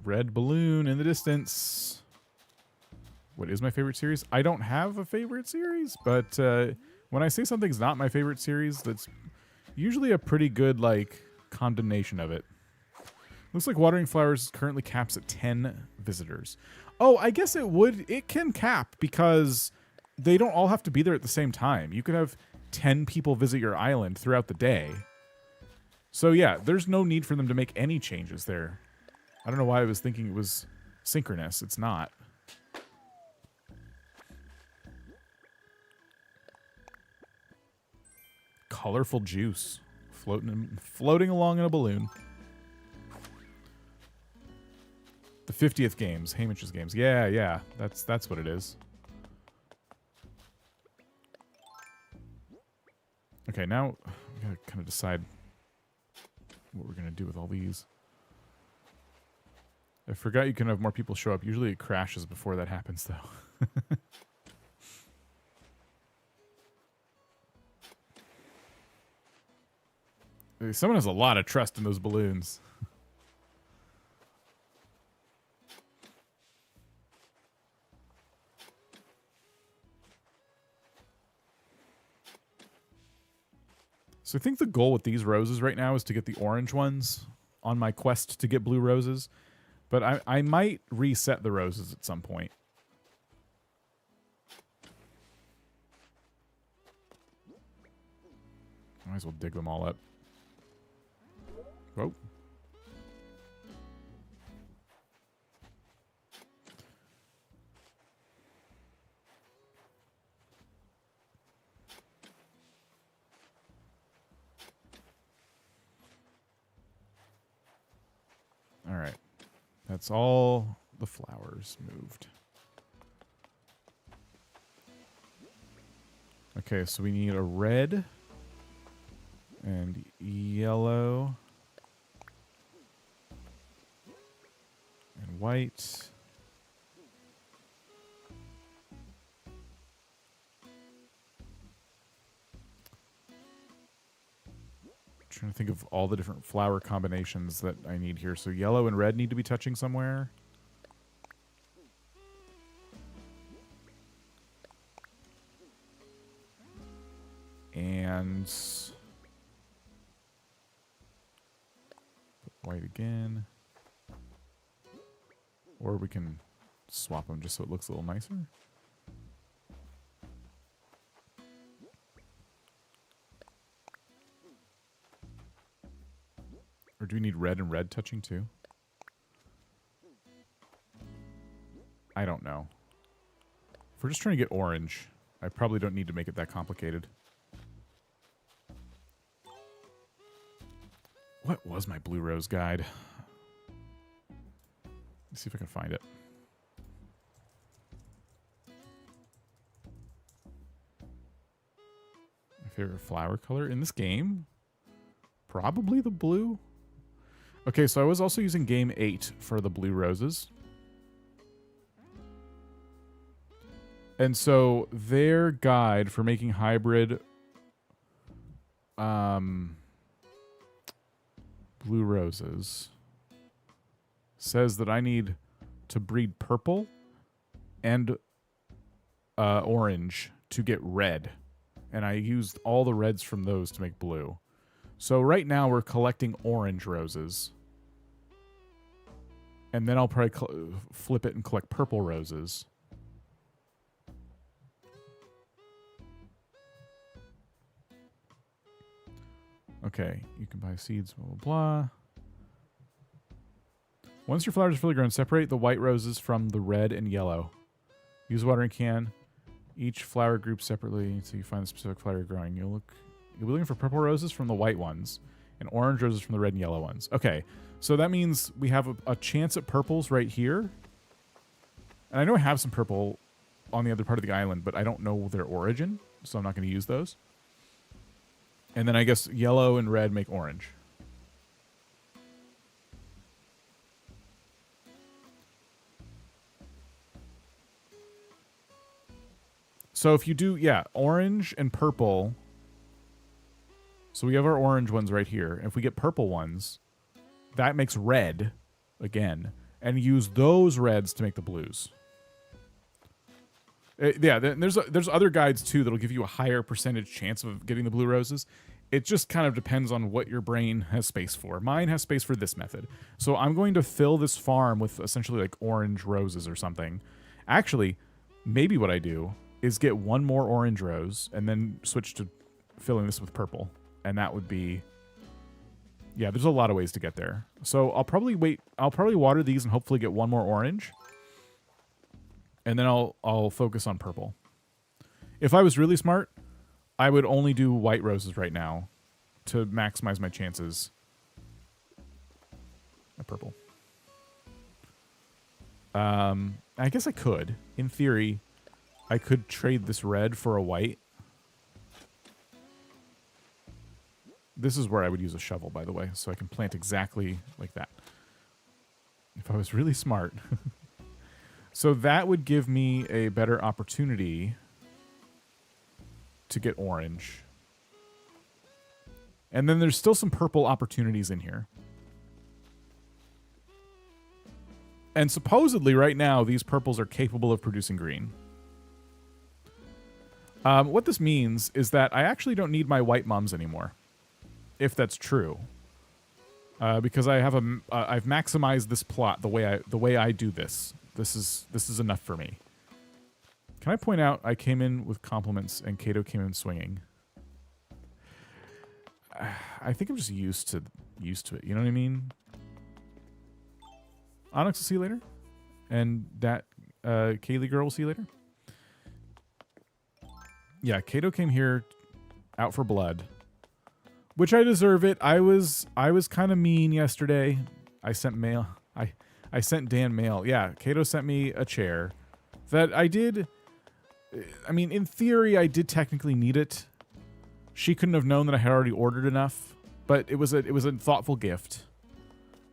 Red balloon in the distance. What is my favorite series? I don't have a favorite series, but when I say something's not my favorite series, that's usually a pretty good, like, condemnation of it. Looks like Watering Flowers currently caps at 10 visitors. Oh, I guess it can cap because they don't all have to be there at the same time. You could have 10 people visit your island throughout the day. So yeah, there's no need for them to make any changes there. I don't know why I was thinking it was synchronous. It's not. Colorful juice floating along in a balloon. The 50th games, Hamish's games. Yeah, that's what it is. Okay, now we gotta kind of decide what we're gonna do with all these. I forgot you can have more people show up. Usually it crashes before that happens, though. Someone has a lot of trust in those balloons. So I think the goal with these roses right now is to get the orange ones on my quest to get blue roses. But I might reset the roses at some point. Might as well dig them all up. Whoa. All right. That's all the flowers moved. Okay, so we need a red and yellow and white. Trying to think of all the different flower combinations that I need here. So yellow and red need to be touching somewhere. And white again. Or we can swap them just so it looks a little nicer. Or do we need red and red touching too? I don't know. If we're just trying to get orange, I probably don't need to make it that complicated. What was my blue rose guide? Let's see if I can find it. My favorite flower color in this game? Probably the blue. Okay, so I was also using game 8 for the blue roses. And so their guide for making hybrid blue roses says that I need to breed purple and orange to get red. And I used all the reds from those to make blue. So right now we're collecting orange roses. And then I'll probably flip it and collect purple roses. Okay, you can buy seeds, blah, blah, blah. Once your flowers are fully grown, separate the white roses from the red and yellow. Use a watering can. Each flower group separately until you find the specific flower you're growing. You'll be looking for purple roses from the white ones and orange roses from the red and yellow ones. Okay, so that means we have a chance at purples right here. And I know I have some purple on the other part of the island, but I don't know their origin, so I'm not going to use those. And then I guess yellow and red make orange. So if you do, yeah, orange and purple. So we have our orange ones right here. If we get purple ones, that makes red again. And use those reds to make the blues. Yeah, there's other guides too that'll give you a higher percentage chance of getting the blue roses. It just kind of depends on what your brain has space for. Mine has space for this method. So I'm going to fill this farm with essentially like orange roses or something. Actually, maybe what I do is get one more orange rose and then switch to filling this with purple. And that would be... Yeah, there's a lot of ways to get there. So I'll probably wait. I'll probably water these and hopefully get one more orange. And then I'll focus on purple. If I was really smart, I would only do white roses right now to maximize my chances at purple. I guess I could. In theory, I could trade this red for a white. This is where I would use a shovel, by the way, so I can plant exactly like that. If I was really smart. So that would give me a better opportunity to get orange. And then there's still some purple opportunities in here. And supposedly right now, these purples are capable of producing green. What this means is that I actually don't need my white mums anymore. If that's true. Because I have I've maximized this plot the way I do this. This is enough for me. Can I point out I came in with compliments and Kato came in swinging? I think I'm just used to it. You know what I mean? Onyx will see you later, and that Kaylee girl will see you later. Yeah, Kato came here out for blood, which I deserve it. I was kind of mean yesterday. I sent mail. I sent Dan mail. Yeah, Kato sent me a chair that I did. I mean, in theory, I did technically need it. She couldn't have known that I had already ordered enough, but it was a thoughtful gift.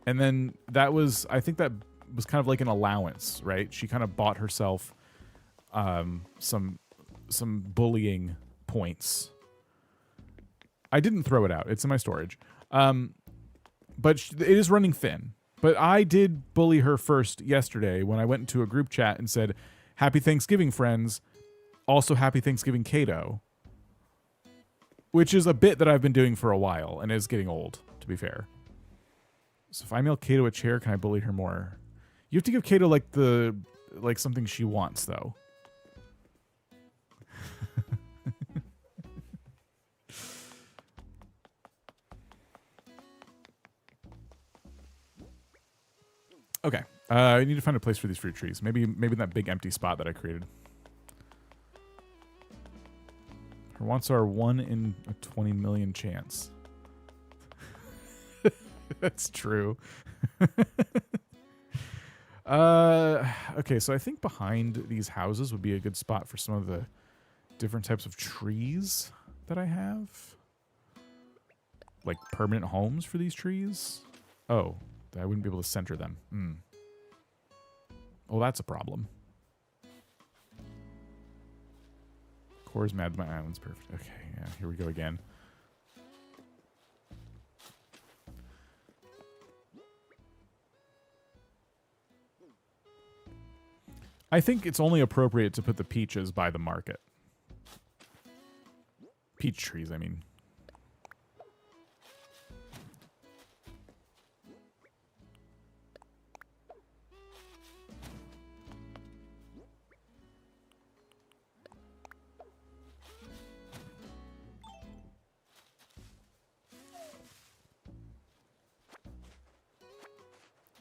And then I think that was kind of like an allowance, right? She kind of bought herself some bullying points. I didn't throw it out. It's in my storage. But it is running thin. But I did bully her first yesterday when I went into a group chat and said, "Happy Thanksgiving, friends. Also, Happy Thanksgiving, Kato." Which is a bit that I've been doing for a while and is getting old, to be fair. So if I mail Kato a chair, can I bully her more? You have to give Kato like something she wants though. Okay. I need to find a place for these fruit trees. Maybe that big empty spot that I created. Her wants are 1 in a 20 million chance. That's true. Okay, so I think behind these houses would be a good spot for some of the different types of trees that I have. Like permanent homes for these trees. Oh, I wouldn't be able to center them. Well, that's a problem. Core's mad my island's perfect. Okay, yeah, here we go again. I think it's only appropriate to put the peaches by the market. Peach trees, I mean.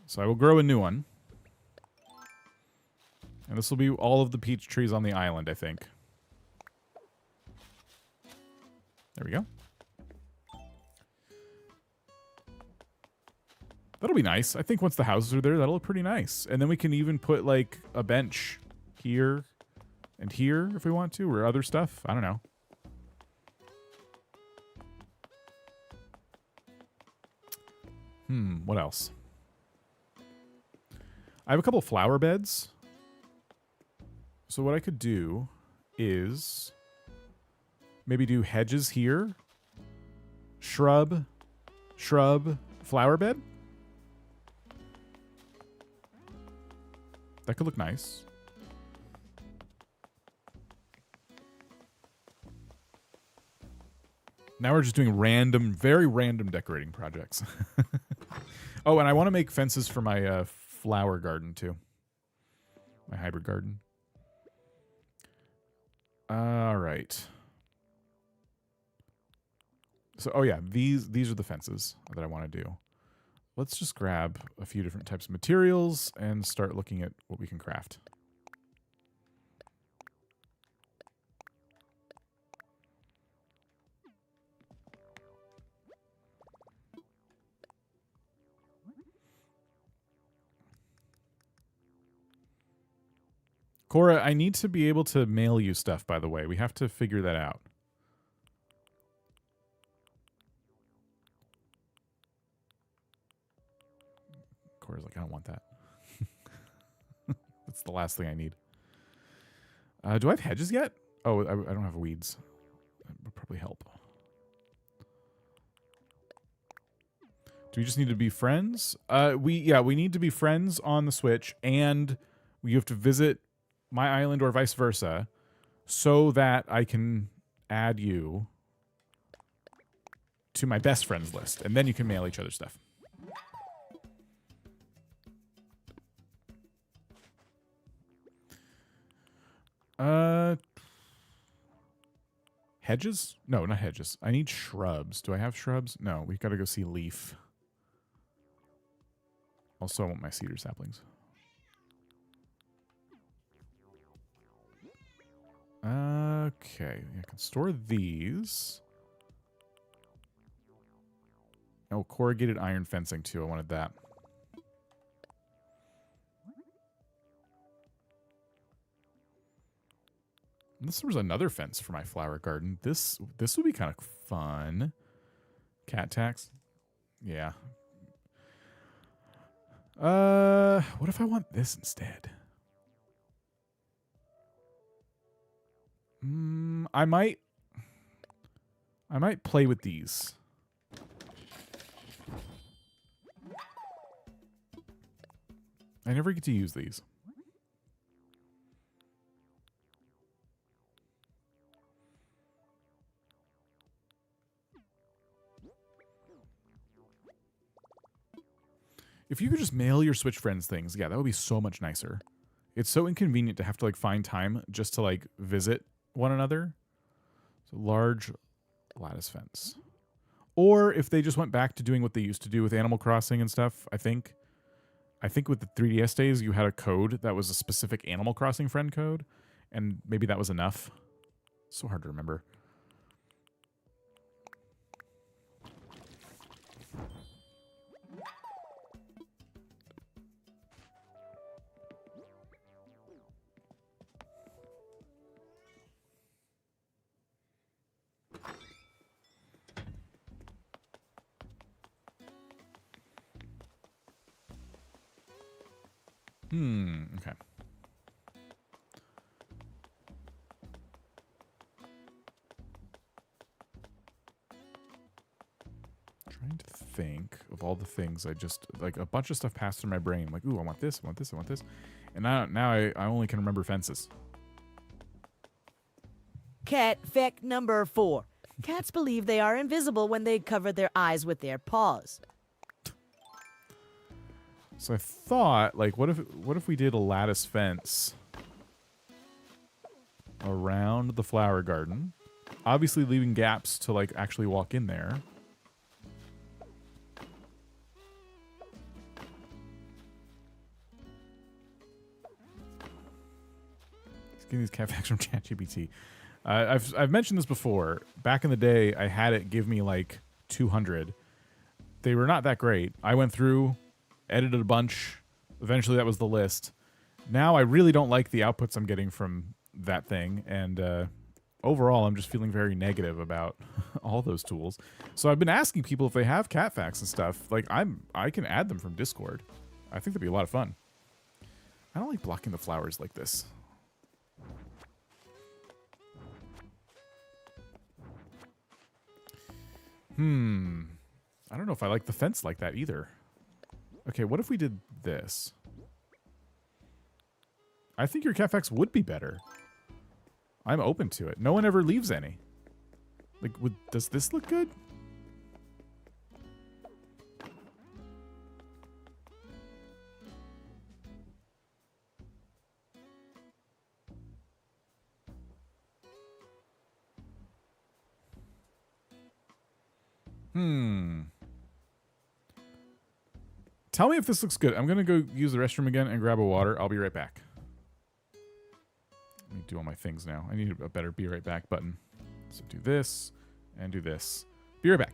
So I will grow a new one. And this will be all of the peach trees on the island, I think. There we go. That'll be nice. I think once the houses are there, that'll look pretty nice. And then we can even put, like, a bench here and here if we want to, or other stuff. I don't know. What else? I have a couple of flower beds. So what I could do is maybe do hedges here. Shrub, flower bed. That could look nice. Now we're just doing random, very random decorating projects. Oh, and I want to make fences for my flower garden too. My hybrid garden. All right. So, oh yeah, these are the fences that I want to do. Let's just grab a few different types of materials and start looking at what we can craft. Cora, I need to be able to mail you stuff, by the way. We have to figure that out. Cora's like, I don't want that. That's the last thing I need. Do I have hedges yet? Oh, I don't have weeds. That would probably help. Do we just need to be friends? We need to be friends on the Switch, and you have to visit my island or vice versa so that I can add you to my best friends list, and then you can mail each other stuff. Hedges? No, not hedges. I need shrubs. Do I have shrubs? No, we gotta go see Leaf. Also, I want my cedar saplings. Okay, I can store these. Oh, corrugated iron fencing too. I wanted that. Unless there was another fence for my flower garden. This would be kind of fun. Cat tax. Yeah. What if I want this instead? I might play with these. I never get to use these. If you could just mail your Switch friends things, yeah, that would be so much nicer. It's so inconvenient to have to like find time just to like visit one another. So large lattice fence. Or if they just went back to doing what they used to do with Animal Crossing and stuff, I think with the 3DS days, you had a code that was a specific Animal Crossing friend code, and maybe that was enough. So hard to remember. Okay. Trying to think of all the things I just, like, a bunch of stuff passed through my brain. Like, ooh, I want this, I want this, I want this. And now I only can remember fences. Cat fact number 4. Cats believe they are invisible when they cover their eyes with their paws. So I thought, like, what if we did a lattice fence around the flower garden, obviously leaving gaps to like actually walk in there. He's getting these cat facts from ChatGPT. I've mentioned this before. Back in the day, I had it give me like 200. They were not that great. I went through, edited a bunch. Eventually, that was the list. Now, I really don't like the outputs I'm getting from that thing, and overall, I'm just feeling very negative about all those tools. So I've been asking people if they have cat facts and stuff. Like, I can add them from Discord. I think that'd be a lot of fun. I don't like blocking the flowers like this. I don't know if I like the fence like that either. Okay, what if we did this? I think your cat facts would be better. I'm open to it. No one ever leaves any. Like, does this look good? Tell me if this looks good. I'm going to go use the restroom again and grab a water. I'll be right back. Let me do all my things now. I need a better be right back button. So do this and do this. Be right back.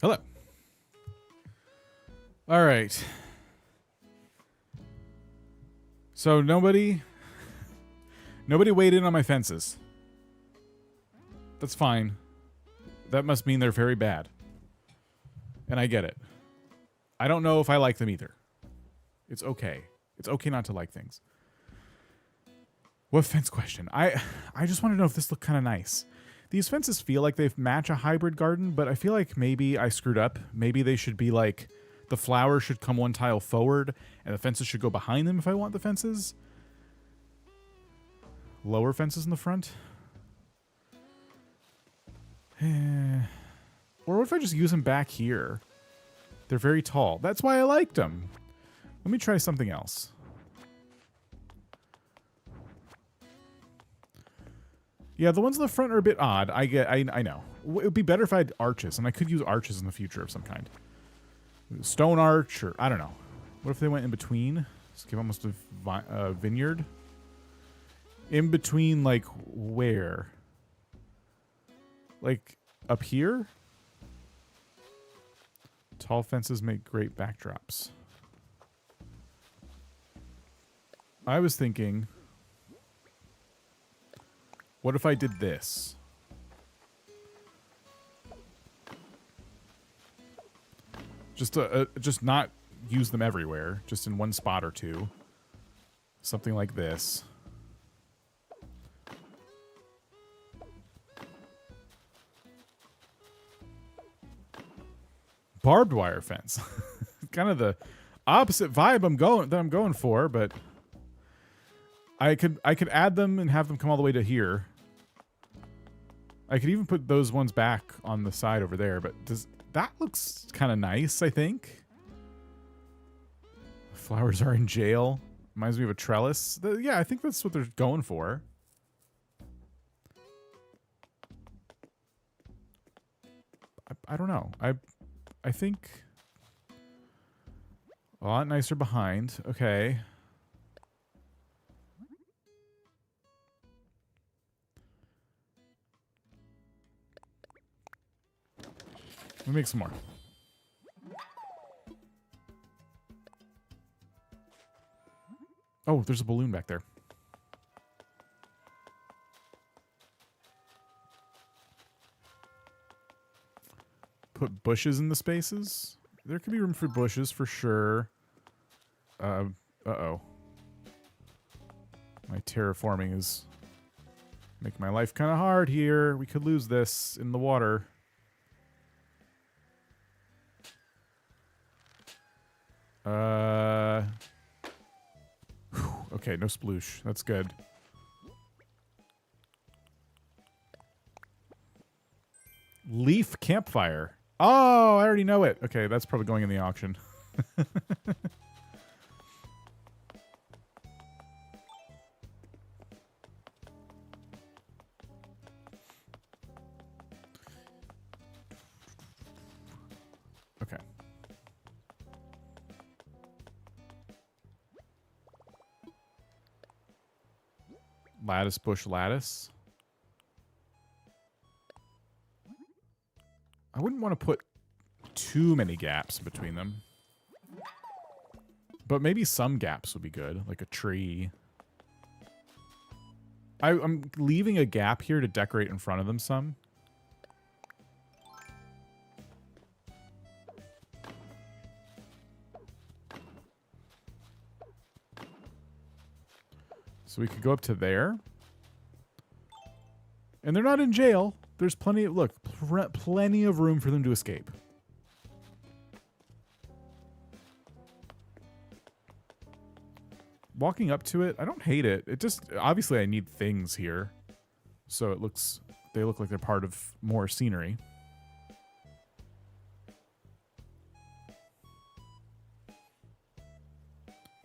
Hello. All right. So nobody weighed in on my fences. That's fine. That must mean they're very bad. And I get it. I don't know if I like them either. It's okay. It's okay not to like things. What fence question? I just want to know if this looked kind of nice. These fences feel like they match a hybrid garden, but I feel like maybe I screwed up. Maybe they should be like, the flowers should come one tile forward, and the fences should go behind them if I want the fences. Lower fences in the front. Or what if I just use them back here? They're very tall. That's why I liked them. Let me try something else. Yeah, the ones in the front are a bit odd. I know. It would be better if I had arches, and I could use arches in the future of some kind. Stone arch, or I don't know. What if they went in between? Just give almost a vineyard. In between, like, where? Like, up here? Tall fences make great backdrops. I was thinking, what if I did this? Just not use them everywhere, just in one spot or two. Something like this. Barbed wire fence. Kind of the opposite vibe I'm going for, but I could add them and have them come all the way to here. I could even put those ones back on the side over there, but that looks kind of nice, I think. The flowers are in jail. Reminds me of a trellis. Yeah, I think that's what they're going for. I don't know. I think a lot nicer behind. Okay. Let me make some more. Oh, there's a balloon back there. Put bushes in the spaces. There could be room for bushes for sure. Uh-oh. My terraforming is making my life kind of hard here. We could lose this in the water. Okay, no sploosh. That's good. Leaf campfire. Oh, I already know it. Okay, that's probably going in the auction. Okay. Lattice bush lattice. I wouldn't want to put too many gaps between them. But maybe some gaps would be good, like a tree. I'm leaving a gap here to decorate in front of them some. So we could go up to there. And they're not in jail. There's plenty of, look, plenty of room for them to escape. Walking up to it, I don't hate it. It just, obviously I need things here. So they look like they're part of more scenery.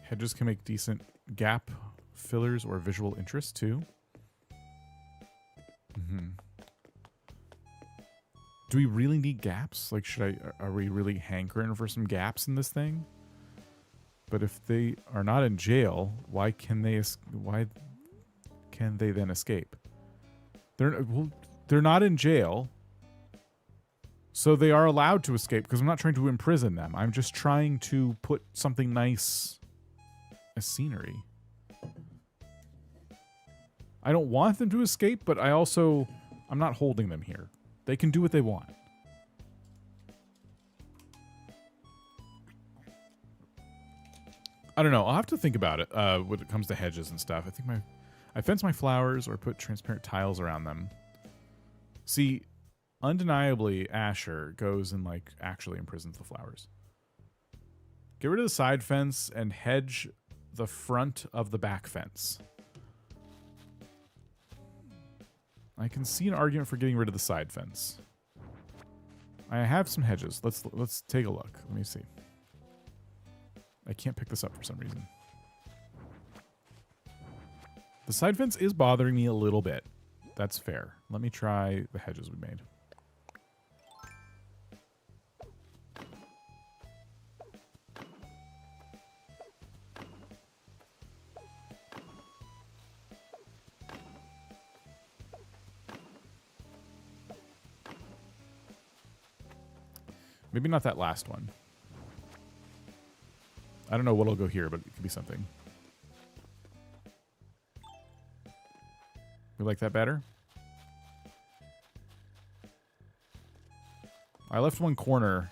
Hedges can make decent gap fillers or visual interest too. Do we really need gaps? Like, are we really hankering for some gaps in this thing? But if they are not in jail, why can they then escape? They're not in jail. So they are allowed to escape because I'm not trying to imprison them. I'm just trying to put something nice as scenery. I don't want them to escape, but I'm not holding them here. They can do what they want. I don't know. I'll have to think about it when it comes to hedges and stuff. I think I fence my flowers or put transparent tiles around them. See, undeniably, Asher goes and like actually imprisons the flowers. Get rid of the side fence and hedge the front of the back fence. I can see an argument for getting rid of the side fence. I have some hedges. Let's take a look. Let me see. I can't pick this up for some reason. The side fence is bothering me a little bit. That's fair. Let me try the hedges we made. Maybe not that last one. I don't know what'll go here, but it could be something. We like that better? I left one corner.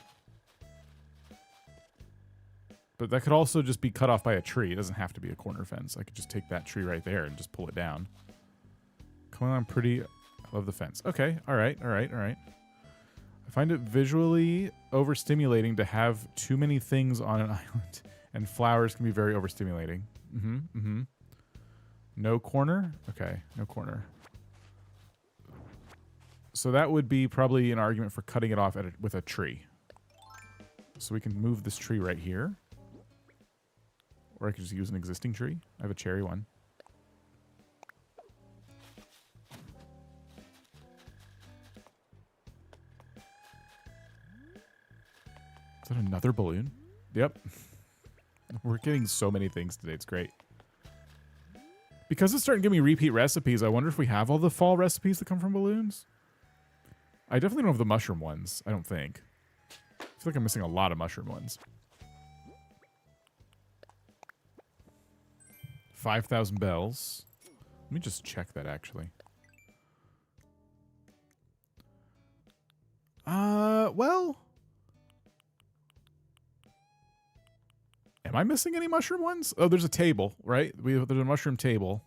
But that could also just be cut off by a tree. It doesn't have to be a corner fence. I could just take that tree right there and just pull it down. Come on, pretty. I love the fence. Okay, alright. I find it visually overstimulating to have too many things on an island. And flowers can be very overstimulating. No corner? Okay, no corner. So that would be probably an argument for cutting it off with a tree. So we can move this tree right here. Or I could just use an existing tree. I have a cherry one. Is that another balloon? Yep. We're getting so many things today. It's great. Because it's starting to give me repeat recipes, I wonder if we have all the fall recipes that come from balloons? I definitely don't have the mushroom ones, I don't think. I feel like I'm missing a lot of mushroom ones. 5,000 bells. Let me just check that, actually. Well... Am I missing any mushroom ones? Oh, there's a table, right? There's a mushroom table.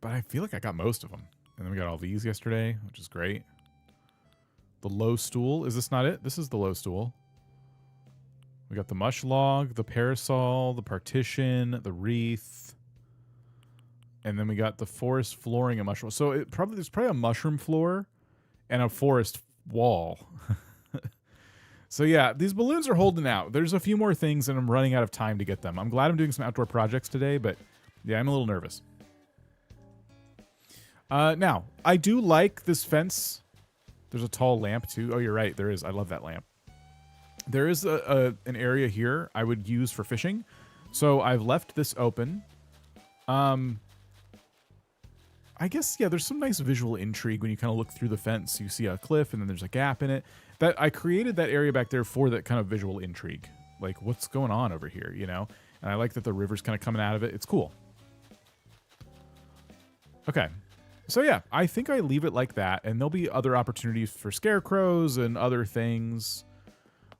But I feel like I got most of them. And then we got all these yesterday, which is great. The low stool. Is this not it? This is the low stool. We got the mush log, the parasol, the partition, the wreath. And then we got the forest flooring and mushroom. So there's probably a mushroom floor and a forest wall. So yeah, these balloons are holding out. There's a few more things and I'm running out of time to get them. I'm glad I'm doing some outdoor projects today, but yeah, I'm a little nervous. Now, I do like this fence. There's a tall lamp too. Oh, you're right. There is. I love that lamp. There is an area here I would use for fishing. So I've left this open. I guess, yeah, there's some nice visual intrigue when you kind of look through the fence. You see a cliff and then there's a gap in it. That I created that area back there for that kind of visual intrigue. Like, what's going on over here, you know? And I like that the river's kind of coming out of it. It's cool. Okay. So yeah, I think I leave it like that. And there'll be other opportunities for scarecrows and other things.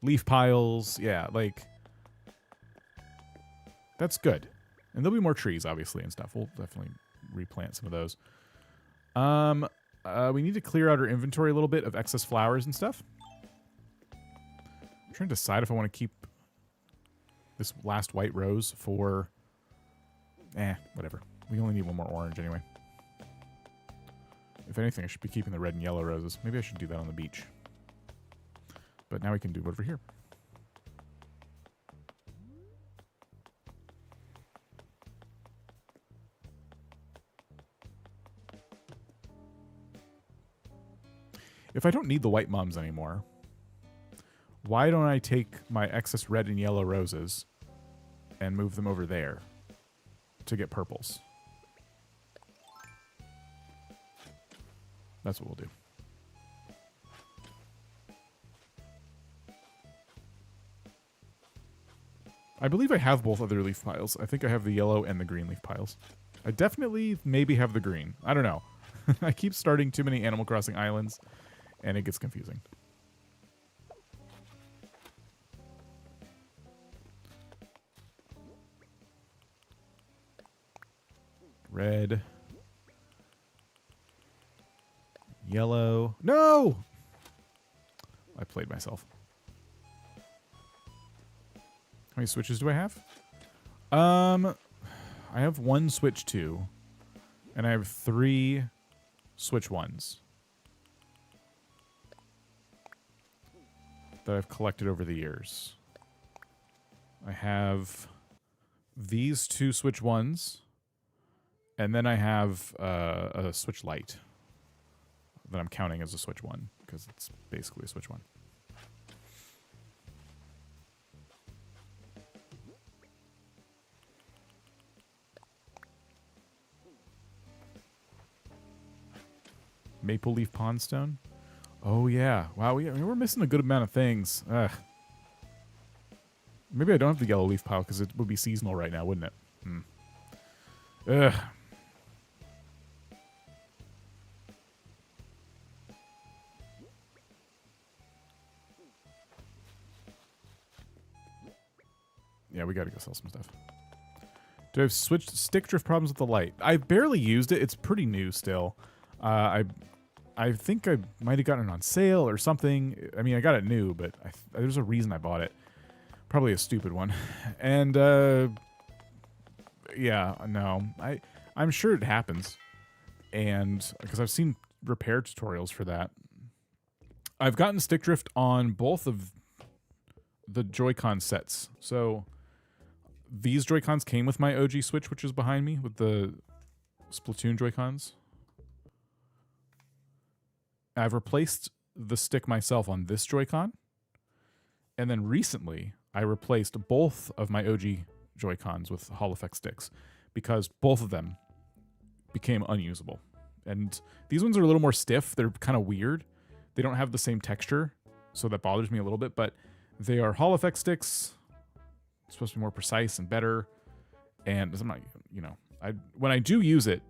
Leaf piles. Yeah, like... That's good. And there'll be more trees, obviously, and stuff. We'll definitely replant some of those. We need to clear out our inventory a little bit of excess flowers and stuff. I'm trying to decide if I want to keep this last white rose for... whatever. We only need one more orange anyway. If anything, I should be keeping the red and yellow roses. Maybe I should do that on the beach. But now we can do it over here. If I don't need the white mums anymore, why don't I take my excess red and yellow roses and move them over there to get purples. That's what we'll do. I believe I have both other leaf piles. I think I have the yellow and the green leaf piles. I definitely maybe have the green. I don't know. I keep starting too many Animal Crossing islands, and it gets confusing. Red. Yellow. No! I played myself. How many switches do I have? I have 1 switch 2. And I have 3 switch 1s. That I've collected over the years. I have these 2 switch 1s. And then I have a switch light that I'm counting as a switch 1 because it's basically a switch 1. Maple leaf pondstone. Oh yeah! Wow, we're missing a good amount of things. Ugh. Maybe I don't have the yellow leaf pile because it would be seasonal right now, wouldn't it? Ugh. Yeah, we gotta go sell some stuff. Do I have stick drift problems with the light? I barely used it. It's pretty new still. I think I might have gotten it on sale or something. I mean, I got it new, but there's a reason I bought it. Probably a stupid one. And yeah, no, I'm sure it happens. And because I've seen repair tutorials for that. I've gotten stick drift on both of the Joy-Con sets. So these Joy-Cons came with my OG Switch, which is behind me, with the Splatoon Joy-Cons. I've replaced the stick myself on this Joy-Con. And then recently, I replaced both of my OG Joy-Cons with Hall Effect sticks because both of them became unusable. And these ones are a little more stiff. They're kind of weird. They don't have the same texture, so that bothers me a little bit, but they are Hall Effect sticks. It's supposed to be more precise and better. And I'm not, you know, when I do use it,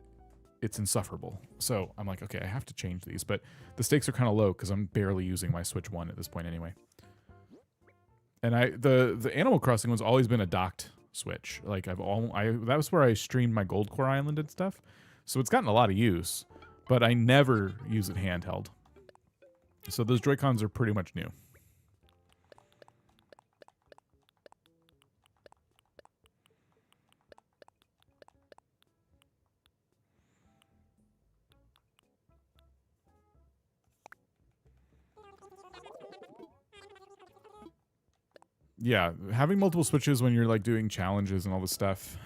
it's insufferable. So I'm like, okay, I have to change these, but the stakes are kind of low because I'm barely using my Switch 1 at this point anyway. And the Animal Crossing one's always been a docked Switch. Like that was where I streamed my Gold Core Island and stuff. So it's gotten a lot of use, but I never use it handheld. So those Joy-Cons are pretty much new. Yeah, having multiple switches when you're like doing challenges and all this stuff.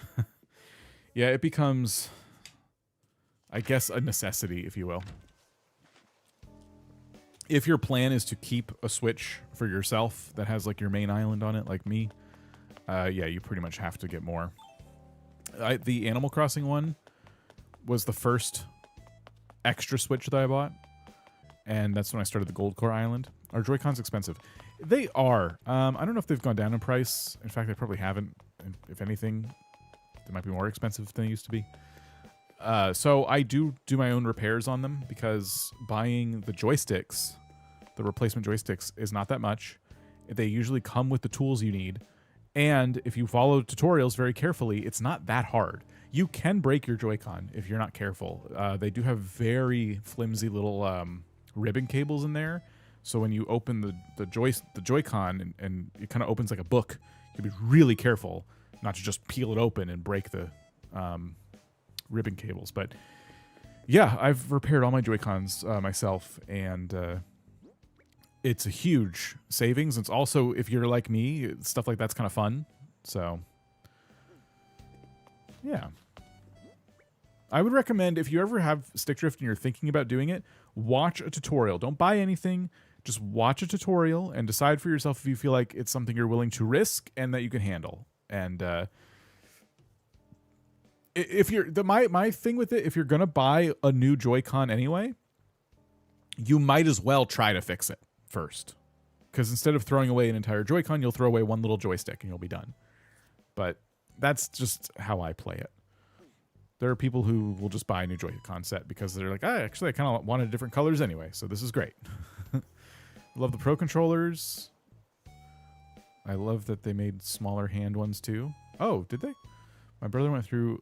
Yeah, it becomes, I guess, a necessity, if you will. If your plan is to keep a Switch for yourself that has like your main island on it, like me, yeah, you pretty much have to get more. The Animal Crossing one was the first extra Switch that I bought, and that's when I started the Gold Core Island. Are Joy-Cons expensive? They are. I don't know if they've gone down in price. In fact, they probably haven't. If anything, they might be more expensive than they used to be. So I do my own repairs on them because buying the joysticks, the replacement joysticks, is not that much. They usually come with the tools you need. And if you follow tutorials very carefully, it's not that hard. You can break your Joy-Con if you're not careful. They do have very flimsy little ribbon cables in there. So when you open the Joy-Con and it kind of opens like a book, you have to be really careful not to just peel it open and break the ribbon cables. But yeah, I've repaired all my Joy-Cons myself, and it's a huge savings. It's also, if you're like me, stuff like that's kind of fun. So yeah, I would recommend, if you ever have stick drift and you're thinking about doing it, watch a tutorial. Don't buy anything. Just watch a tutorial and decide for yourself if you feel like it's something you're willing to risk and that you can handle. And if you're my thing with it, if you're gonna buy a new Joy-Con anyway, you might as well try to fix it first, because instead of throwing away an entire Joy-Con, you'll throw away one little joystick and you'll be done. But that's just how I play it. There are people who will just buy a new Joy-Con set because they're like, actually, I kind of wanted different colors anyway, so this is great. Love the Pro controllers. I love that they made smaller hand ones too. Oh, did they? My brother went through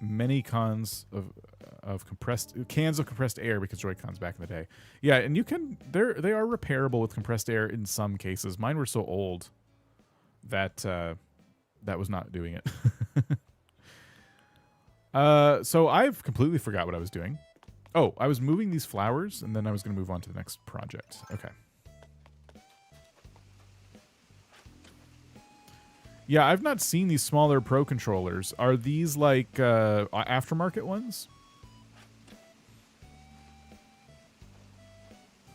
many cans of compressed air because Joy-Cons back in the day. Yeah, and you can they are repairable with compressed air in some cases. Mine were so old that that was not doing it. So I've completely forgot what I was doing. Oh, I was moving these flowers and then I was going to move on to the next project. Okay. Yeah, I've not seen these smaller Pro controllers. Are these like aftermarket ones?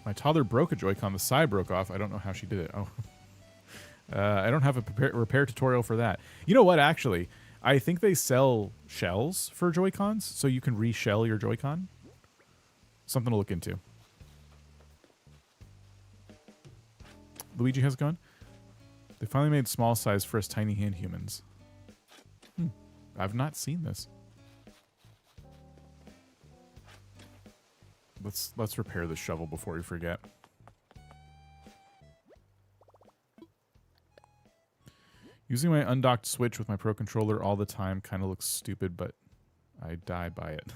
My toddler broke a Joy-Con. The side broke off. I don't know how she did it. Oh, I don't have a repair tutorial for that. You know what? Actually, I think they sell shells for Joy-Cons, so you can reshell your Joy-Con. Something to look into. Luigi has gone. They finally made small size for us tiny hand humans. I've not seen this. Let's repair this shovel before we forget. Using my undocked Switch with my Pro controller all the time kind of looks stupid, but I die by it.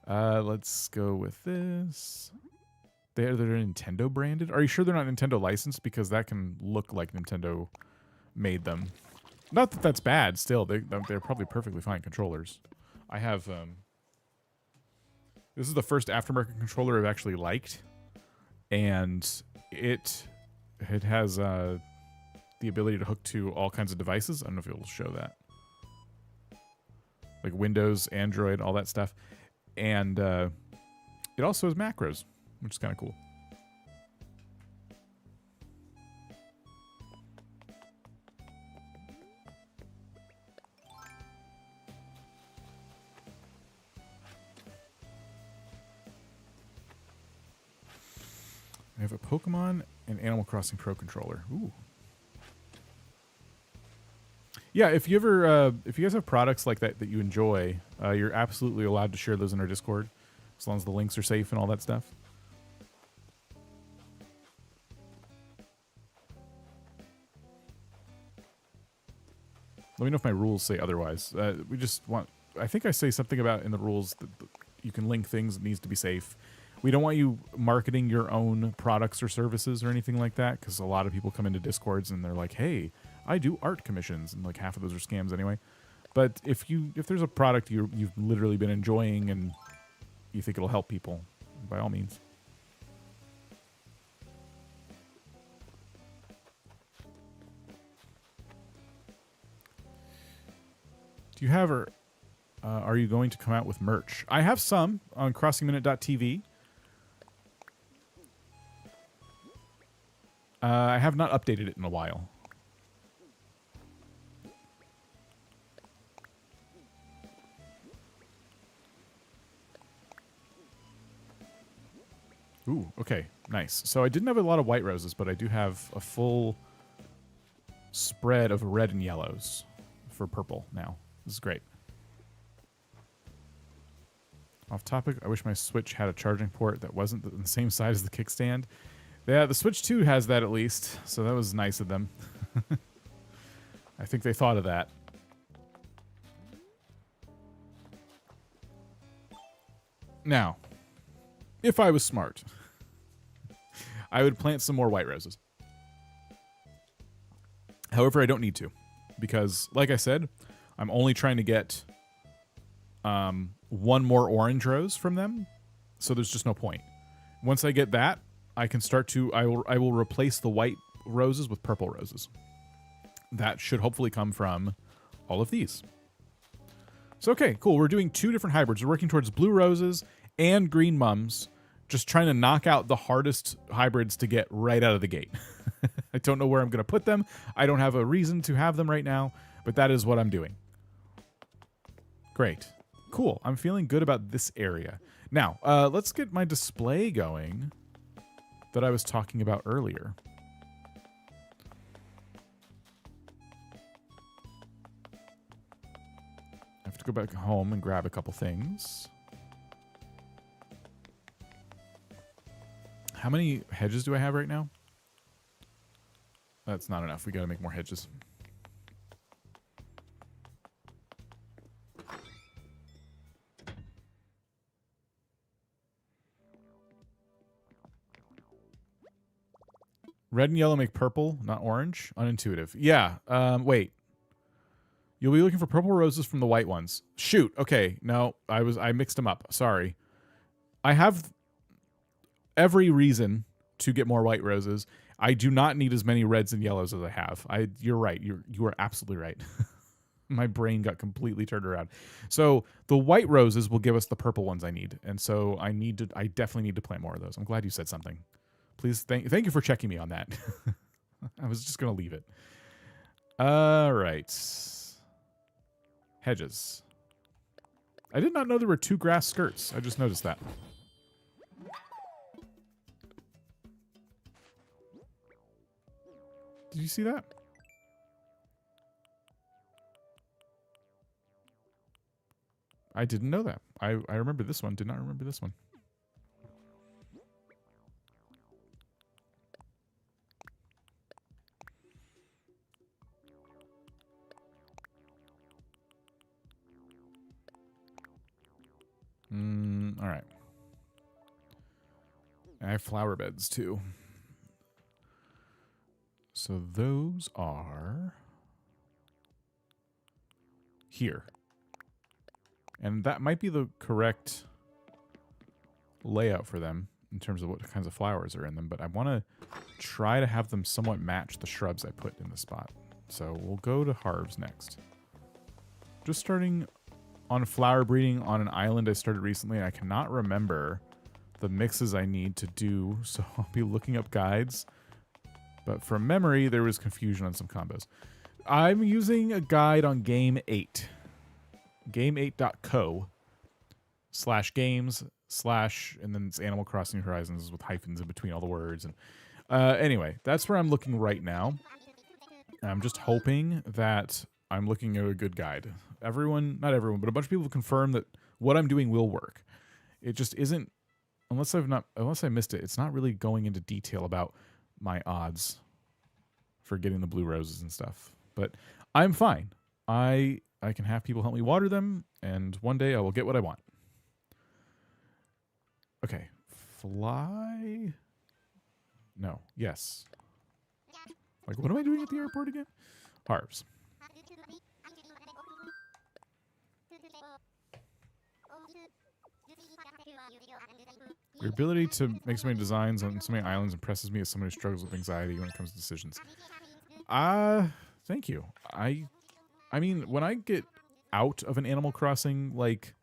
Let's go with this. They're Nintendo branded. Are you sure they're not Nintendo licensed? Because that can look like Nintendo made them. Not that that's bad. Still, they're probably perfectly fine controllers. I have. This is the first aftermarket controller I've actually liked, and it has the ability to hook to all kinds of devices. I don't know if it will show that, like Windows, Android, all that stuff, and it also has macros, which is kind of cool. I have a Pokemon and Animal Crossing Pro controller. Ooh. Yeah, if you ever, if you guys have products like that that you enjoy, you're absolutely allowed to share those in our Discord, as long as the links are safe and all that stuff. Let me know if my rules say otherwise. We just want... I think I say something about in the rules that you can link things. It needs to be safe. We don't want you marketing your own products or services or anything like that, because a lot of people come into Discords and they're like, hey, I do art commissions, and like half of those are scams anyway. But if there's a product you've literally been enjoying and you think it'll help people, by all means. Do you have, or are you going to come out with merch? I have some on crossingminute.tv. I have not updated it in a while. Ooh, okay, nice. So I didn't have a lot of white roses, but I do have a full spread of red and yellows for purple now. This is great. Off topic, I wish my Switch had a charging port that wasn't the same size as the kickstand. Yeah, the Switch 2 has that at least, so that was nice of them. I think they thought of that. Now, if I was smart, I would plant some more white roses. However, I don't need to, because, like I said, I'm only trying to get one more orange rose from them, so there's just no point. Once I get that, I can start to... I will replace the white roses with purple roses. That should hopefully come from all of these. So, okay, cool. We're doing two different hybrids. We're working towards blue roses and green mums, just trying to knock out the hardest hybrids to get right out of the gate. I don't know where I'm going to put them. I don't have a reason to have them right now, but that is what I'm doing. Great. Cool. I'm feeling good about this area. Now, let's get my display going that I was talking about earlier. I have to go back home and grab a couple things. How many hedges do I have right now? That's not enough. We got to make more hedges. Red and yellow make purple, not orange. Unintuitive. Yeah. Wait. You'll be looking for purple roses from the white ones. Shoot. Okay. No, I mixed them up. Sorry. I have every reason to get more white roses. I do not need as many reds and yellows as I have. You're right. You are absolutely right. My brain got completely turned around. So the white roses will give us the purple ones I need. And so I definitely need to plant more of those. I'm glad you said something. Please, thank you for checking me on that. I was just going to leave it. All right. Hedges. I did not know there were 2 grass skirts. I just noticed that. Did you see that? I didn't know that. I remember this one. Did not remember this one. All right. I have flower beds too. So those are here. And that might be the correct layout for them in terms of what kinds of flowers are in them, but I want to try to have them somewhat match the shrubs I put in the spot. So we'll go to Harv's next. Just starting on flower breeding on an island I started recently, and I cannot remember the mixes I need to do, so I'll be looking up guides. But from memory, there was confusion on some combos. I'm using a guide on Game 8. Game8.co/games/ and then it's Animal Crossing Horizons with hyphens in between all the words. And anyway, that's where I'm looking right now. I'm just hoping that I'm looking at a good guide. Everyone, not everyone, but a bunch of people confirm that what I'm doing will work. It just isn't, unless I missed it, it's not really going into detail about my odds for getting the blue roses and stuff. But I'm fine. I can have people help me water them, and one day I will get what I want. Okay. Fly. No. Yes. Like, what am I doing at the airport again? Harv's. Your ability to make so many designs on so many islands impresses me as someone who struggles with anxiety when it comes to decisions. Thank you. I mean, when I get out of an Animal Crossing, like,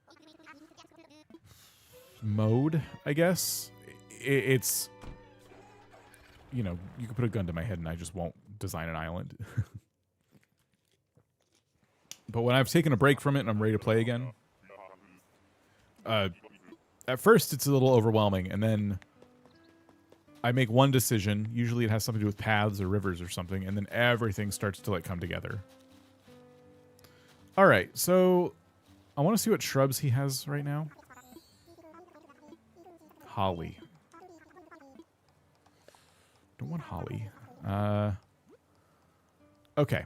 mode, I guess, it's, you know, you can put a gun to my head and I just won't design an island. But when I've taken a break from it and I'm ready to play again, at first it's a little overwhelming, and then I make one decision. Usually it has something to do with paths or rivers or something, and then everything starts to, like, come together. All right, so I want to see what shrubs he has right now. Holly. Don't want holly. Okay.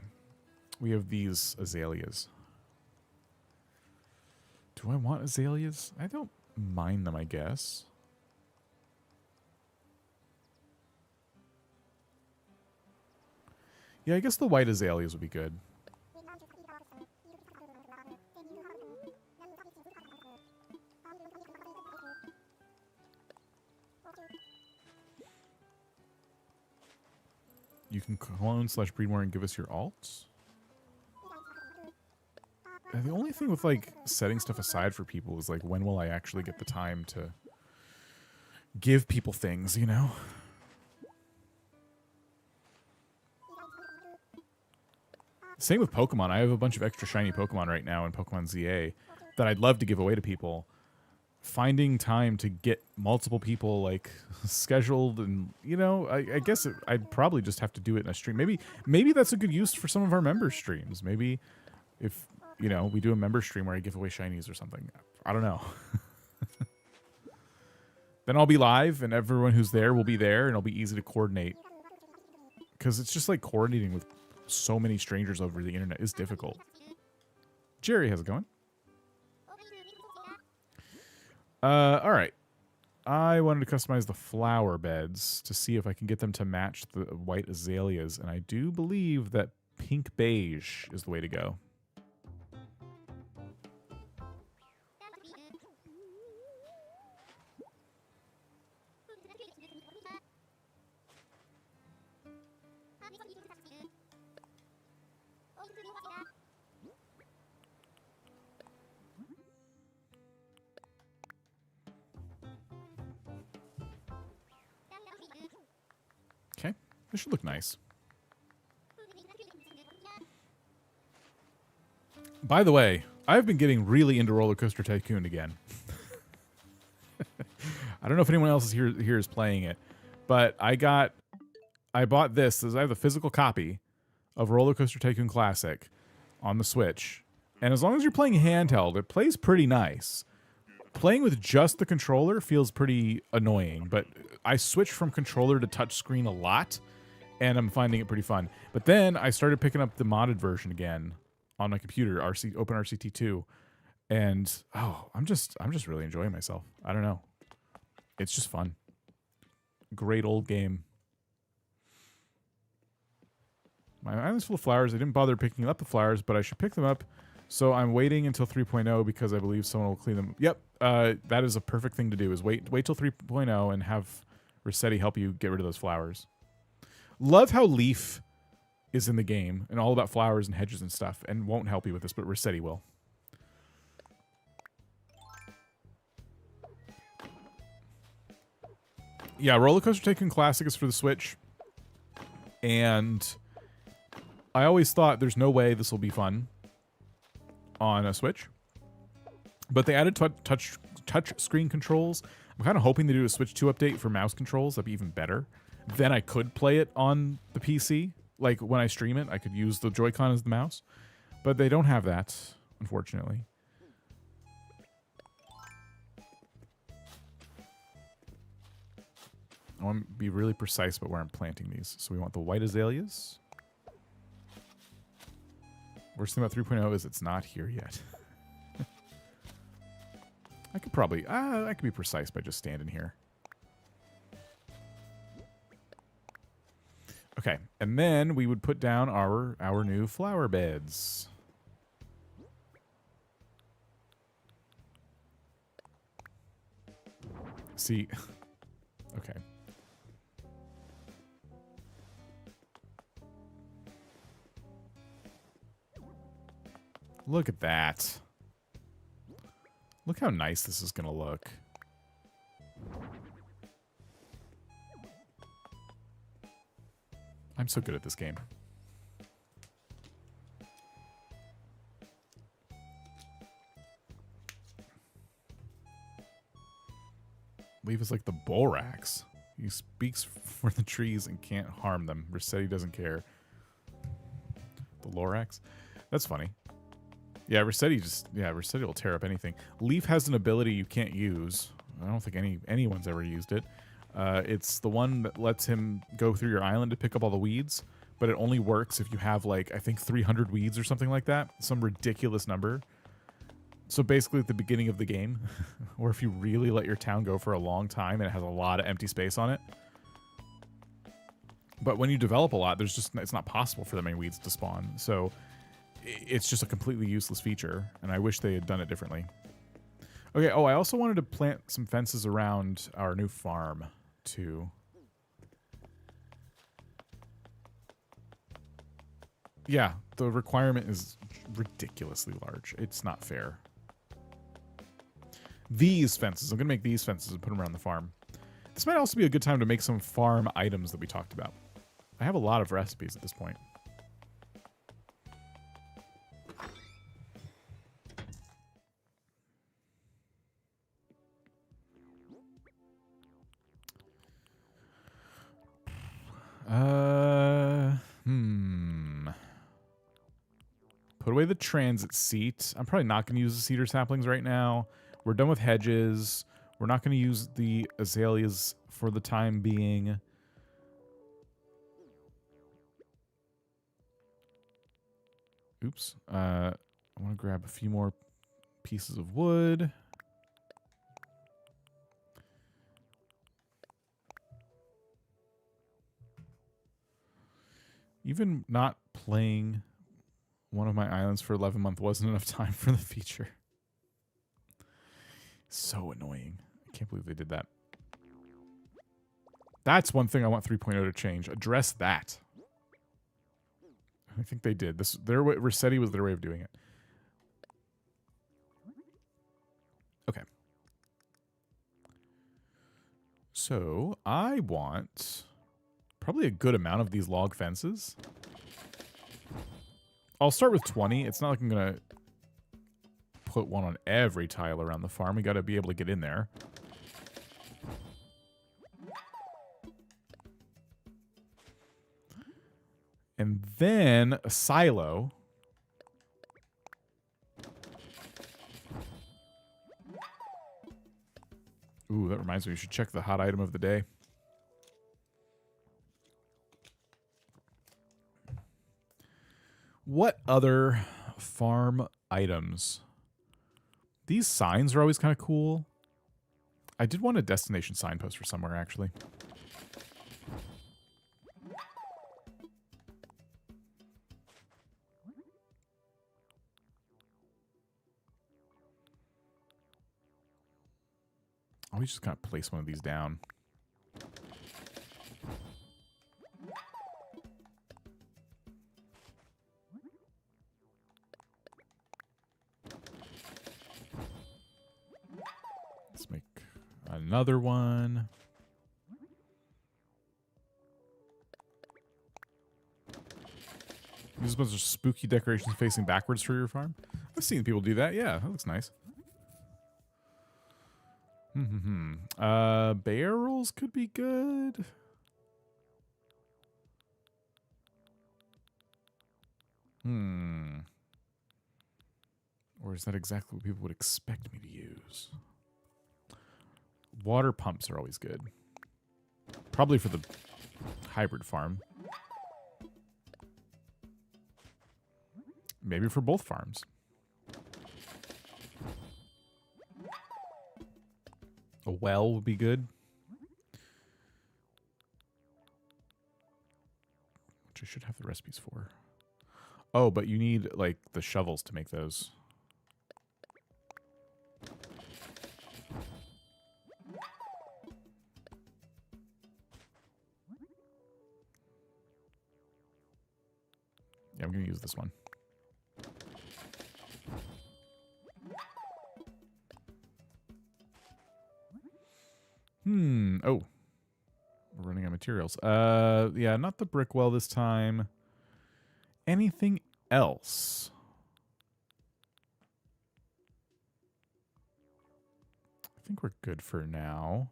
We have these azaleas. Do I want azaleas? I don't mind them, I guess. Yeah, I guess the white azaleas would be good. You can clone/breed more and give us your alts. The only thing with, like, setting stuff aside for people is, like, when will I actually get the time to give people things, you know? Same with Pokemon. I have a bunch of extra shiny Pokemon right now in Pokemon ZA that I'd love to give away to people. Finding time to get multiple people like scheduled, and I guess I'd probably just have to do it in a stream. Maybe that's a good use for some of our member streams. Maybe if we do a member stream where I give away shinies or something. I don't know. Then I'll be live and everyone who's there will be there, and it'll be easy to coordinate. Because it's just like coordinating with so many strangers over the internet is difficult. Jerry, how's it going? All right. I wanted to customize the flower beds to see if I can get them to match the white azaleas, and I do believe that pink beige is the way to go. Okay, this should look nice. By the way, I've been getting really into Roller Coaster Tycoon again. I don't know if anyone else here is playing it, but I bought this. I have the physical copy of Roller Coaster Tycoon Classic on the Switch, and as long as you're playing handheld, it plays pretty nice. Playing with just the controller feels pretty annoying, but I switched from controller to touchscreen a lot, and I'm finding it pretty fun. But then I started picking up the modded version again on my computer, OpenRCT2, and I'm just really enjoying myself. I don't know. It's just fun. Great old game. My island's full of flowers. I didn't bother picking up the flowers, but I should pick them up. So I'm waiting until 3.0 because I believe someone will clean them. Yep, that is a perfect thing to do, is wait till 3.0 and have Rossetti help you get rid of those flowers. Love how Leaf is in the game and all about flowers and hedges and stuff, and won't help you with this, but Rossetti will. Yeah, Roller Coaster Tycoon Classic is for the Switch, and I always thought there's no way this will be fun on a Switch, but they added touch screen controls. I'm kind of hoping to do a Switch 2 update for mouse controls. That'd be even better. Then I could play it on the PC. Like when I stream it, I could use the Joy-Con as the mouse, but they don't have that, unfortunately. I want to be really precise about where I'm planting these. So we want the white azaleas. Worst thing about 3.0 is it's not here yet. I could probably, I could be precise by just standing here. Okay, and then we would put down our new flower beds. See, okay. Look at that. Look how nice this is going to look. I'm so good at this game. Leaf is like the Borax. He speaks for the trees and can't harm them. Rossetti doesn't care. The Lorax? That's funny. Yeah, Rossetti will tear up anything. Leaf has an ability you can't use. I don't think anyone's ever used it. It's the one that lets him go through your island to pick up all the weeds, but it only works if you have, like, I think 300 weeds or something like that. Some ridiculous number. So basically at the beginning of the game, or if you really let your town go for a long time and it has a lot of empty space on it. But when you develop a lot, it's not possible for that many weeds to spawn. So it's just a completely useless feature, and I wish they had done it differently. Okay, I also wanted to plant some fences around our new farm, too. Yeah, the requirement is ridiculously large. It's not fair. These fences, I'm going to make these fences and put them around the farm. This might also be a good time to make some farm items that we talked about. I have a lot of recipes at this point. Put away the transit seat. I'm probably not going to use the cedar saplings right now. We're done with hedges. We're not going to use the azaleas for the time being. Oops. I want to grab a few more pieces of wood. Even not playing one of my islands for 11 months wasn't enough time for the feature. So annoying. I can't believe they did that. That's one thing I want 3.0 to change. Address that. I think they did. Rossetti was their way of doing it. Okay. So I want probably a good amount of these log fences. I'll start with 20. It's not like I'm going to put one on every tile around the farm. We got to be able to get in there. And then a silo. Ooh, that reminds me. We should check the hot item of the day. What other farm items? These signs are always kind of cool. I did want a destination signpost for somewhere, actually. Oh, we just kind of place one of these down. Let's make another one. Use a bunch of spooky decorations facing backwards for your farm. I've seen people do that. Yeah, that looks nice. Barrels could be good. Or is that exactly what people would expect me to use? Water pumps are always good. Probably for the hybrid farm. Maybe for both farms. A well would be good. Which I should have the recipes for. Oh, but you need, like, the shovels to make those. Yeah, I'm going to use this one. Oh. We're running out of materials. Yeah, not the brick well this time. Anything else? I think we're good for now.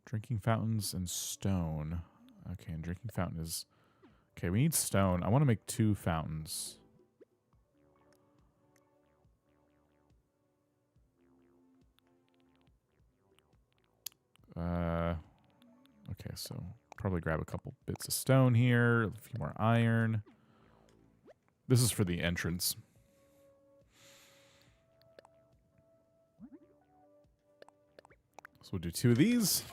Drinking fountains and stone. Okay, and drinking fountain is... Okay, we need stone. I want to make 2 fountains. Okay, so probably grab a couple bits of stone here, a few more iron. This is for the entrance. So we'll do 2 of these.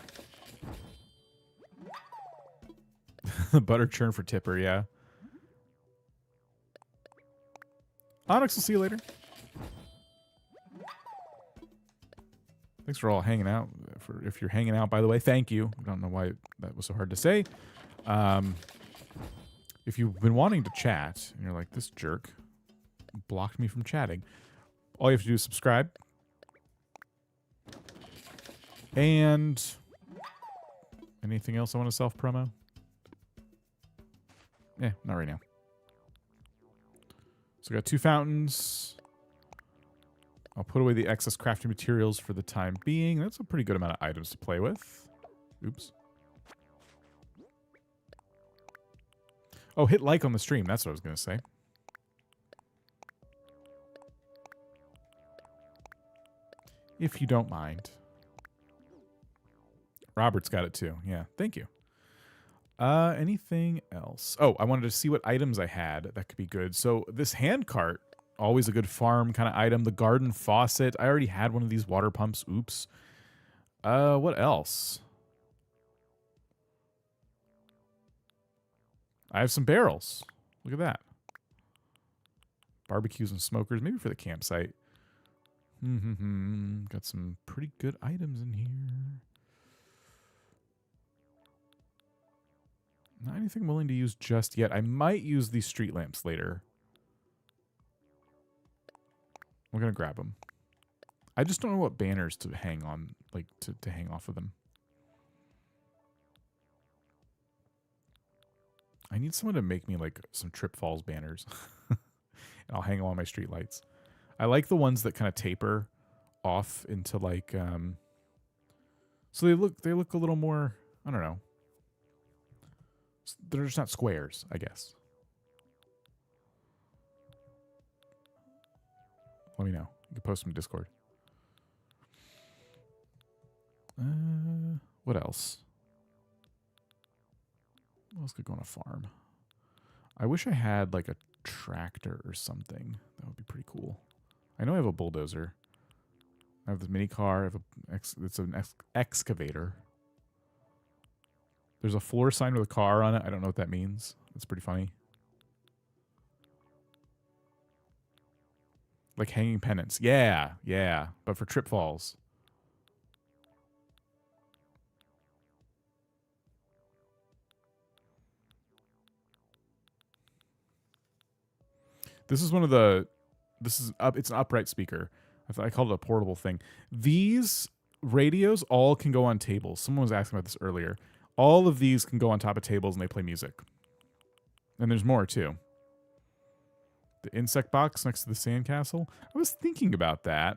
Butter churn for Tipper, yeah. Onyx, will see you later. Thanks for all hanging out. If you're hanging out, by the way, thank you. I don't know why that was so hard to say. If you've been wanting to chat, and you're like, this jerk blocked me from chatting, all you have to do is subscribe. And anything else I want to self-promo? Yeah, not right now. So I got 2 fountains. I'll put away the excess crafting materials for the time being. That's a pretty good amount of items to play with. Oops. Oh, hit like on the stream. That's what I was going to say. If you don't mind. Robert's got it too. Yeah, thank you. Anything else? Oh, I wanted to see what items I had that could be good. So this hand cart, always a good farm kind of item. The garden faucet. I already had one of these water pumps. Oops. What else? I have some barrels. Look at that. Barbecues and smokers, maybe for the campsite. Got some pretty good items in here. Not anything I'm willing to use just yet. I might use these street lamps later. I'm going to grab them. I just don't know what banners to hang on, like to hang off of them. I need someone to make me like some Trip Falls banners. And I'll hang them on my street lights. I like the ones that kind of taper off into like so they look a little more, I don't know. They're just not squares, I guess. Let me know. You can post them in Discord. What else? What else could go on a farm? I wish I had like a tractor or something. That would be pretty cool. I know I have a bulldozer. I have this mini car. I have it's an excavator. There's a floor sign with a car on it. I don't know what that means. It's pretty funny. Like hanging pennants. Yeah, yeah. But for Trip Falls. This is one of the... It's an upright speaker. I called it a portable thing. These radios all can go on tables. Someone was asking about this earlier. All of these can go on top of tables and they play music. And there's more too. The insect box next to the sandcastle. I was thinking about that.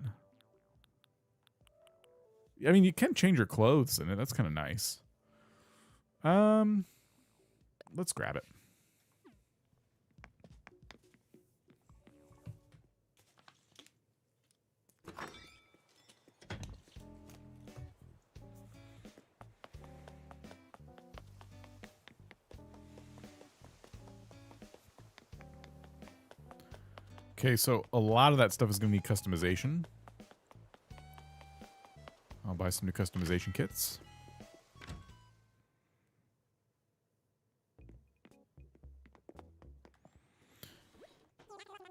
I mean, you can change your clothes in it. That's kind of nice. Let's grab it. Okay, so a lot of that stuff is going to need customization. I'll buy some new customization kits.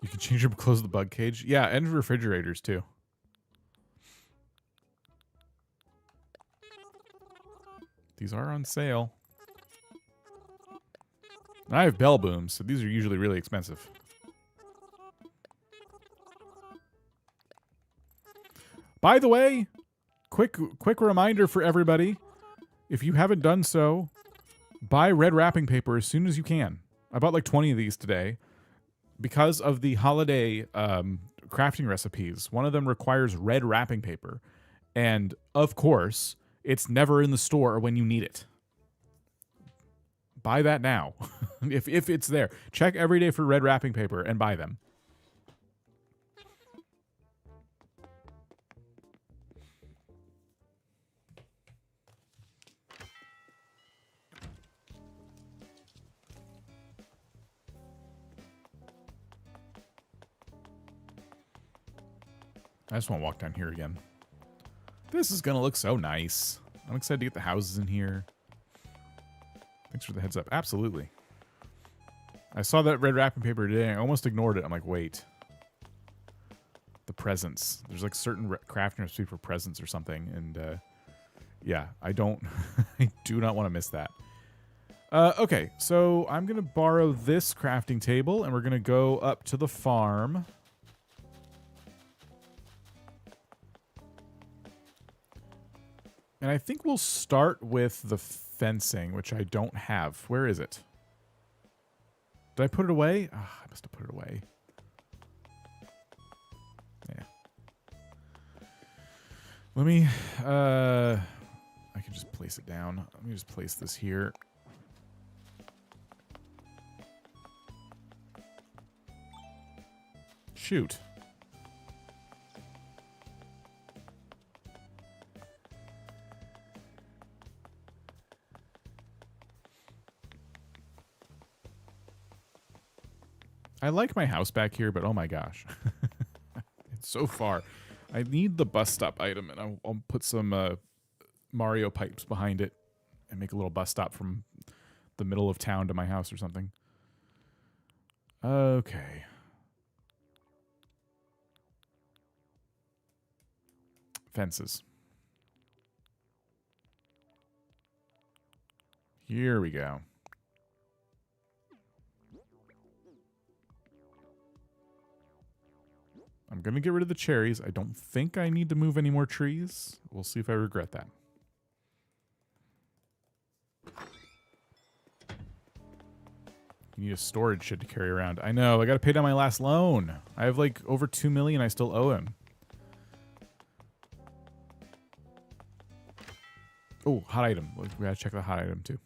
You can change your clothes to the bug cage. Yeah, and refrigerators too. These are on sale. And I have bell booms, so these are usually really expensive. By the way, quick reminder for everybody, if you haven't done so, buy red wrapping paper as soon as you can. I bought like 20 of these today because of the holiday crafting recipes. One of them requires red wrapping paper. And of course, it's never in the store when you need it. Buy that now. if it's there. Check every day for red wrapping paper and buy them. I just want to walk down here again. This is going to look so nice. I'm excited to get the houses in here. Thanks for the heads up. Absolutely. I saw that red wrapping paper today. I almost ignored it. I'm like, wait. The presents. There's like certain crafting recipes for presents or something. And yeah, I don't... I do not want to miss that. Okay, so I'm going to borrow this crafting table and we're going to go up to the farm. And I think we'll start with the fencing, which I don't have. Where is it? Did I put it away? Oh, I must have put it away. Yeah. Let me, I can just place it down. Let me just place this here. Shoot. I like my house back here, but oh my gosh. It's so far. I need the bus stop item, and I'll put some Mario pipes behind it and make a little bus stop from the middle of town to my house or something. Okay. Fences. Here we go. I'm going to get rid of the cherries. I don't think I need to move any more trees. We'll see if I regret that. You need a storage shed to carry around. I know. I got to pay down my last loan. I have like over 2 million I still owe him. Oh, hot item. We got to check the hot item too.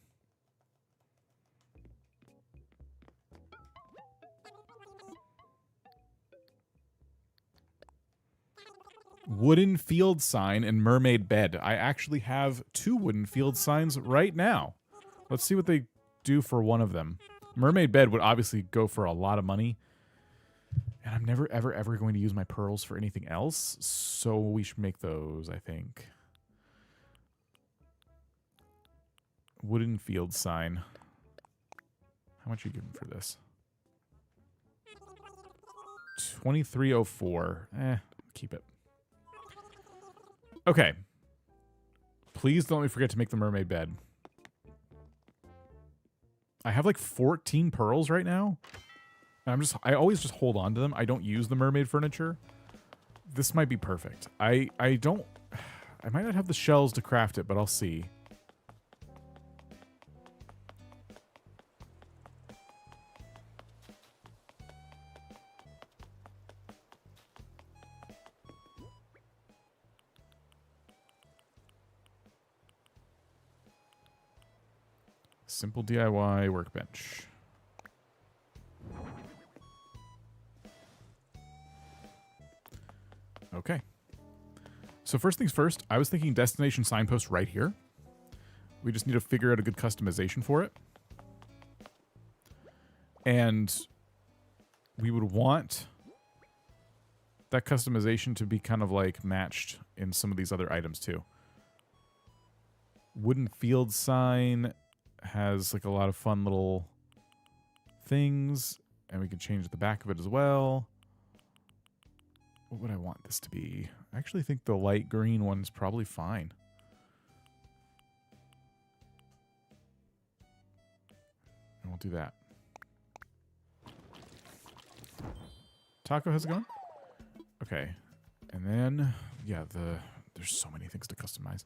Wooden field sign and mermaid bed. I actually have 2 wooden field signs right now. Let's see what they do for one of them. Mermaid bed would obviously go for a lot of money. And I'm never, ever, ever going to use my pearls for anything else. So we should make those, I think. Wooden field sign. How much are you giving for this? 2304. Keep it. Okay. Please don't let me forget to make the mermaid bed. I have like 14 pearls right now. And I always just hold on to them. I don't use the mermaid furniture. This might be perfect. I might not have the shells to craft it, but I'll see. Simple DIY workbench. Okay. So first things first, I was thinking destination signpost right here. We just need to figure out a good customization for it. And we would want that customization to be kind of like matched in some of these other items too. Wooden field sign has like a lot of fun little things, and we can change the back of it as well. What would I want this to be? I actually think the light green one's probably fine. And we'll do that. Taco, how's it going? Okay. And then, yeah, there's so many things to customize.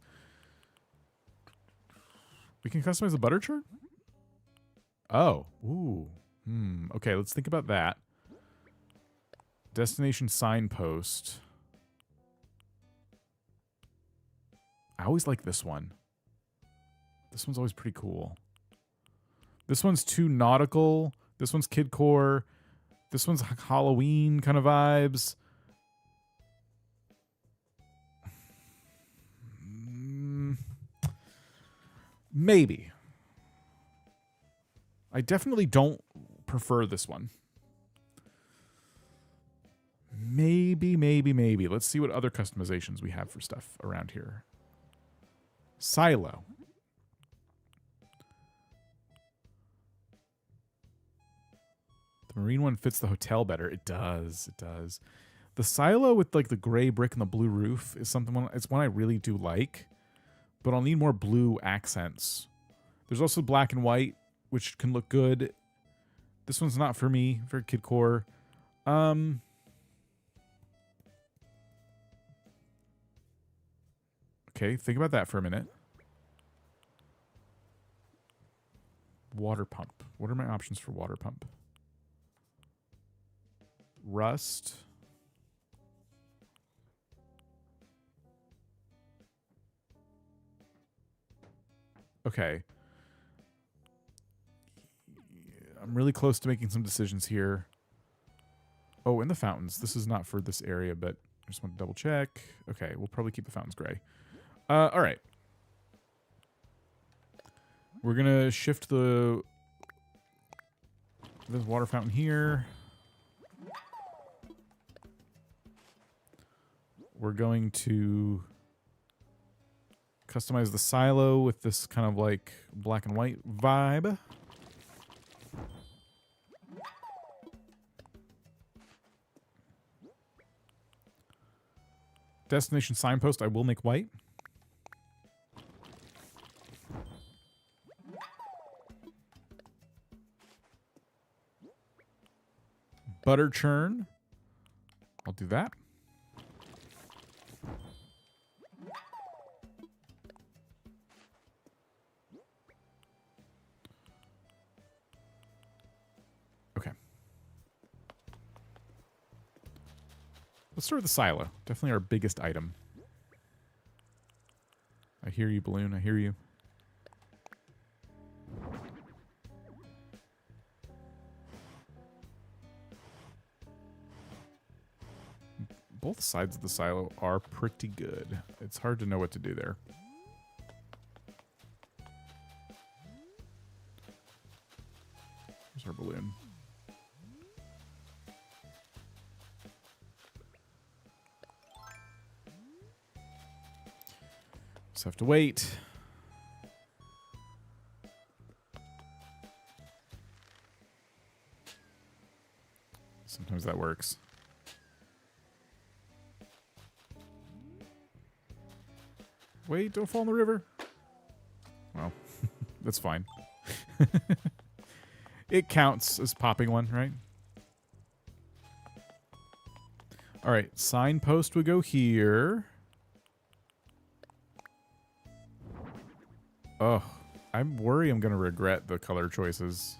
We can customize the butter chart? Oh. Ooh. Okay, let's think about that. Destination signpost. I always like this one. This one's always pretty cool. This one's too nautical. This one's kidcore. This one's Halloween kind of vibes. Maybe. I definitely don't prefer this one. Maybe. Let's see what other customizations we have for stuff around here. Silo. The marine one fits the hotel better. It does. It does. The silo with like the gray brick and the blue roof is something. It's one I really do like. But I'll need more blue accents. There's also black and white, which can look good. This one's not for me, very kidcore. Okay, think about that for a minute. Water pump. What are my options for water pump? Rust. Okay. I'm really close to making some decisions here. Oh, and the fountains. This is not for this area, but I just want to double check. Okay, we'll probably keep the fountains gray. All right. We're going to shift the water fountain here. We're going to customize the silo with this kind of like black and white vibe. Destination signpost I will make white. Butter churn. I'll do that. Okay. Let's start with the silo. Definitely our biggest item. I hear you, Balloon. I hear you. Both sides of the silo are pretty good. It's hard to know what to do there. Here's our balloon. Just have to wait. Sometimes that works. Wait, don't fall in the river. Well, that's fine. It counts as popping one, right? All right, signpost would go here. Oh, I worry I'm going to regret the color choices.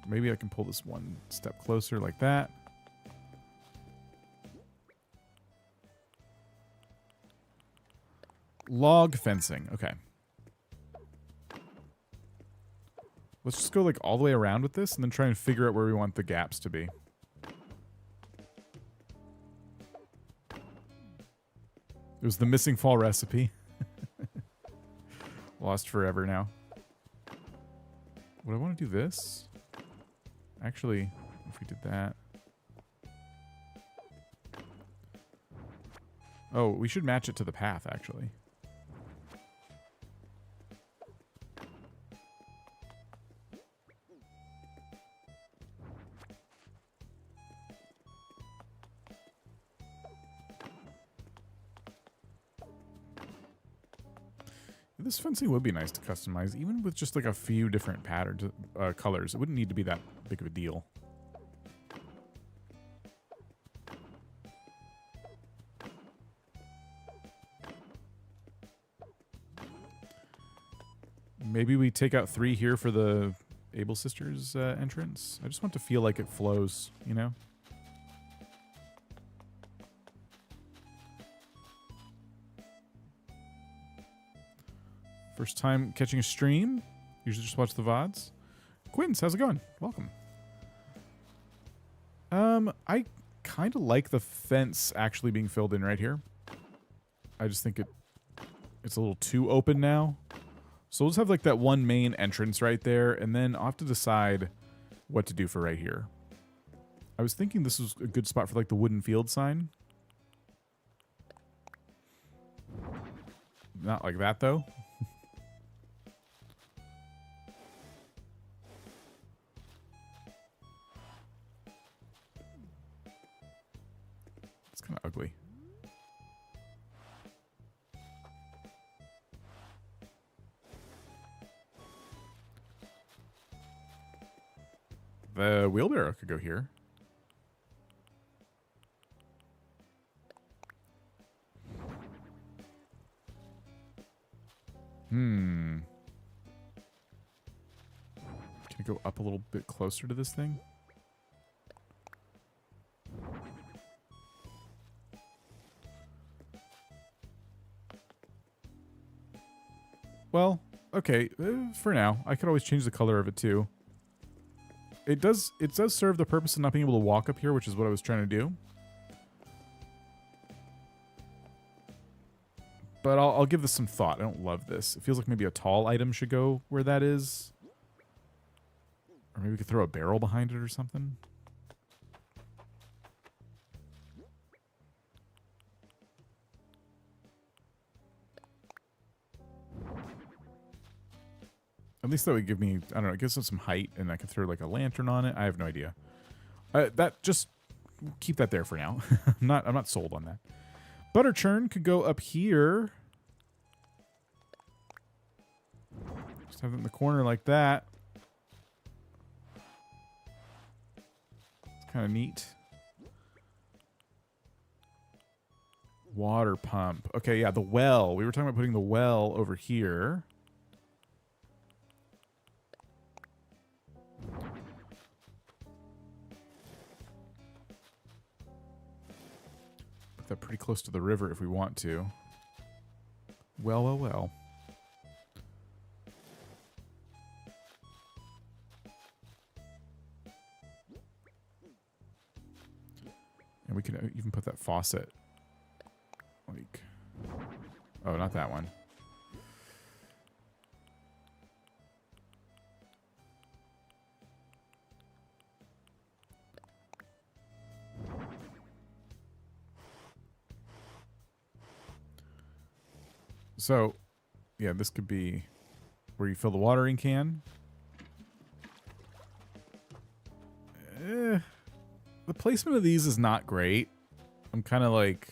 Maybe I can pull this one step closer like that. Log fencing. Okay. Let's just go like all the way around with this and then try and figure out where we want the gaps to be. It was the missing fall recipe. Lost forever now. Would I want to do this? Actually, if we did that. Oh, we should match it to the path, actually. This fencing would be nice to customize, even with just like a few different patterns, colors. It wouldn't need to be that big of a deal. Maybe we take out 3 here for the Able Sisters entrance. I just want to feel like it flows, you know? First time catching a stream. Usually just watch the VODs. Quince, how's it going? Welcome. I kind of like the fence actually being filled in right here. I just think it's a little too open now. So we'll just have like that one main entrance right there, and then I'll have to decide what to do for right here. I was thinking this was a good spot for like the wooden field sign. Not like that though. It's kind of ugly. The wheelbarrow could go here. Can I go up a little bit closer to this thing? Well, okay, for now. I could always change the color of it too. It does serve the purpose of not being able to walk up here, which is what I was trying to do. But I'll give this some thought. I don't love this. It feels like maybe a tall item should go where that is. Or maybe we could throw a barrel behind it or something. At least that would give me, I don't know, it gives it some height, and I could throw like a lantern on it. I have no idea. That just keep that there for now. I'm not sold on that. Butter churn could go up here. Just have it in the corner like that. It's kind of neat. Water pump. Okay, yeah, the well. We were talking about putting the well over here. Put that pretty close to the river if we want to. Well, well, well. And we can even put that faucet. Like, oh, not that one. So, yeah, this could be where you fill the watering can. The placement of these is not great. I'm kind of like,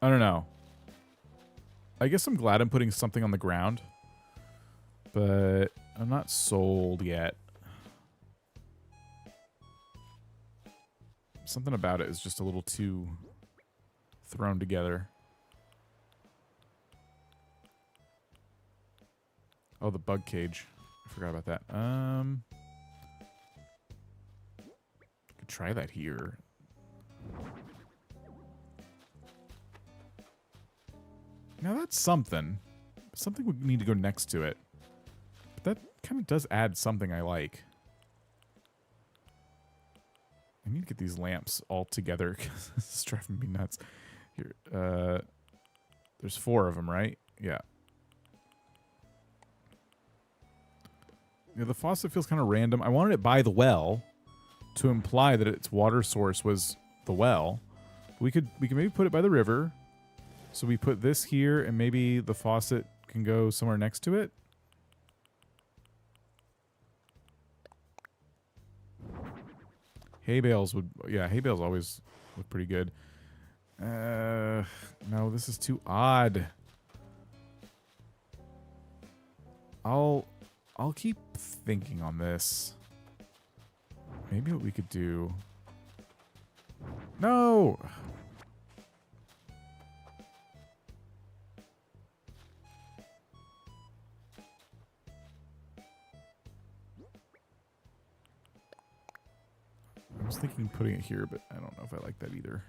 I don't know. I guess I'm glad I'm putting something on the ground, but I'm not sold yet. Something about it is just a little too thrown together. Oh, the bug cage. I forgot about that. Could try that here. Now that's something. Something would need to go next to it. But that kind of does add something I like. I need to get these lamps all together because this is driving me nuts. Here, there's 4 of them, right? Yeah. Yeah, the faucet feels kind of random. I wanted it by the well to imply that its water source was the well. We could maybe put it by the river. So we put this here, and maybe the faucet can go somewhere next to it. Hay bales would, yeah, hay bales always look pretty good. No, this is too odd. I'll keep thinking on this. Maybe what we could do. No. I was thinking putting it here, but I don't know if I like that either.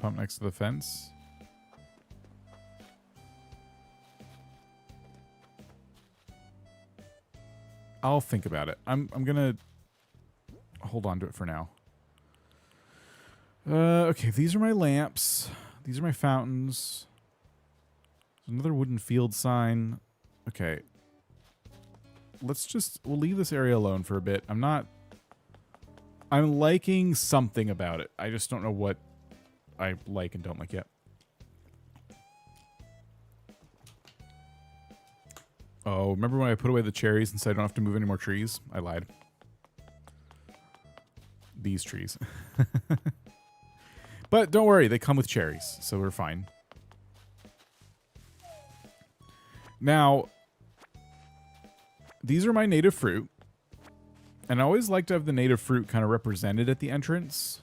Pump next to the fence. I'll think about it. I'm gonna hold on to it for now. Okay, these are my lamps. These are my fountains. There's another wooden field sign. Okay. We'll leave this area alone for a bit. I'm liking something about it. I just don't know what I like and don't like yet. Oh, remember when I put away the cherries and said I don't have to move any more trees? I lied. These trees. But don't worry, they come with cherries, so we're fine. Now, these are my native fruit. And I always like to have the native fruit kind of represented at the entrance.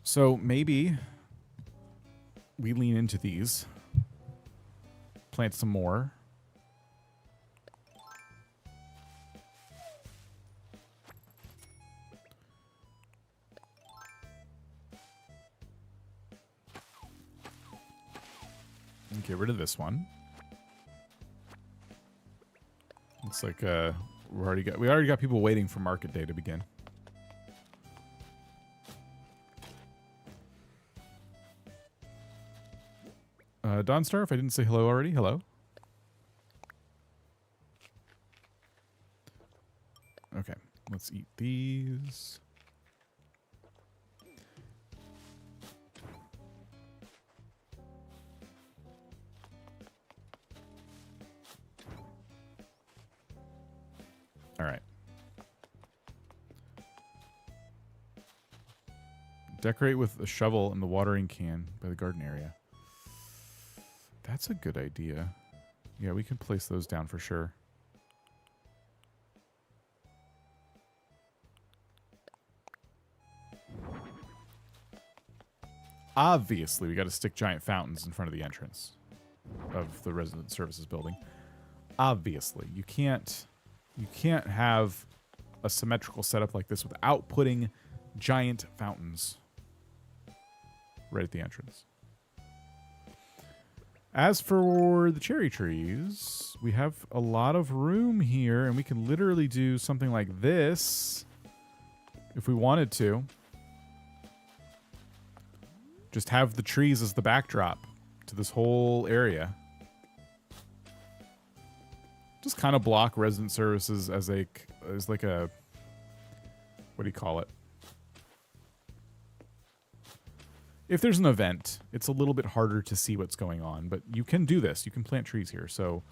So maybe we lean into these. Plant some more. And get rid of this one. Looks like we already got people waiting for market day to begin. Dawnstar, if I didn't say hello already, hello. Okay, let's eat these. All right. Decorate with a shovel and the watering can by the garden area. That's a good idea. Yeah, we can place those down for sure. Obviously, we got to stick giant fountains in front of the entrance of the resident services building. Obviously, you can't have a symmetrical setup like this without putting giant fountains right at the entrance. As for the cherry trees, we have a lot of room here, and we can literally do something like this if we wanted to. Just have the trees as the backdrop to this whole area. Just kind of block resident services as like a, what do you call it? If there's an event, it's a little bit harder to see what's going on, but you can do this. You can plant trees here, so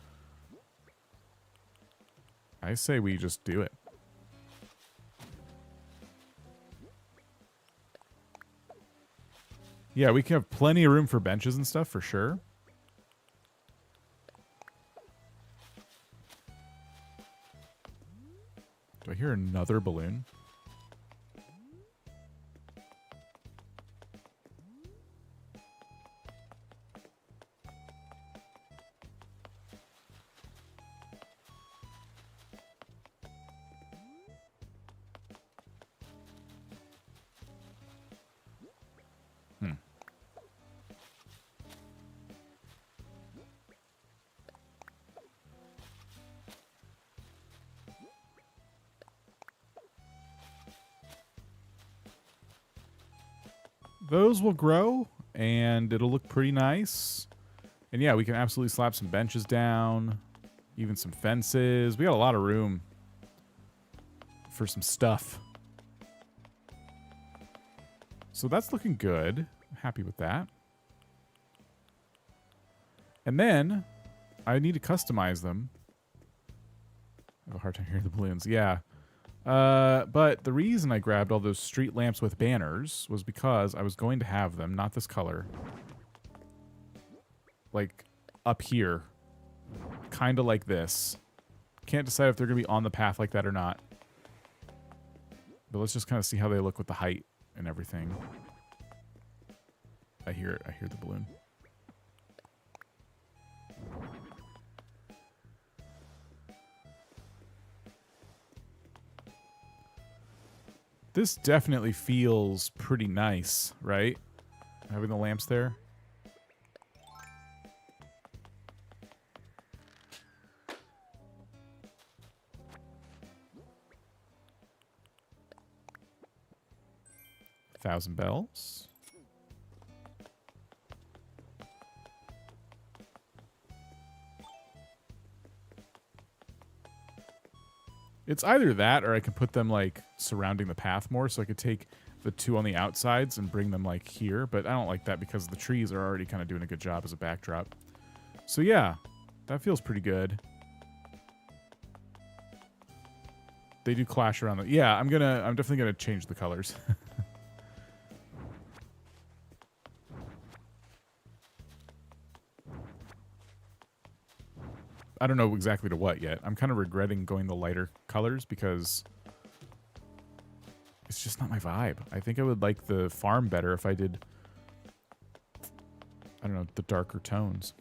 I say we just do it. Yeah, we can have plenty of room for benches and stuff for sure. Do I hear another balloon? Those will grow, and it'll look pretty nice. And yeah, we can absolutely slap some benches down, even some fences. We got a lot of room for some stuff. So that's looking good. I'm happy with that. And then I need to customize them. I have a hard time hearing the balloons. Yeah. But the reason I grabbed all those street lamps with banners was because I was going to have them, not this color, like up here, kind of like this. Can't decide if they're going to be on the path like that or not. But let's just kind of see how they look with the height and everything. I hear it. I hear the balloon. This definitely feels pretty nice, right? Having the lamps there. $1,000 bells. It's either that or I can put them like surrounding the path more, so I could take the two on the outsides and bring them like here, but I don't like that because the trees are already kind of doing a good job as a backdrop. So yeah, that feels pretty good. They do clash around the... Yeah, I'm definitely gonna change the colors. I don't know exactly to what yet. I'm kind of regretting going the lighter colors because it's just not my vibe. I think I would like the farm better if I did, I don't know, the darker tones.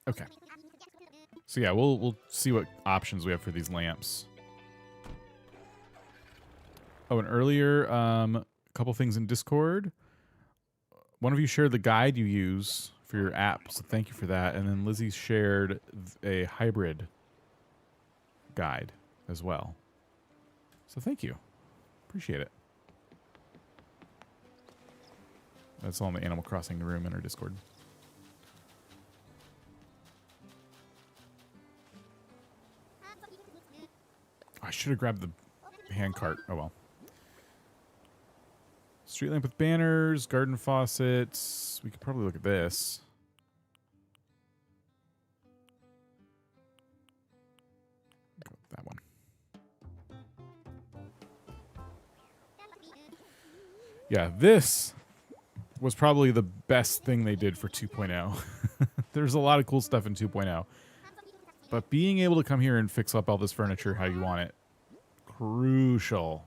Okay. So yeah, we'll see what options we have for these lamps. Oh, and earlier, a couple things in Discord. One of you shared the guide you use for your app, so thank you for that. And then Lizzie shared a hybrid guide as well. So thank you. Appreciate it. That's all in the Animal Crossing room in our Discord. I should have grabbed the hand cart. Oh well. Street lamp with banners, garden faucets. We could probably look at this. Go with that one. Yeah, this was probably the best thing they did for 2.0. There's a lot of cool stuff in 2.0. But being able to come here and fix up all this furniture how you want it, crucial.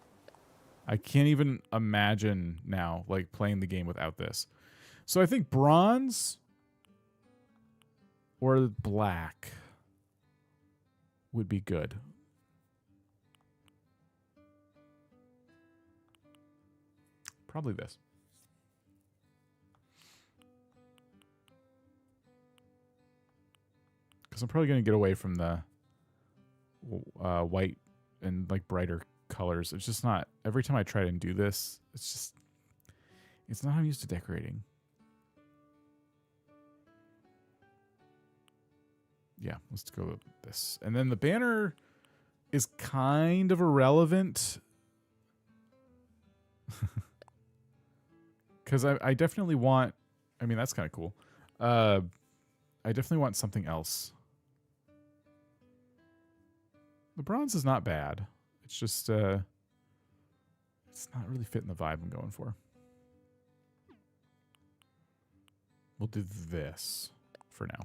I can't even imagine now, like, playing the game without this. So I think bronze or black would be good. Probably this. Because I'm probably going to get away from the white and like brighter colors. It's just not, every time I try and do this, it's not how I'm used to decorating. Yeah, let's go with this. And then the banner is kind of irrelevant. Because I definitely want, I mean, that's kind of cool. I definitely want something else. The bronze is not bad. It's just, it's not really fitting the vibe I'm going for. We'll do this for now.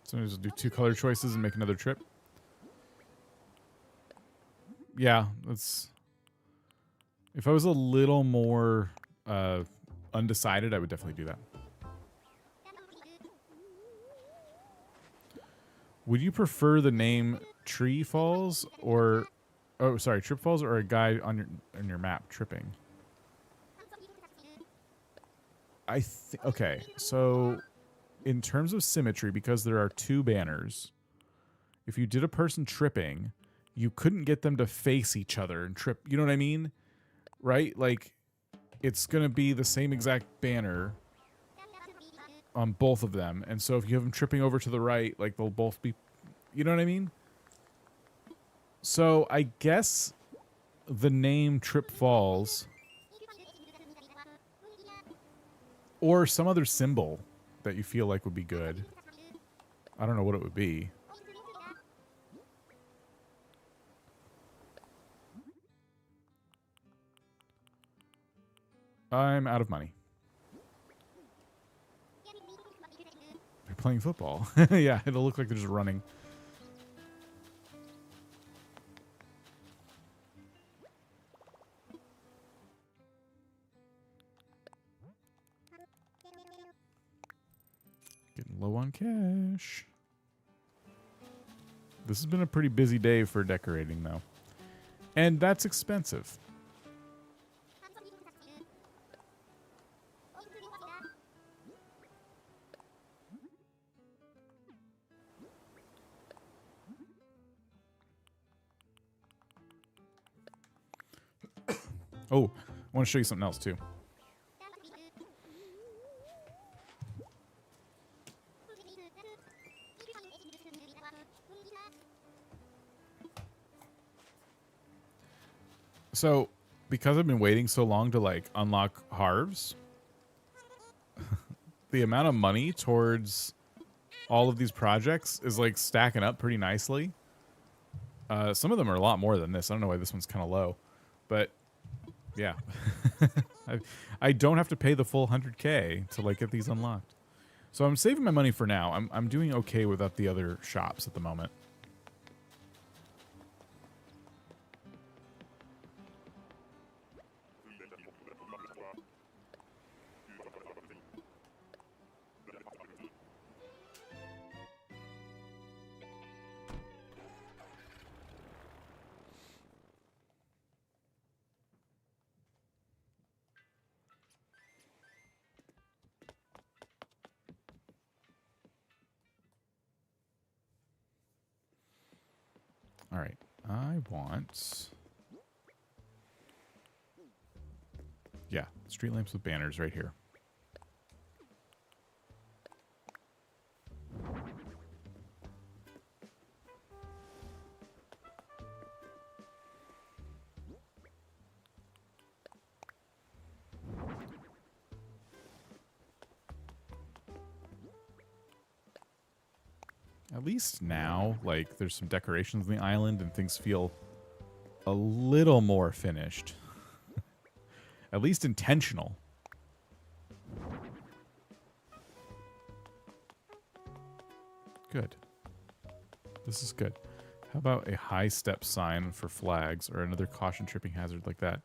So we'll just do 2 color choices and make another trip. Yeah, that's... If I was a little more undecided, I would definitely do that. Would you prefer the name Tree Falls or... Oh, sorry, Trip Falls or a guide on your map, Tripping? Okay, so... In terms of symmetry, because there are 2 banners, if you did a person tripping, you couldn't get them to face each other and trip. You know what I mean? Right? Like, it's going to be the same exact banner on both of them. And so if you have them tripping over to the right, like, they'll both be... You know what I mean? So I guess the name Trip Falls or some other symbol that you feel like would be good. I don't know what it would be. I'm out of money. They're playing football. Yeah, it'll look like they're just running. Getting low on cash. This has been a pretty busy day for decorating, though. And that's expensive. Oh, I want to show you something else too. So, because I've been waiting so long to like unlock Harves, the amount of money towards all of these projects is like stacking up pretty nicely. Some of them are a lot more than this. I don't know why this one's kind of low, but yeah, I don't have to pay the full 100K to like get these unlocked. So I'm saving my money for now. I'm doing okay without the other shops at the moment. All right, I want... Yeah, street lamps with banners right here. At least now, like, there's some decorations on the island and things feel a little more finished. At least intentional. Good. This is good. How about a high step sign for flags or another caution tripping hazard like that?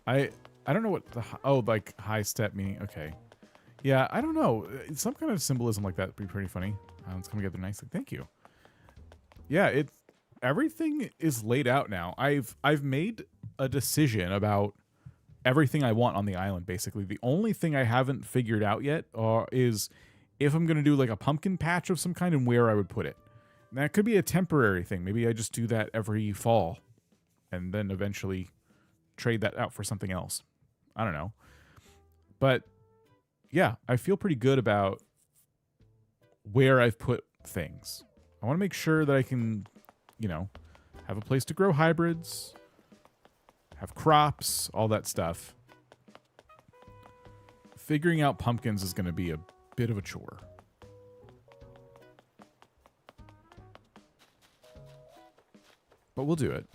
I don't know what the... Oh, like high step meaning... Okay. Yeah, I don't know. Some kind of symbolism like that would be pretty funny. It's coming together nicely. Thank you. Yeah, everything is laid out now. I've made a decision about everything I want on the island, basically. The only thing I haven't figured out yet is if I'm going to do like a pumpkin patch of some kind and where I would put it. And that could be a temporary thing. Maybe I just do that every fall and then eventually trade that out for something else. I don't know. But yeah, I feel pretty good about where I've put things. I want to make sure that I can, you know, have a place to grow hybrids, have crops, all that stuff. Figuring out pumpkins is going to be a bit of a chore. But we'll do it.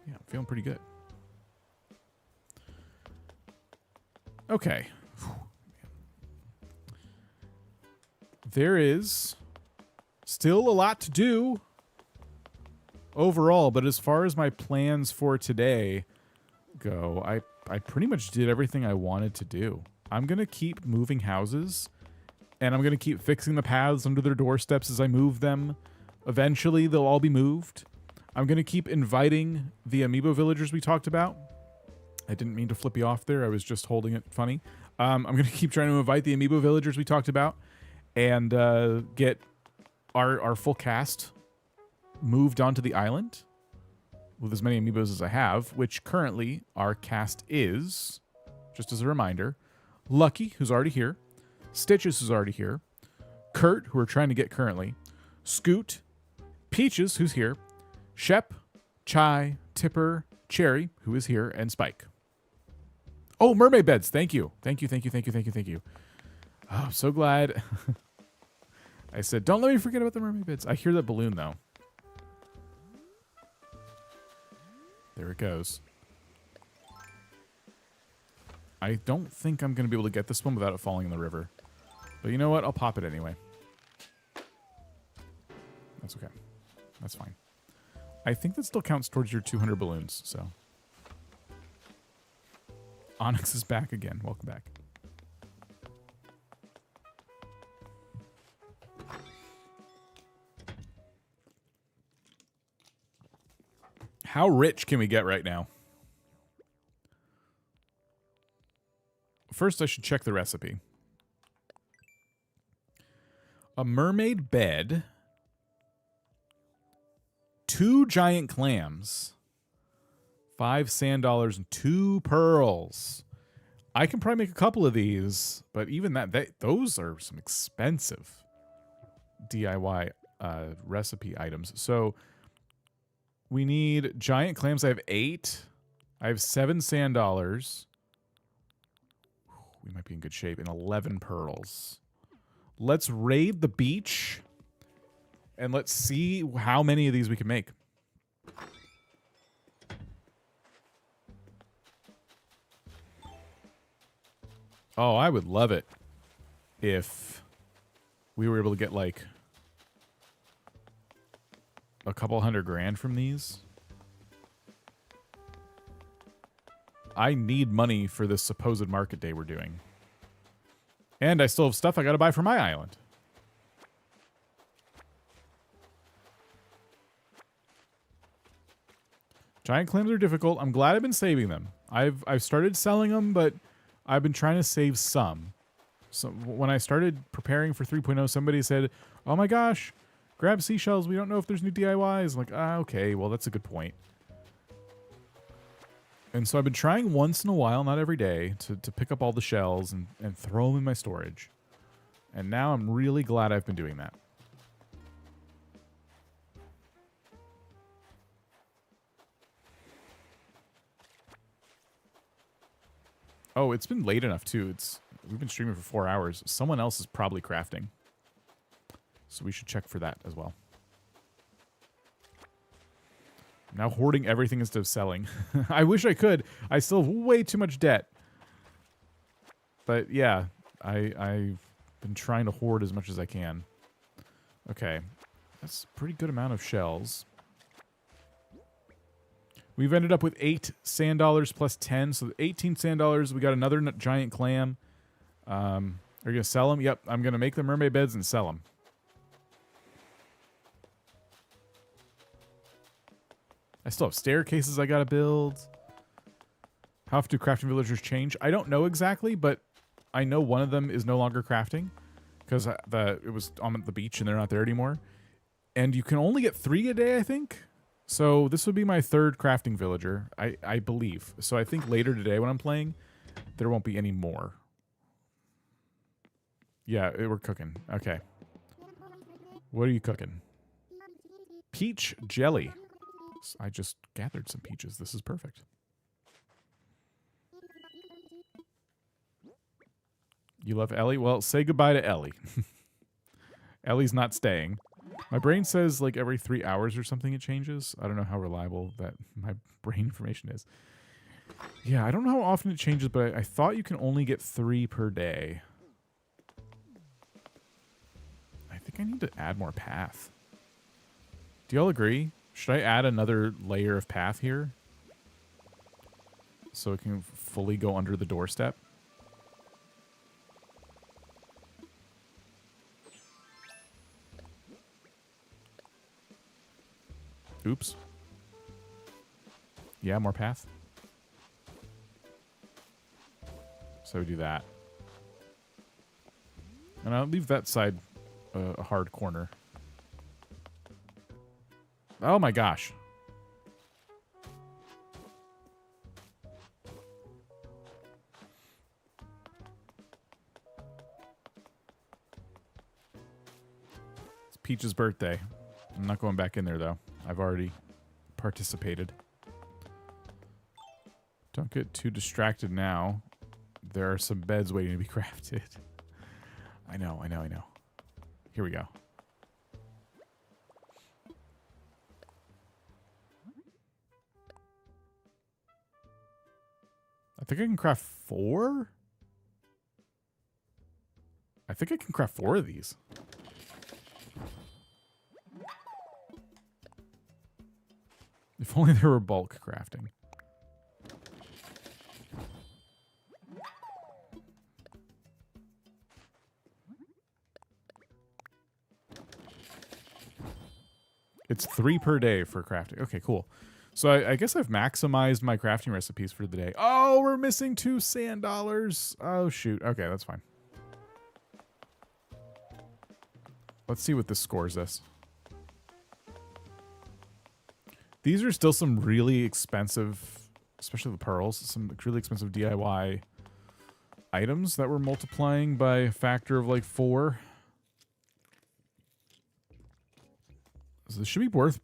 Yeah, I'm feeling pretty good. Okay. There is still a lot to do overall, but as far as my plans for today go, I pretty much did everything I wanted to do. I'm going to keep moving houses, and I'm going to keep fixing the paths under their doorsteps as I move them. Eventually, they'll all be moved. I'm going to keep inviting the amiibo villagers we talked about. I didn't mean to flip you off there. I was just holding it funny. I'm going to keep trying to invite the amiibo villagers we talked about and get our full cast moved onto the island with as many amiibos as I have, which currently our cast is, just as a reminder, Lucky, who's already here, Stitches, who's already here, Kurt, who we're trying to get currently, Scoot, Peaches, who's here, Shep, Chai, Tipper, Cherry, who is here, and Spike. Oh, mermaid beds. Thank you. Thank you. Oh, I'm so glad. I said, don't let me forget about the mermaid beds. I hear that balloon, though. There it goes. I don't think I'm going to be able to get this one without it falling in the river. But you know what? I'll pop it anyway. That's okay. That's fine. I think that still counts towards your 200 balloons, so... Onyx is back again. Welcome back. How rich can we get right now? First, I should check the recipe. A mermaid bed 2 giant clams, 5 sand dollars, and 2 pearls. I can probably make a couple of these, but even those are some expensive DIY recipe items. So we need giant clams. I have 8. I have 7 sand dollars. We might be in good shape. And 11 pearls. Let's raid the beach. And let's see how many of these we can make. Oh, I would love it if we were able to get like a couple $100,000 from these. I need money for this supposed market day we're doing. And I still have stuff I gotta buy for my island. Giant clams are difficult. I'm glad I've been saving them. I've started selling them, but I've been trying to save some. So when I started preparing for 3.0, somebody said, "Oh my gosh, grab seashells. We don't know if there's new DIYs." I'm like, okay, well, that's a good point. And so I've been trying once in a while, not every day, to pick up all the shells and throw them in my storage. And now I'm really glad I've been doing that. Oh, it's been late enough, too. We've been streaming for 4 hours. Someone else is probably crafting. So we should check for that as well. Now hoarding everything instead of selling. I wish I could. I still have way too much debt. But yeah, I've been trying to hoard as much as I can. Okay. That's a pretty good amount of shells. We've ended up with 8 sand dollars plus 10, so 18 sand dollars. We got another giant clam. Are you going to sell them? Yep, I'm going to make the mermaid beds and sell them. I still have staircases I got to build. How often do crafting villagers change? I don't know exactly, but I know one of them is no longer crafting because it was on the beach and they're not there anymore. And you can only get 3 a day, I think. So this would be my 3rd crafting villager, I believe. So I think later today when I'm playing, there won't be any more. Yeah, we're cooking. Okay. What are you cooking? Peach jelly. I just gathered some peaches. This is perfect. You love Ellie? Well, say goodbye to Ellie. Ellie's not staying. My brain says like every 3 hours or something it changes. I don't know how reliable that my brain information is. Yeah, I don't know how often it changes, but I thought you can only get 3 per day. I think I need to add more path. Do y'all agree? Should I add another layer of path here? So it can fully go under the doorstep? Oops. Yeah, more path. So we do that. And I'll leave that side a hard corner. Oh my gosh. It's Peach's birthday. I'm not going back in there though. I've already participated. Don't get too distracted now. There are some beds waiting to be crafted. I know. Here we go. I think I can craft 4? I think I can craft 4 of these. If only there were bulk crafting. It's 3 per day for crafting. Okay, cool. So I guess I've maximized my crafting recipes for the day. Oh, we're missing 2 sand dollars. Oh, shoot. Okay, that's fine. Let's see what this scores us. These are still some really expensive, especially the pearls, some really expensive DIY items that we're multiplying by a factor of like 4. So this should be worth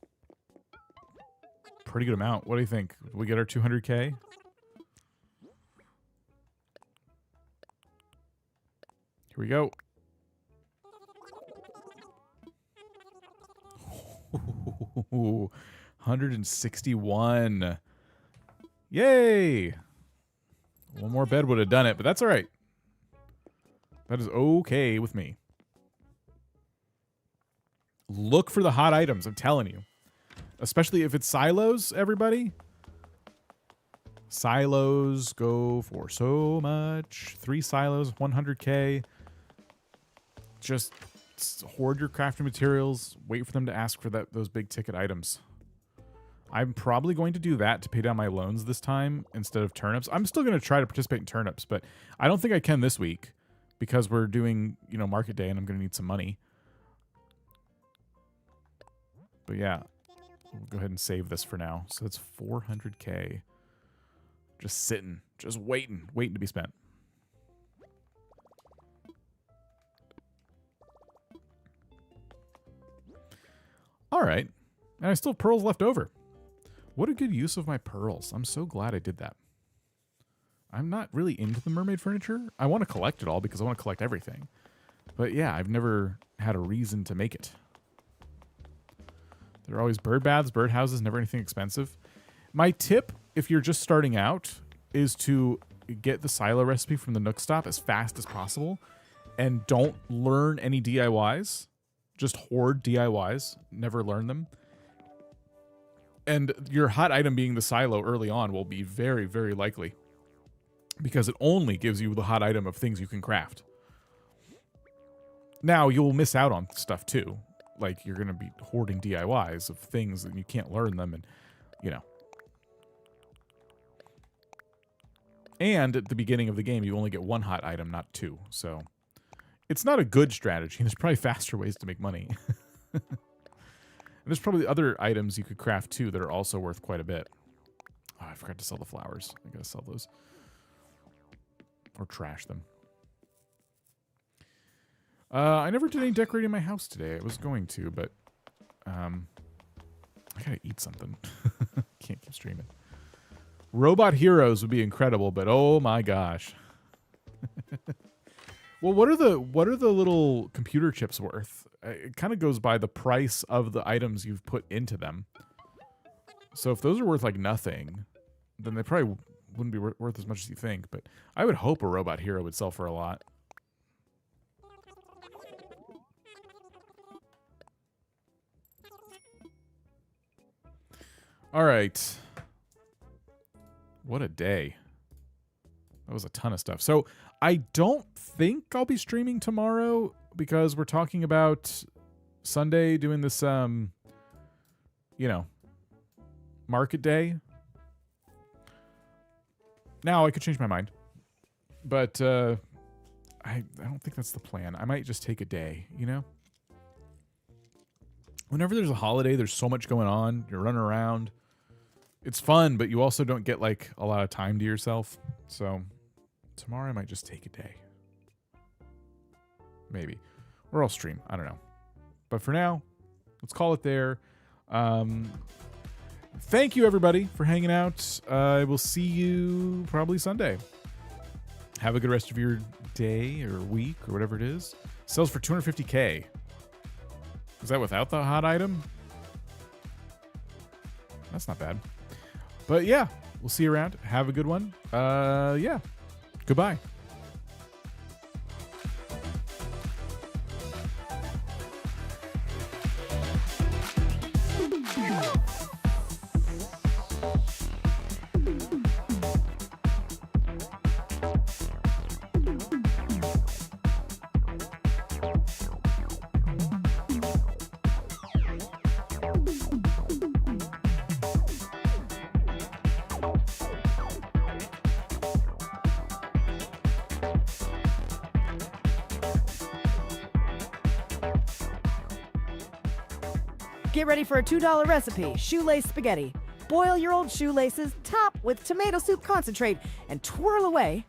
a pretty good amount. What do you think? We get our 200K? Here we go. Ooh, 161. Yay! One more bed would have done it, but that's all right. That is okay with me. Look for the hot items, I'm telling you. Especially if it's silos, everybody. Silos go for so much. 3 silos, 100K. Just hoard your crafting materials. Wait for them to ask for those big ticket items. I'm probably going to do that to pay down my loans this time instead of turnips. I'm still going to try to participate in turnips, but I don't think I can this week because we're doing, you know, market day and I'm going to need some money. But yeah, we'll go ahead and save this for now. So that's 400K. Just sitting, just waiting to be spent. All right. And I still have pearls left over. What a good use of my pearls. I'm so glad I did that. I'm not really into the mermaid furniture. I want to collect it all because I want to collect everything. But yeah, I've never had a reason to make it. There are always bird baths, bird houses, never anything expensive. My tip, if you're just starting out, is to get the silo recipe from the Nook Stop as fast as possible. And don't learn any DIYs. Just hoard DIYs. Never learn them. And your hot item being the silo early on will be very, very likely. Because it only gives you the hot item of things you can craft. Now, you'll miss out on stuff too. Like, you're going to be hoarding DIYs of things and you can't learn them and, you know. And at the beginning of the game, you only get 1 hot item, not 2. So, it's not a good strategy. There's probably faster ways to make money. And there's probably other items you could craft too that are also worth quite a bit. Oh, I forgot to sell the flowers. I gotta sell those. Or trash them. I never did any decorating my house today. I was going to, but I gotta eat something. Can't keep streaming. Robot Heroes would be incredible, but oh my gosh. Well, what are the little computer chips worth? It kind of goes by the price of the items you've put into them. So if those are worth like nothing, then they probably wouldn't be worth as much as you think. But I would hope a robot hero would sell for a lot. All right. What a day. That was a ton of stuff. So I don't think I'll be streaming tomorrow because we're talking about Sunday doing this, you know, market day. Now I could change my mind, but I don't think that's the plan. I might just take a day, you know? Whenever there's a holiday, there's so much going on. You're running around. It's fun, but you also don't get like a lot of time to yourself. So tomorrow I might just take a day. Maybe. Or I'll stream. I don't know. But for now, let's call it there. Thank you, everybody, for hanging out. I will see you probably Sunday. Have a good rest of your day or week or whatever it is. Sells for 250K. Is that without the hot item? That's not bad. But yeah, we'll see you around. Have a good one. Yeah. Goodbye. Get ready for a $2 recipe, shoelace spaghetti. Boil your old shoelaces, top with tomato soup concentrate, and twirl away